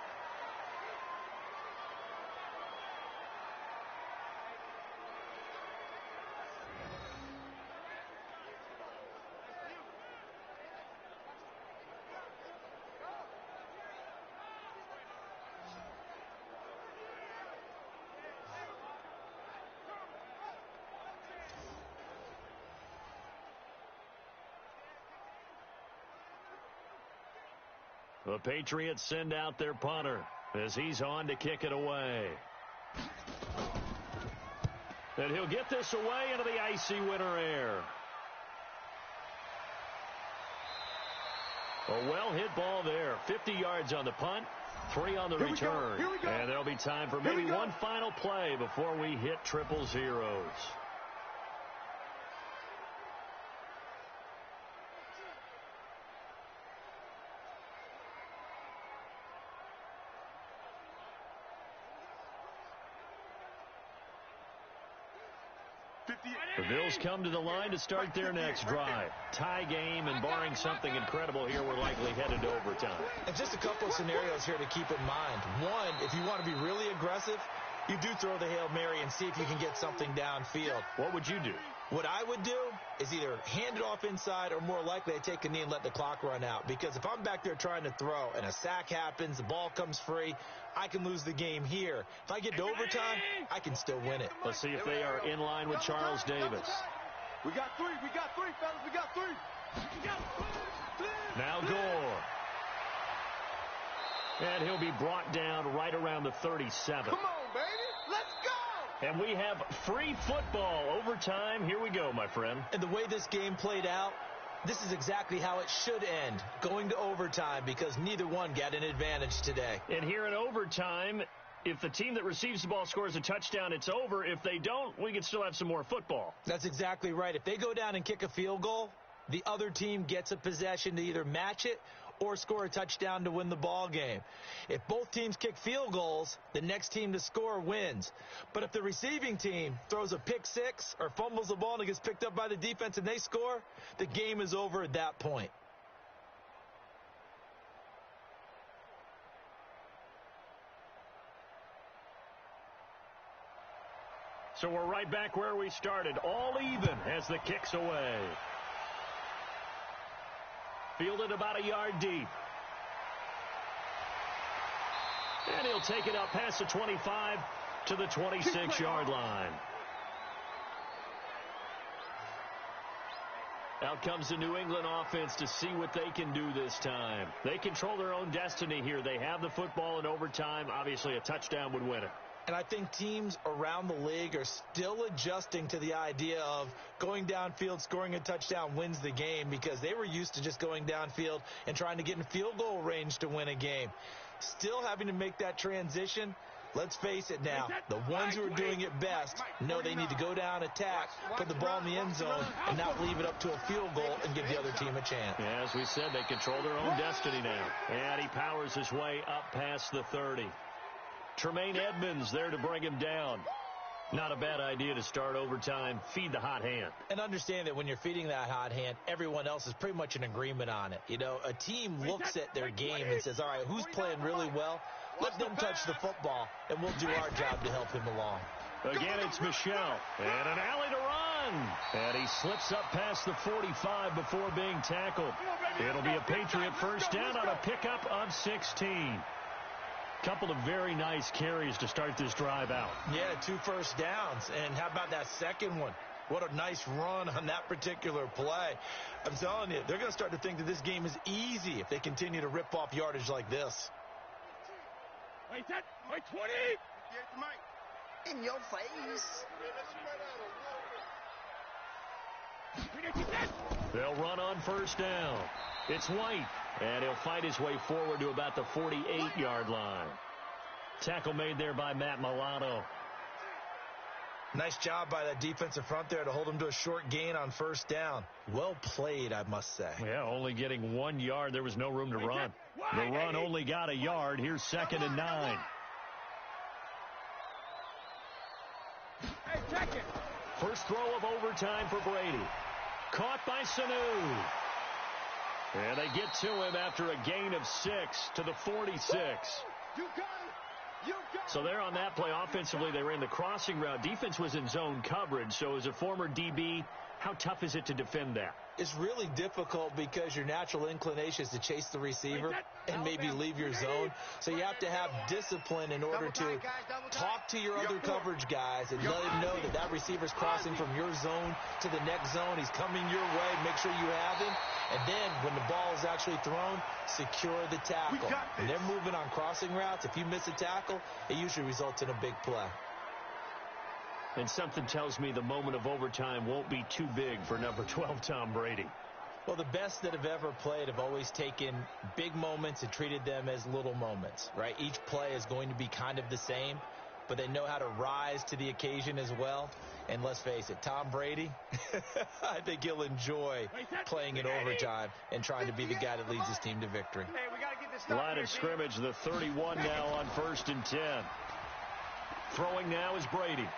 The Patriots send out their punter as he's on to kick it away. And he'll get this away into the icy winter air. A well-hit ball there. 50 yards on the punt, 3 on the return. And there'll be time for maybe one final play before we hit 000. The Bills come to the line to start their next drive. Tie game, and barring something incredible here, we're likely headed to overtime. And just a couple of scenarios here to keep in mind. One, if you want to be really aggressive, you do throw the Hail Mary and see if you can get something downfield. What would you do? What I would do is either hand it off inside, or more likely I take a knee and let the clock run out. Because if I'm back there trying to throw and a sack happens, the ball comes free, I can lose the game here. If I get to overtime, I can still win it. Let's see if they are in line with Charles Davis. We got three, fellas. We got three. Now Gore. And he'll be brought down right around the 37. Come on, baby. Let's go. And we have free football. Overtime. Here we go, my friend. And the way this game played out, this is exactly how it should end, going to overtime, because neither one got an advantage today. And here in overtime, if the team that receives the ball scores a touchdown, it's over. If they don't, we can still have some more football. That's exactly right. If they go down and kick a field goal, the other team gets a possession to either match it or score a touchdown to win the ball game. If both teams kick field goals, the next team to score wins. But if the receiving team throws a pick six or fumbles the ball and it gets picked up by the defense and they score, the game is over at that point. So we're right back where we started, all even as the kick's away. Fielded about a yard deep. And he'll take it up past the 25 to the 26-yard line. Out comes the New England offense to see what they can do this time. They control their own destiny here. They have the football in overtime. Obviously, a touchdown would win it. And I think teams around the league are still adjusting to the idea of going downfield, scoring a touchdown wins the game, because they were used to just going downfield and trying to get in field goal range to win a game. Still having to make that transition. Let's face it now, the ones who are doing it best know they need to go down, attack, put the ball in the end zone, and not leave it up to a field goal and give the other team a chance. Yeah, as we said, they control their own destiny now. And he powers his way up past the 30. Tremaine Edmonds there to bring him down. Not a bad idea to start overtime. Feed the hot hand. And understand that when you're feeding that hot hand, everyone else is pretty much in agreement on it. You know, a team looks at their game and says, all right, who's playing really well? Let them touch the football, and we'll do our job to help him along. Again, it's Michel. And an alley to run. And he slips up past the 45 before being tackled. It'll be a Patriot first down on a pickup of 16. Couple of very nice carries to start this drive out. Yeah, 2 first downs. And how about that second one? What a nice run on that particular play. I'm telling you, they're going to start to think that this game is easy if they continue to rip off yardage like this. Wait, that, wait, 20! In your face. They'll run on first down. It's White, and he'll fight his way forward to about the 48 yard line. Tackle made there by Matt Milano. Nice job by that defensive front there to hold him to a short gain on first down. Well played, I must say. Yeah, only getting 1 yard. There was no room to run. The run only got a yard. Here's 2nd and 9. Hey, check it. First throw of overtime for Brady. Caught by Sanu. And they get to him after a gain of 6 to the 46. You got it. You got it. So there on that play, offensively, they ran the crossing route. Defense was in zone coverage. So as a former DB, how tough is it to defend that? It's really difficult because your natural inclination is to chase the receiver and maybe leave your zone. So you have to have discipline in order to talk to your other coverage guys and let them know that that receiver's crossing from your zone to the next zone. He's coming your way. Make sure you have him. And then when the ball is actually thrown, secure the tackle. When they're moving on crossing routes, if you miss a tackle, it usually results in a big play. And something tells me the moment of overtime won't be too big for number 12, Tom Brady. Well, the best that have ever played have always taken big moments and treated them as little moments, right? Each play is going to be kind of the same, but they know how to rise to the occasion as well. And let's face it, Tom Brady, I think he'll enjoy playing in overtime and trying to be the guy that leads his team to victory. Hey, we got to get this Line of scrimmage, the 31 now on 1st and 10. Throwing now is Brady.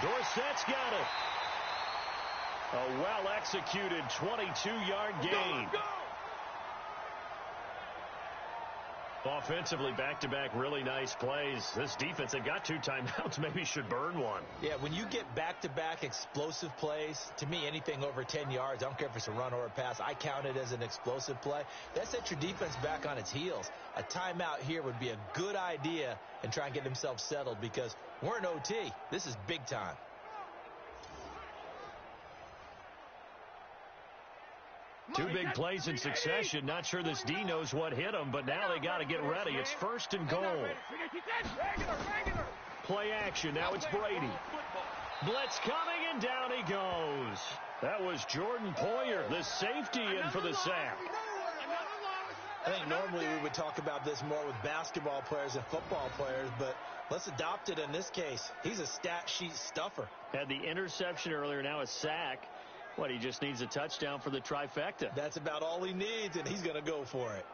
Dorsett's got it. A well-executed 22-yard gain. Offensively, back-to-back really nice plays. This defense, they got 2 timeouts, maybe should burn one. Yeah, when you get back-to-back explosive plays, to me, anything over 10 yards, I don't care if it's a run or a pass, I count it as an explosive play. That sets your defense back on its heels. A timeout here would be a good idea and try and get themselves settled because we're in OT. This is big time. Two big plays in succession. Not sure this D knows what hit him, but now they got to get ready. It's 1st and goal. Play action. Now it's Brady. Blitz coming, and down he goes. That was Jordan Poyer, the safety, in for the sack. I think normally we would talk about this more with basketball players and football players, but let's adopt it in this case. He's a stat sheet stuffer. Had the interception earlier, now a sack. What, he just needs a touchdown for the trifecta. That's about all he needs, and he's going to go for it.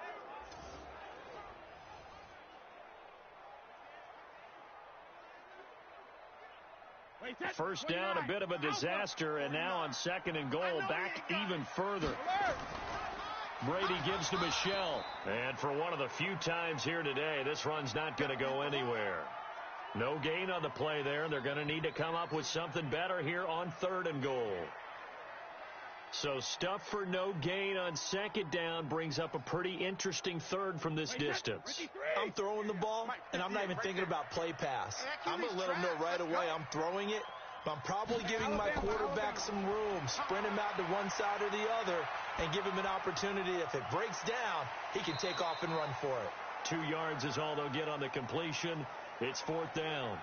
First down, a bit of a disaster, and now on 2nd and goal, back even further. Brady gives to Michelle, and for one of the few times here today, this run's not going to go anywhere. No gain on the play there. They're going to need to come up with something better here on 3rd and goal. So stuff for no gain on 2nd down brings up a pretty interesting 3rd from this distance. I'm throwing the ball, and I'm not even thinking about play pass. I'm going to let him know right away I'm throwing it, but I'm probably giving my quarterback some room, sprint him out to one side or the other, and give him an opportunity. If it breaks down, he can take off and run for it. 2 yards is all they'll get on the completion. It's 4th down.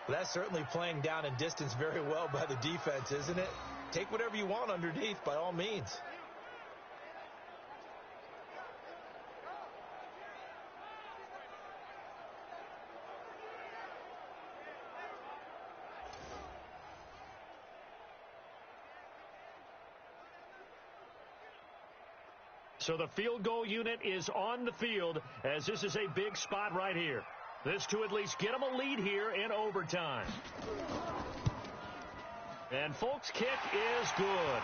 That's certainly playing down and distance very well by the defense, isn't it? Take whatever you want underneath, by all means. So the field goal unit is on the field as this is a big spot right here. This to at least get them a lead here in overtime. And Folks' kick is good.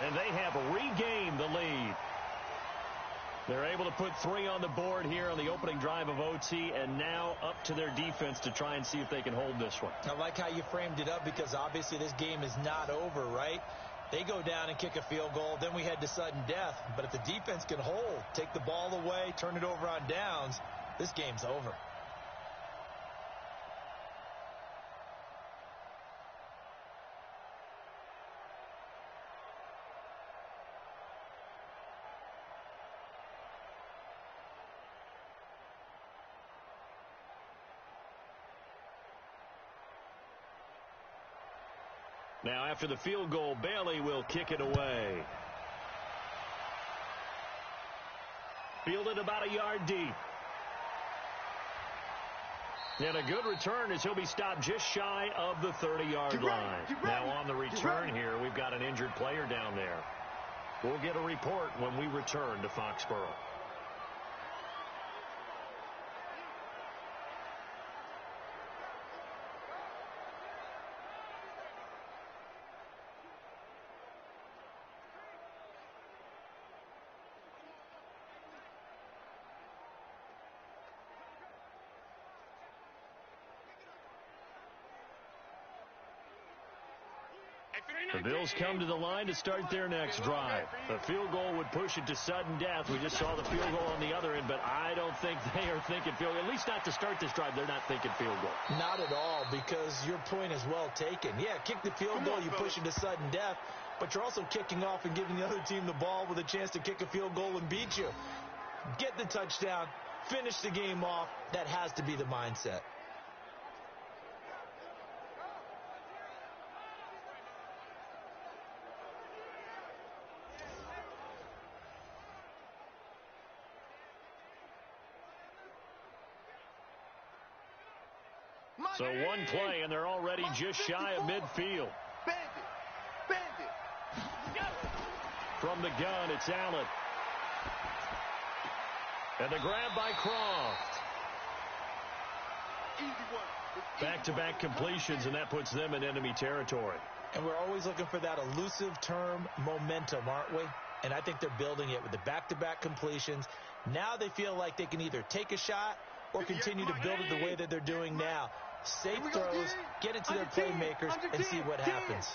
And they have regained the lead. They're able to put 3 on the board here on the opening drive of OT, and now up to their defense to try and see if they can hold this one. I like how you framed it up because obviously this game is not over, right? They go down and kick a field goal, then we head to sudden death. But if the defense can hold, take the ball away, turn it over on downs, this game's over. Now, after the field goal, Bailey will kick it away. Fielded about a yard deep. And a good return as he'll be stopped just shy of the 30-yard line. Now on the return here, we've got an injured player down there. We'll get a report when we return to Foxborough. The Bills come to the line to start their next drive. A field goal would push it to sudden death. We just saw the field goal on the other end, but I don't think they are thinking field goal. At least not to start this drive. They're not thinking field goal. Not at all, because your point is well taken. Yeah, kick the field goal, you push it to sudden death, but you're also kicking off and giving the other team the ball with a chance to kick a field goal and beat you. Get the touchdown, finish the game off. That has to be the mindset. So one play, and they're already just shy of midfield. Bandit. From the gun, it's Allen. And the grab by Croft. Back-to-back completions, and that puts them in enemy territory. And we're always looking for that elusive term, momentum, aren't we? And I think they're building it with the back-to-back completions. Now they feel like they can either take a shot or continue to build it the way that they're doing now. Safe throws, get it to their playmakers, and see what happens.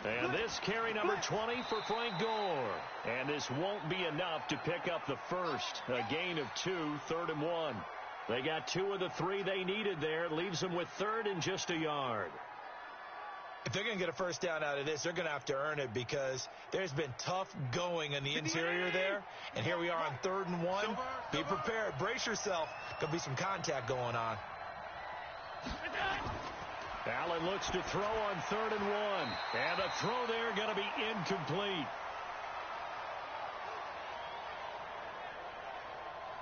And this carry number 20 for Frank Gore. And this won't be enough to pick up the first. A gain of 2, 3rd and 1. They got 2 of the 3 they needed there. Leaves them with 3rd and just a yard. If they're going to get a first down out of this, they're going to have to earn it, because there's been tough going in the interior there. And here we are on 3rd and 1. Be prepared. Brace yourself. Could be some contact going on. Allen looks to throw on 3rd and 1. And the throw there going to be incomplete.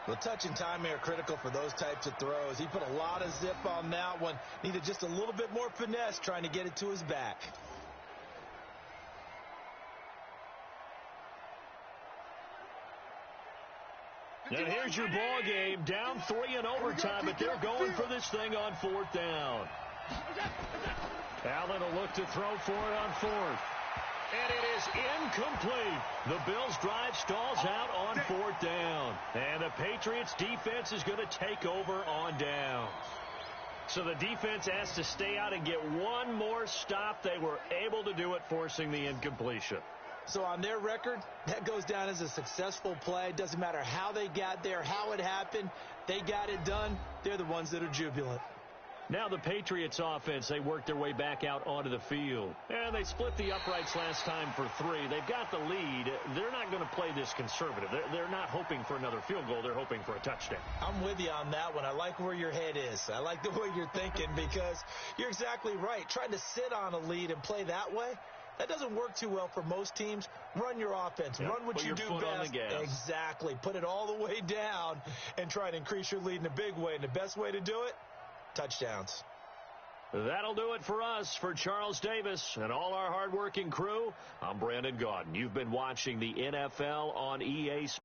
The touch and timing are critical for those types of throws. He put a lot of zip on that one. Needed just a little bit more finesse trying to get it to his back. And here's your ball game. Down 3 in overtime, but they're going for this thing on 4th down. Allen will look to throw for it on 4th. And it is incomplete. The Bills' drive stalls out on 4th down. And the Patriots' defense is going to take over on downs. So the defense has to stay out and get one more stop. They were able to do it, forcing the incompletion. So on their record, that goes down as a successful play. Doesn't matter how they got there, how it happened. They got it done. They're the ones that are jubilant. Now the Patriots offense, they work their way back out onto the field. And they split the uprights last time for 3. They've got the lead. They're not going to play this conservative. They're not hoping for another field goal. They're hoping for a touchdown. I'm with you on that one. I like where your head is. I like the way you're thinking, because you're exactly right. Trying to sit on a lead and play that way, that doesn't work too well for most teams. Run your offense. Yep. Run what Put you your do foot best. on the gas. Exactly. Put it all the way down and try to increase your lead in a big way. And the best way to do it, touchdowns. That'll do it for us. For Charles Davis and all our hardworking crew, I'm Brandon Gaudin. You've been watching the NFL on EA Sports.